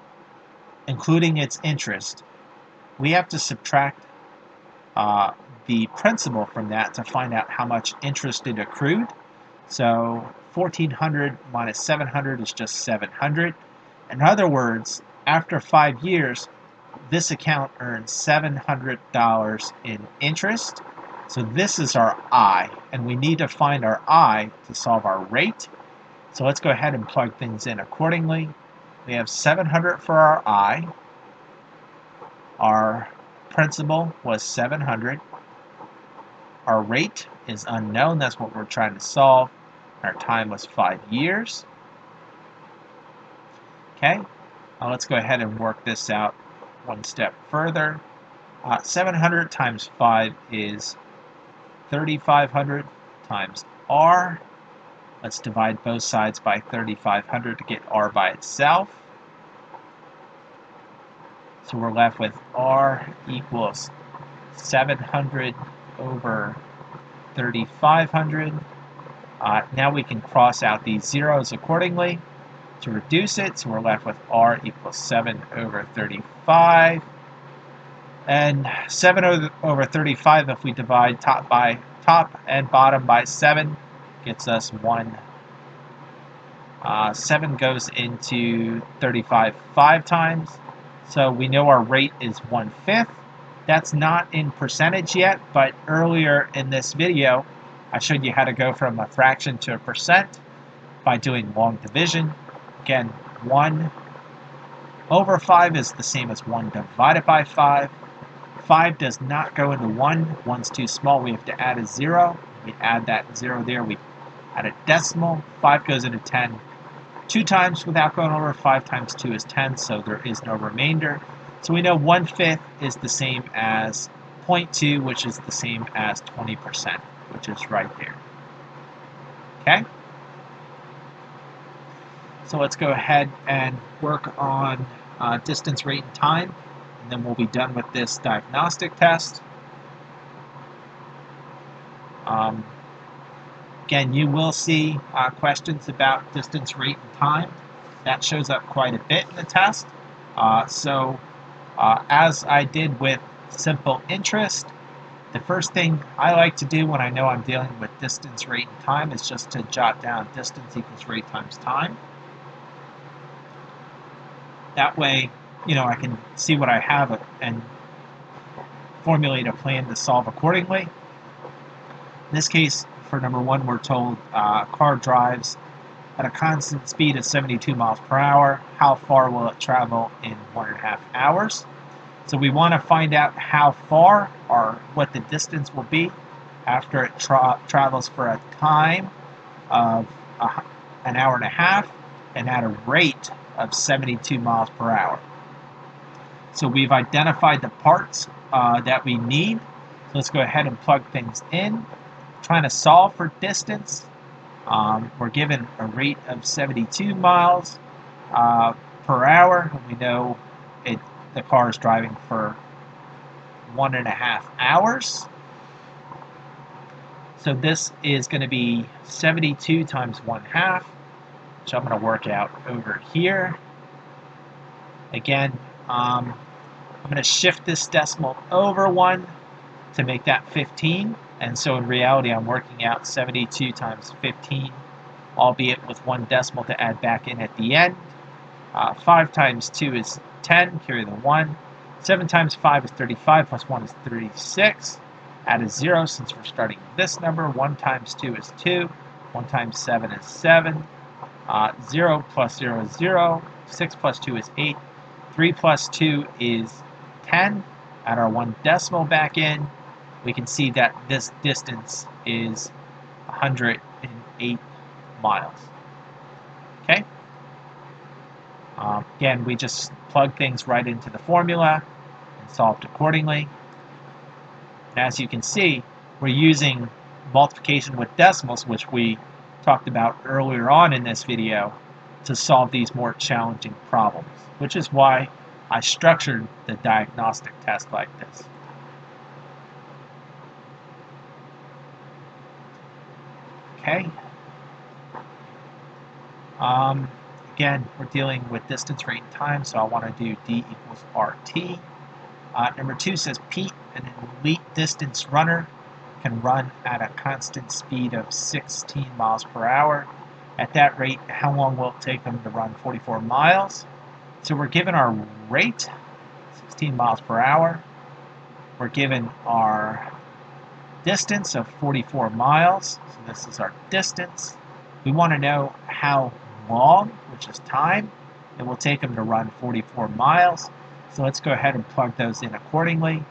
including its interest, we have to subtract the principal from that to find out how much interest it accrued. So 1,400 minus 700 is just 700. In other words, after 5 years, this account earns $700 in interest. So this is our I, and we need to find our I to solve our rate. So let's go ahead and plug things in accordingly. We have 700 for our I. Our principal was 700. Our rate is unknown. That's what we're trying to solve. Our time was 5 years. Okay, let's go ahead and work this out one step further. 700 times 5 is 3,500 times R. Let's divide both sides by 3,500 to get R by itself. So we're left with R equals 700 over 3,500. Now we can cross out these zeros accordingly to reduce it. So we're left with R equals 7 over 35. And 7 over 35, if we divide top and bottom by 7, gets us 1. 7 goes into 35 5 times. So we know our rate is 1/5. That's not in percentage yet, but earlier in this video, I showed you how to go from a fraction to a percent by doing long division. Again, 1 over 5 is the same as 1 divided by 5. 5 does not go into 1. 1's too small. We have to add a 0. We add that 0 there. We add a decimal. 5 goes into 10 2 times without going over. 5 times 2 is 10, so there is no remainder. So we know 1/5 is the same as 0.2, which is the same as 20%, which is right there. Okay? So let's go ahead and work on distance, rate, and time, and then we'll be done with this diagnostic test. Again, you will see questions about distance, rate, and time. That shows up quite a bit in the test. As I did with simple interest, the first thing I like to do when I know I'm dealing with distance, rate, and time is just to jot down distance equals rate times time. That way, I can see what I have and formulate a plan to solve accordingly. In this case, for number 1, we're told a car drives at a constant speed of 72 miles per hour. How far will it travel in 1.5 hours? So we want to find out how far or what the distance will be after it travels for a time of an hour and a half and at a rate of 72 miles per hour. So we've identified the parts that we need. So let's go ahead and plug things in. Trying to solve for distance. We're given a rate of 72 miles per hour. We know the car is driving for 1.5 hours. So this is going to be 72 times 1/2, which I'm going to work out over here. Again, I'm going to shift this decimal over 1 to make that 15. And so in reality, I'm working out 72 times 15, albeit with 1 decimal to add back in at the end. 5 times 2 is 10, carry the 1. 7 times 5 is 35, plus 1 is 36. Add a 0 since we're starting with this number. 1 times 2 is 2. 1 times 7 is 7. 0 plus 0 is 0. 6 plus 2 is 8. 3 plus 2 is 10. Add our 1 decimal back in. We can see that this distance is 108 miles. Okay? Again, we just plug things right into the formula and solved accordingly. And as you can see, we're using multiplication with decimals, which we talked about earlier on in this video, to solve these more challenging problems, which is why I structured the diagnostic test like this. Okay. Again, we're dealing with distance, rate, and time, so I want to do D equals RT. Number 2 says Pete, an elite distance runner, can run at a constant speed of 16 miles per hour. At that rate, how long will it take him to run 44 miles? So we're given our rate, 16 miles per hour. We're given our distance of 44 miles. So this is our distance. We want to know how long, which is time, it will take him to run 44 miles. So let's go ahead and plug those in accordingly.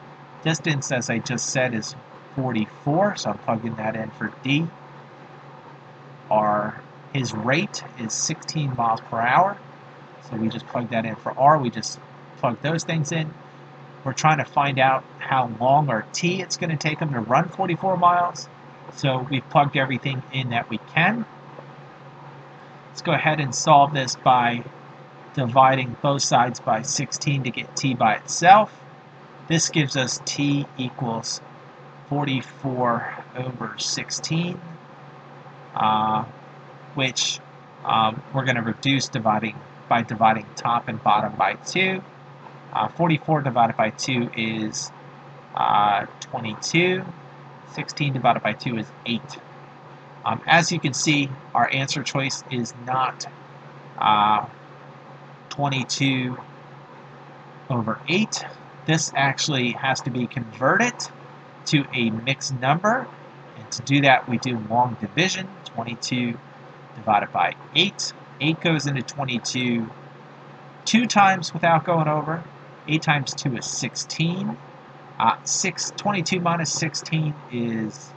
Distance, as I just said, is 44, so I'm plugging that in for D. His rate is 16 miles per hour, so we just plug that in for R. We just plug those things in. We're trying to find out how long, or T, it's going to take him to run 44 miles. So we've plugged everything in that we can. Let's go ahead and solve this by dividing both sides by 16 to get T by itself. This gives us T equals 44 over 16, which we're going to reduce by dividing top and bottom by 2. 44 divided by 2 is 22. 16 divided by 2 is 8. As you can see, our answer choice is not 22 over 8. This actually has to be converted to a mixed number. And to do that, we do long division. 22 divided by 8. 8 goes into 22 2 times without going over. 8 times 2 is 16. 22 minus 16 is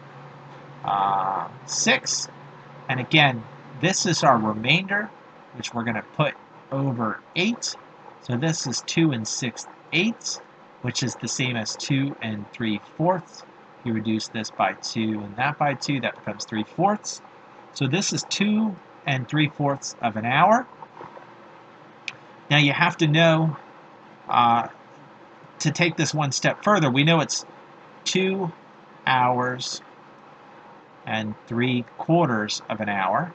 6. And again, this is our remainder, which we're going to put over 8. So this is 2 and 6/8, which is the same as 2 and 3/4. You reduce this by 2 and that by 2, that becomes 3/4. So this is 2 and 3/4 of an hour. Now you have to know, to take this one step further, we know it's 2 hours and 3/4 of an hour.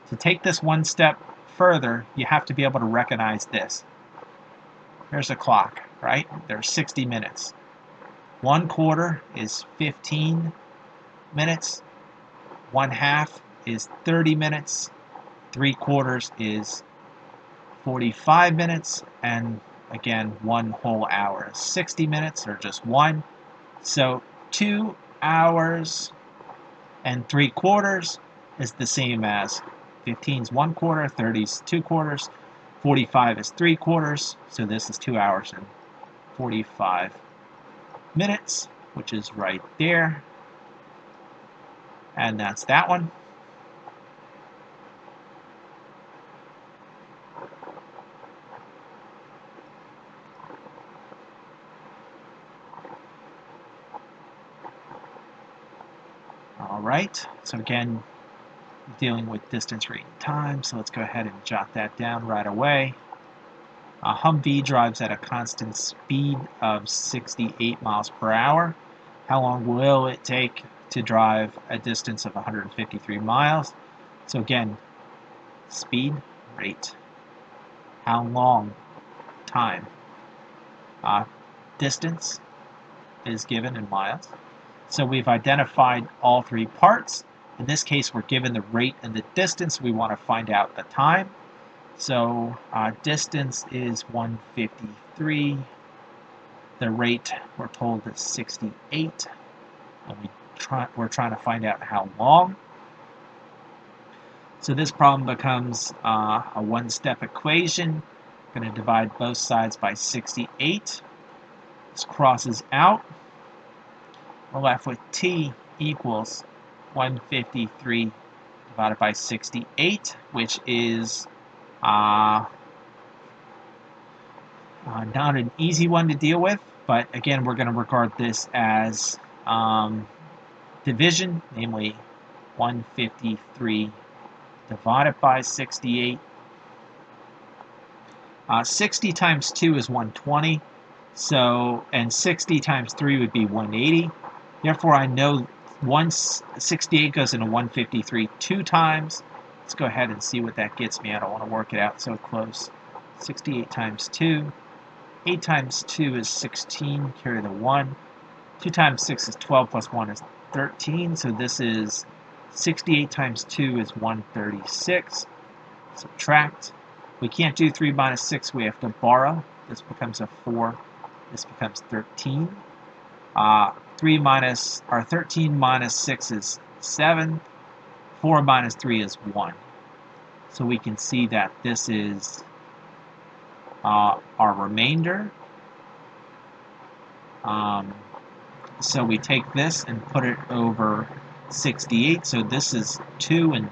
To take this one step further, you have to be able to recognize this. There's a clock, right? There's 60 minutes. 1/4 is 15 minutes. 1/2 is 30 minutes. 3/4 is 45 minutes. And again, 1 whole hour is 60 minutes, or just 1. So 2 hours and 3/4 is the same as 15 is 1/4, 30 is 2/4, 45 is 3/4. So this is 2 hours and 45 minutes, which is right there. And that's that one. All right, so again, dealing with distance, rate, and time, so let's go ahead and jot that down right away. Humvee drives at a constant speed of 68 miles per hour. How long will it take to drive a distance of 153 miles? So again, speed, rate. How long? Time. Distance is given in miles. So we've identified all 3 parts. In this case, we're given the rate and the distance. We want to find out the time. So distance is 153. The rate we're told is 68. And we're trying to find out how long. So this problem becomes a one-step equation. I'm going to divide both sides by 68. This crosses out. We're left with t equals 153 divided by 68, which is not an easy one to deal with, but again, we're going to regard this as division, namely 153 divided by 68. 60 times 2 is 120, and 60 times 3 would be 180. Therefore, I know 68 goes into 153 2 times. Let's go ahead and see what that gets me. I don't want to work it out so close. 68 times 2. 8 times 2 is 16, carry the 1. 2 times 6 is 12, plus 1 is 13. So this is 68 times 2 is 136. Subtract. We can't do 3 minus 6, we have to borrow. This becomes a 4. This becomes 13. 13 minus 6 is 7. 4 minus 3 is 1. So we can see that this is our remainder. So we take this and put it over 68. So this is 2 and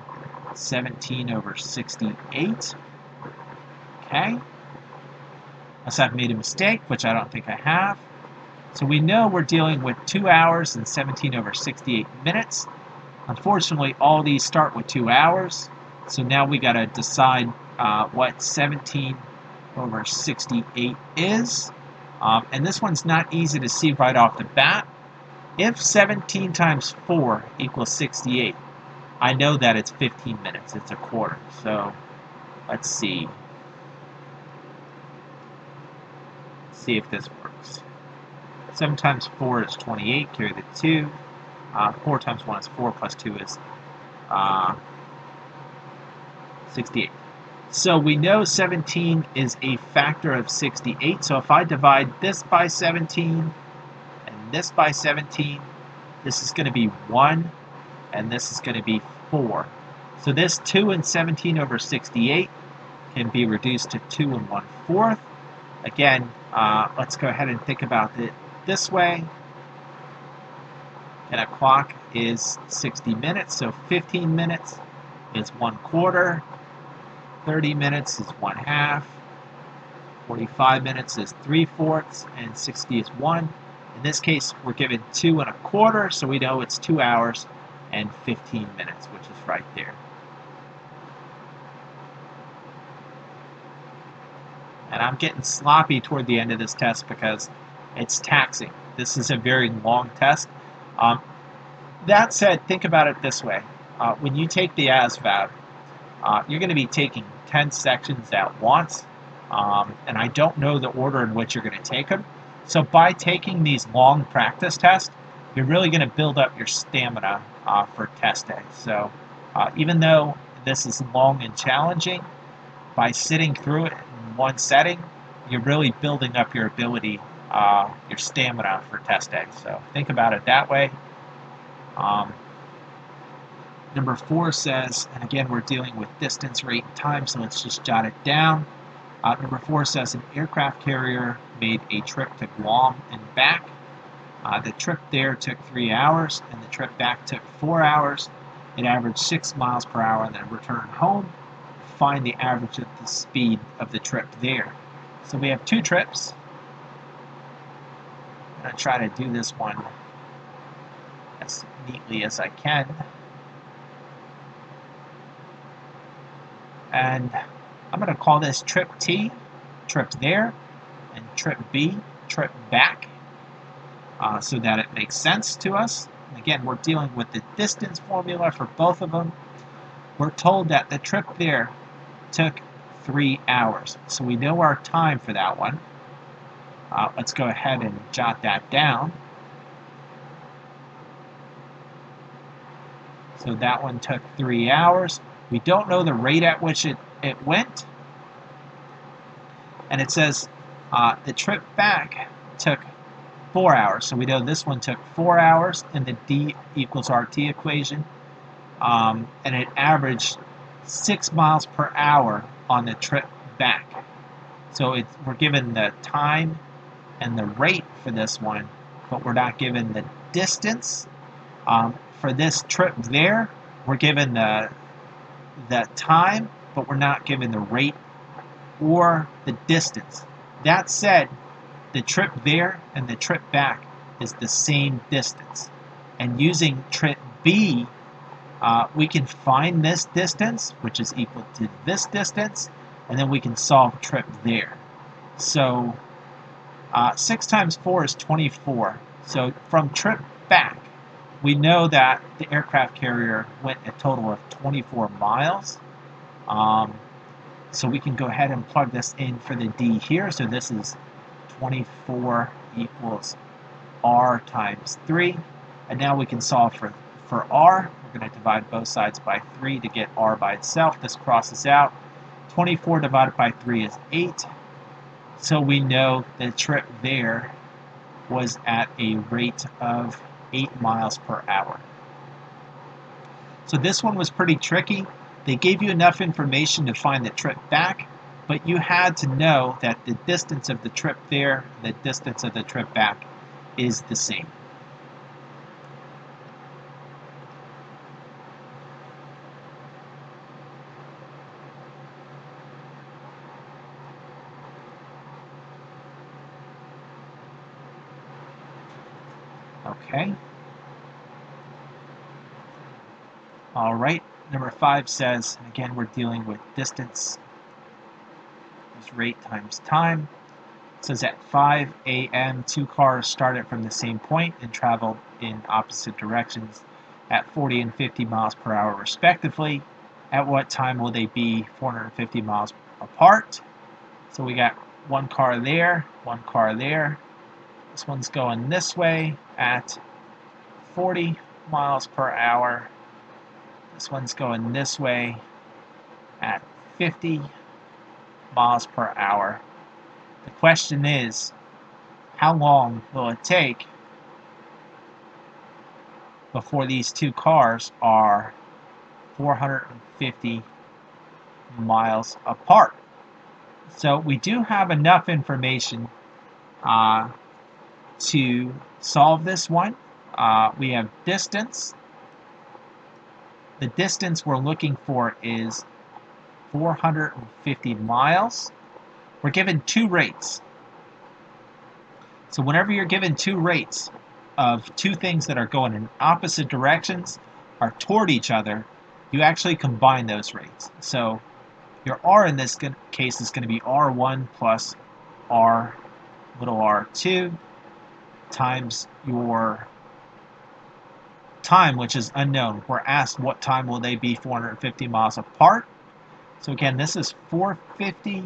17 over 68. Okay. Unless I've made a mistake, which I don't think I have. So we know we're dealing with 2 hours and 17 over 68 minutes. Unfortunately, all these start with 2 hours. So now we got to decide what 17 over 68 is. And this one's not easy to see right off the bat. If 17 times 4 equals 68, I know that it's 15 minutes. It's a quarter. So let's see. See if this works. 7 times 4 is 28, carry the 2. 4 times 1 is 4, plus 2 is 68. So we know 17 is a factor of 68. So if I divide this by 17 and this by 17, this is going to be 1, and this is going to be 4. So this 2 and 17 over 68 can be reduced to 2 and 1/4. Again, let's go ahead and think about it this way. And a clock is 60 minutes, so 15 minutes is 1/4, 30 minutes is 1/2, 45 minutes is 3/4, and 60 is 1. In this case, we're given 2 1/4, so we know it's 2 hours and 15 minutes, which is right there. And I'm getting sloppy toward the end of this test because it's taxing. This is a very long test. That said, think about it this way. When you take the ASVAB, you're going to be taking 10 sections at once, and I don't know the order in which you're going to take them. So by taking these long practice tests, you're really going to build up your stamina for test day. So even though this is long and challenging, by sitting through it in one setting, you're really building up your ability, your stamina for test day. So think about it that way. Number 4 says, and again we're dealing with distance, rate, and time, so let's just jot it down. Number 4 says an aircraft carrier made a trip to Guam and back. The trip there took 3 hours, and the trip back took 4 hours. It averaged 6 miles per hour and then returned home. Find the average of the speed of the trip there. So we have 2 trips. I'm going to try to do this one as neatly as I can. And I'm going to call this trip T, trip there, and trip B, trip back, so that it makes sense to us. And again, we're dealing with the distance formula for both of them. We're told that the trip there took 3 hours. So we know our time for that one. Let's go ahead and jot that down. So that one took 3 hours. We don't know the rate at which it went. And it says the trip back took 4 hours. So we know this one took 4 hours in the D equals RT equation. And it averaged 6 miles per hour on the trip back. So we're given the time and the rate for this one, but we're not given the distance. For this trip there, we're given the time, but we're not given the rate or the distance. That said, the trip there and the trip back is the same distance. And using trip B, we can find this distance, which is equal to this distance, and then we can solve trip there. So 6 times 4 is 24. So from trip back, we know that the aircraft carrier went a total of 24 miles. So we can go ahead and plug this in for the D here. So this is 24 equals R times 3. And now we can solve for R. We're going to divide both sides by 3 to get R by itself. This crosses out. 24 divided by 3 is 8. So we know the trip there was at a rate of 8 miles per hour. So this one was pretty tricky. They gave you enough information to find the trip back, but you had to know that the distance of the trip there, the distance of the trip back is the same. Okay. All right. Number 5 says, again, we're dealing with distance is rate times time. It says at 5 a.m., 2 cars started from the same point and traveled in opposite directions at 40 and 50 miles per hour respectively. At what time will they be 450 miles apart? So we got one car there, one car there. This one's going this way at 40 miles per hour. This one's going this way at 50 miles per hour. The question is, how long will it take before these 2 cars are 450 miles apart? So we do have enough information to solve this one. We have distance. The distance we're looking for is 450 miles. We're given 2 rates. So whenever you're given 2 rates of 2 things that are going in opposite directions or toward each other, you actually combine those rates. So your R in this case is going to be R1 plus R little r2 times your time, which is unknown. We're asked what time will they be 450 miles apart. So again, this is 450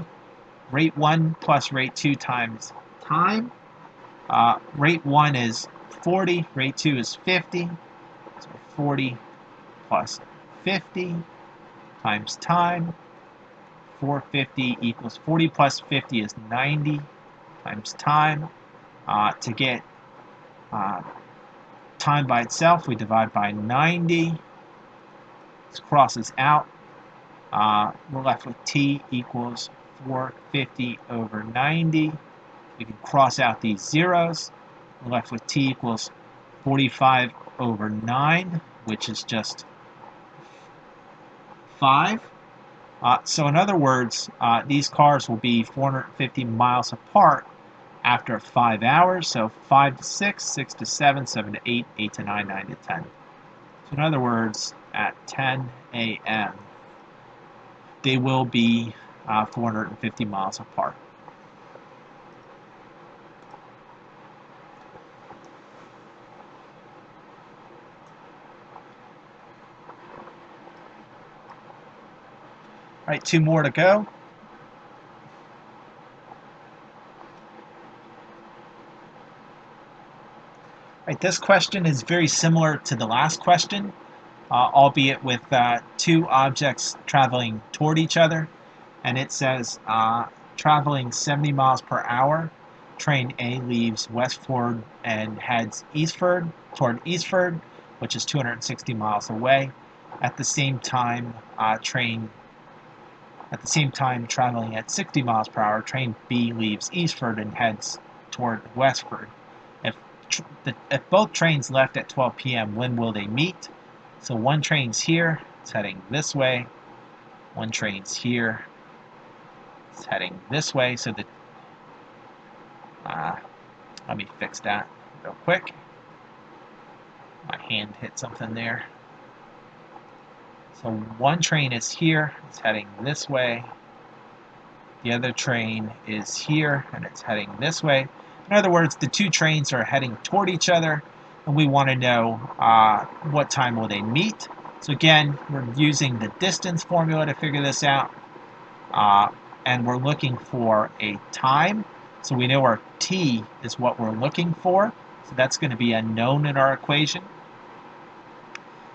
rate 1 plus rate 2 times time. Rate 1 is 40, rate 2 is 50. So 40 plus 50 times time. 450 equals 40 plus 50 is 90 times time. To get time by itself, we divide by 90. This crosses out. We're left with t equals 450 over 90. We can cross out these zeros. We're left with t equals 45 over 9, which is just 5. So in other words, these cars will be 450 miles apart after 5 hours. So 5 to 6, 6 to 7, 7 to 8, 8 to 9, 9 to 10. So in other words, at 10 a.m., they will be 450 miles apart. All right, 2 more to go. All right, this question is very similar to the last question, albeit with 2 objects traveling toward each other. And it says traveling 70 miles per hour. Train A leaves Westford and heads eastward toward Eastford, which is 260 miles away. At the same time, traveling at 60 miles per hour, train B leaves Eastford and heads toward Westford. If both trains left at 12 p.m., when will they meet? So one train's here, it's heading this way. One train's here, it's heading this way. So let me fix that real quick. My hand hit something there. So one train is here, it's heading this way. The other train is here, and it's heading this way. In other words, the two trains are heading toward each other, and we want to know what time will they meet. So again, we're using the distance formula to figure this out, and we're looking for a time. So we know our t is what we're looking for, so that's going to be unknown in our equation.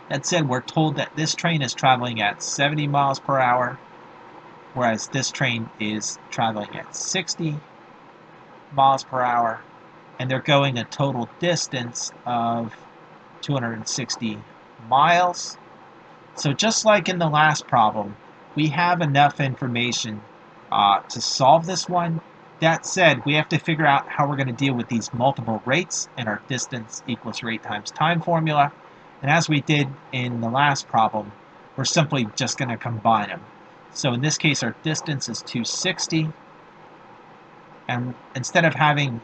That said, we're told that this train is traveling at 70 miles per hour, whereas this train is traveling at 60 miles per hour, and they're going a total distance of 260 miles. So just like in the last problem, we have enough information to solve this one. That said, we have to figure out how we're going to deal with these multiple rates in our distance equals rate times time formula. And as we did in the last problem, we're simply just going to combine them. So in this case, our distance is 260. And instead of having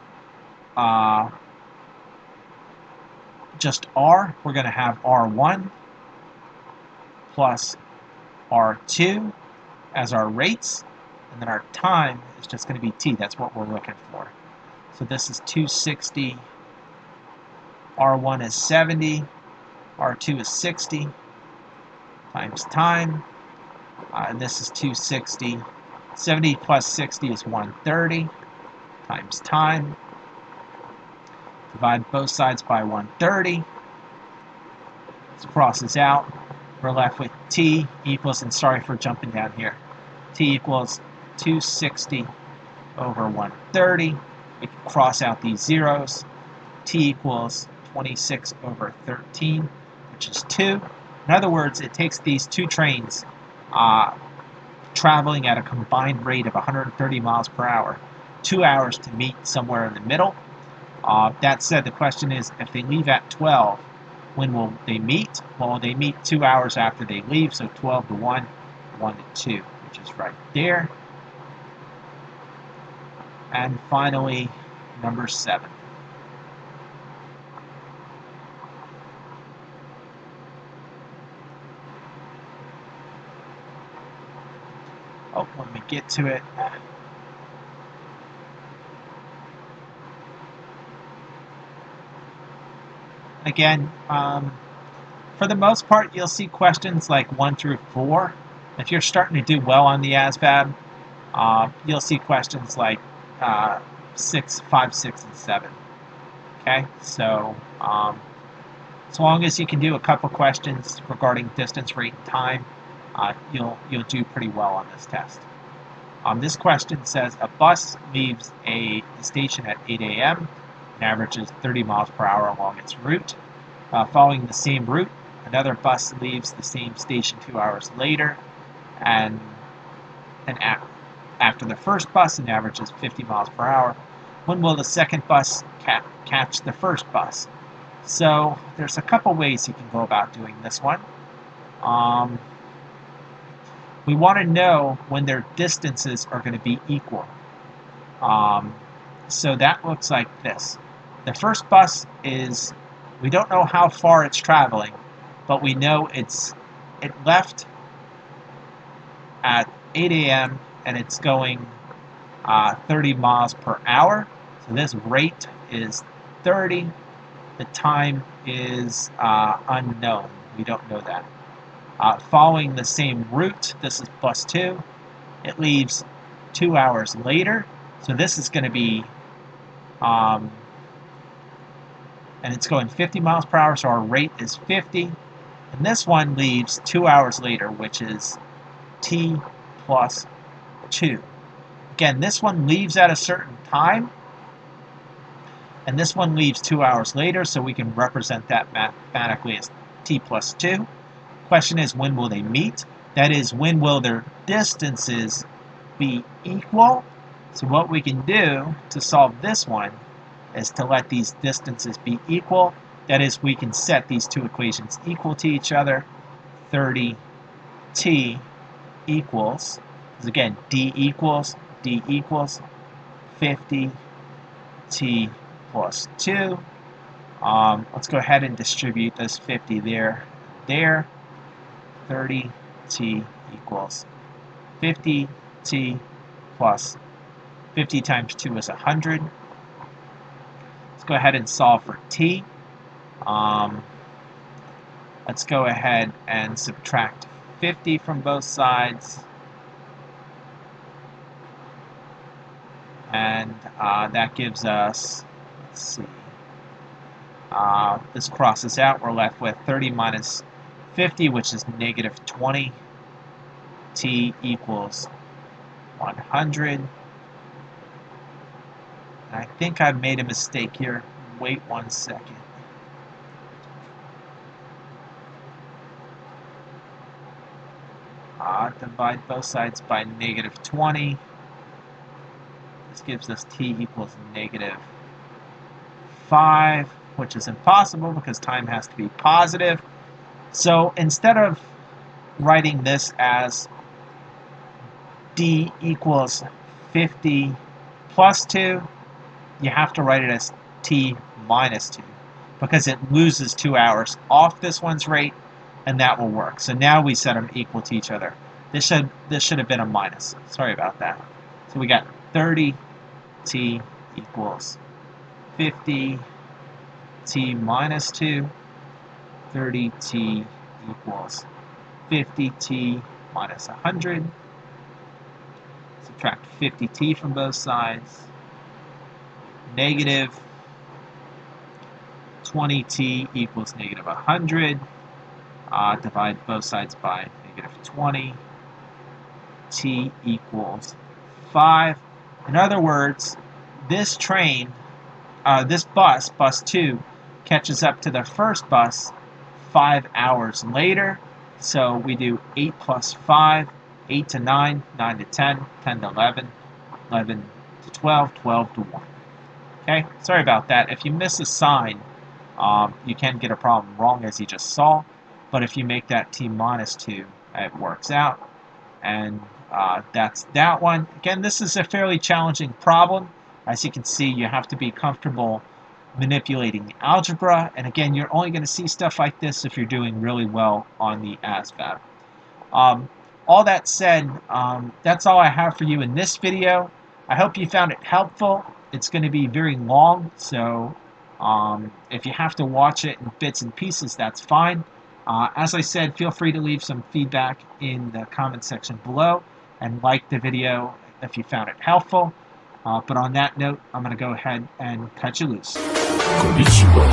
just r, we're going to have r1 plus r2 as our rates. And then our time is just going to be t. That's what we're looking for. So this is 260. R1 is 70. R2 is 60 times time. And this is 260. 70 plus 60 is 130 times time. Divide both sides by 130. This crosses out. We're left with t equals, and sorry for jumping down here, t equals 260 over 130. We can cross out these zeros. T equals 26 over 13, which is 2. In other words, it takes these two trains traveling at a combined rate of 130 miles per hour, 2 hours to meet somewhere in the middle. That said, the question is, if they leave at 12, when will they meet? Well, they meet 2 hours after they leave, so 12 to 1, 1 to 2, which is right there. And finally, number 7. Oh, let me get to it. Again, for the most part, you'll see questions like 1 through 4. If you're starting to do well on the ASVAB, you'll see questions like 5, 6, and 7. Okay, so as long as you can do a couple questions regarding distance, rate, and time, you'll do pretty well on this test. This question says a bus leaves the station at 8 a.m. and averages 30 miles per hour along its route. Following the same route, another bus leaves the same station 2 hours later, and after the first bus and averages 50 miles per hour. When will the second bus catch the first bus? So there's a couple ways you can go about doing this one. We want to know when their distances are going to be equal. So that looks like this. The first bus is, we don't know how far it's traveling, but we know it left at 8 a.m. and it's going 30 miles per hour. So this rate is 30. The time is unknown. We don't know that. Following the same route, this is bus 2. It leaves 2 hours later. So this is going to be, and it's going 50 miles per hour, so our rate is 50. And this one leaves 2 hours later, which is t plus 2. Again, this one leaves at a certain time, and this one leaves 2 hours later, so we can represent that mathematically as t plus 2. Question is, when will they meet? That is, when will their distances be equal? So what we can do to solve this one is to let these distances be equal. That is, we can set these two equations equal to each other. 30t equals, again, d equals 50t plus 2. Let's go ahead and distribute this 50 there. 30t equals 50t plus 50 times 2 is 100. Let's go ahead and solve for t. Let's go ahead and subtract 50 from both sides. And that gives us, let's see, this crosses out. We're left with 30 minus 50, which is negative 20. T equals 100. I think I made a mistake here. Wait 1 second. Divide both sides by negative 20. This gives us t equals negative 5, which is impossible because time has to be positive. So instead of writing this as d equals 50 plus 2, you have to write it as t minus 2 because it loses 2 hours off this one's rate, and that will work. So now we set them equal to each other. This should have been a minus. Sorry about that. So we got 30t equals 50t minus 2. 30t equals 50t minus 100. Subtract 50t from both sides. Negative 20t equals negative 100. Divide both sides by negative 20. T equals 5. In other words, this train, this bus 2, catches up to the first bus 5 hours later. So we do 8 plus 5, 8 to 9, 9 to 10, 10 to 11, 11 to 12, 12 to 1. Okay, sorry about that. If you miss a sign, you can get a problem wrong as you just saw. But if you make that t minus 2, it works out. And that's that one. Again, this is a fairly challenging problem. As you can see, you have to be comfortable manipulating the algebra. And again, you're only going to see stuff like this if you're doing really well on the ASVAB. All that said, that's all I have for you in this video. I hope you found it helpful. It's going to be very long, so if you have to watch it in bits and pieces, that's fine. As I said, feel free to leave some feedback in the comment section below and like the video if you found it helpful. But on that note, I'm going to go ahead and cut you loose. Konnichiwa.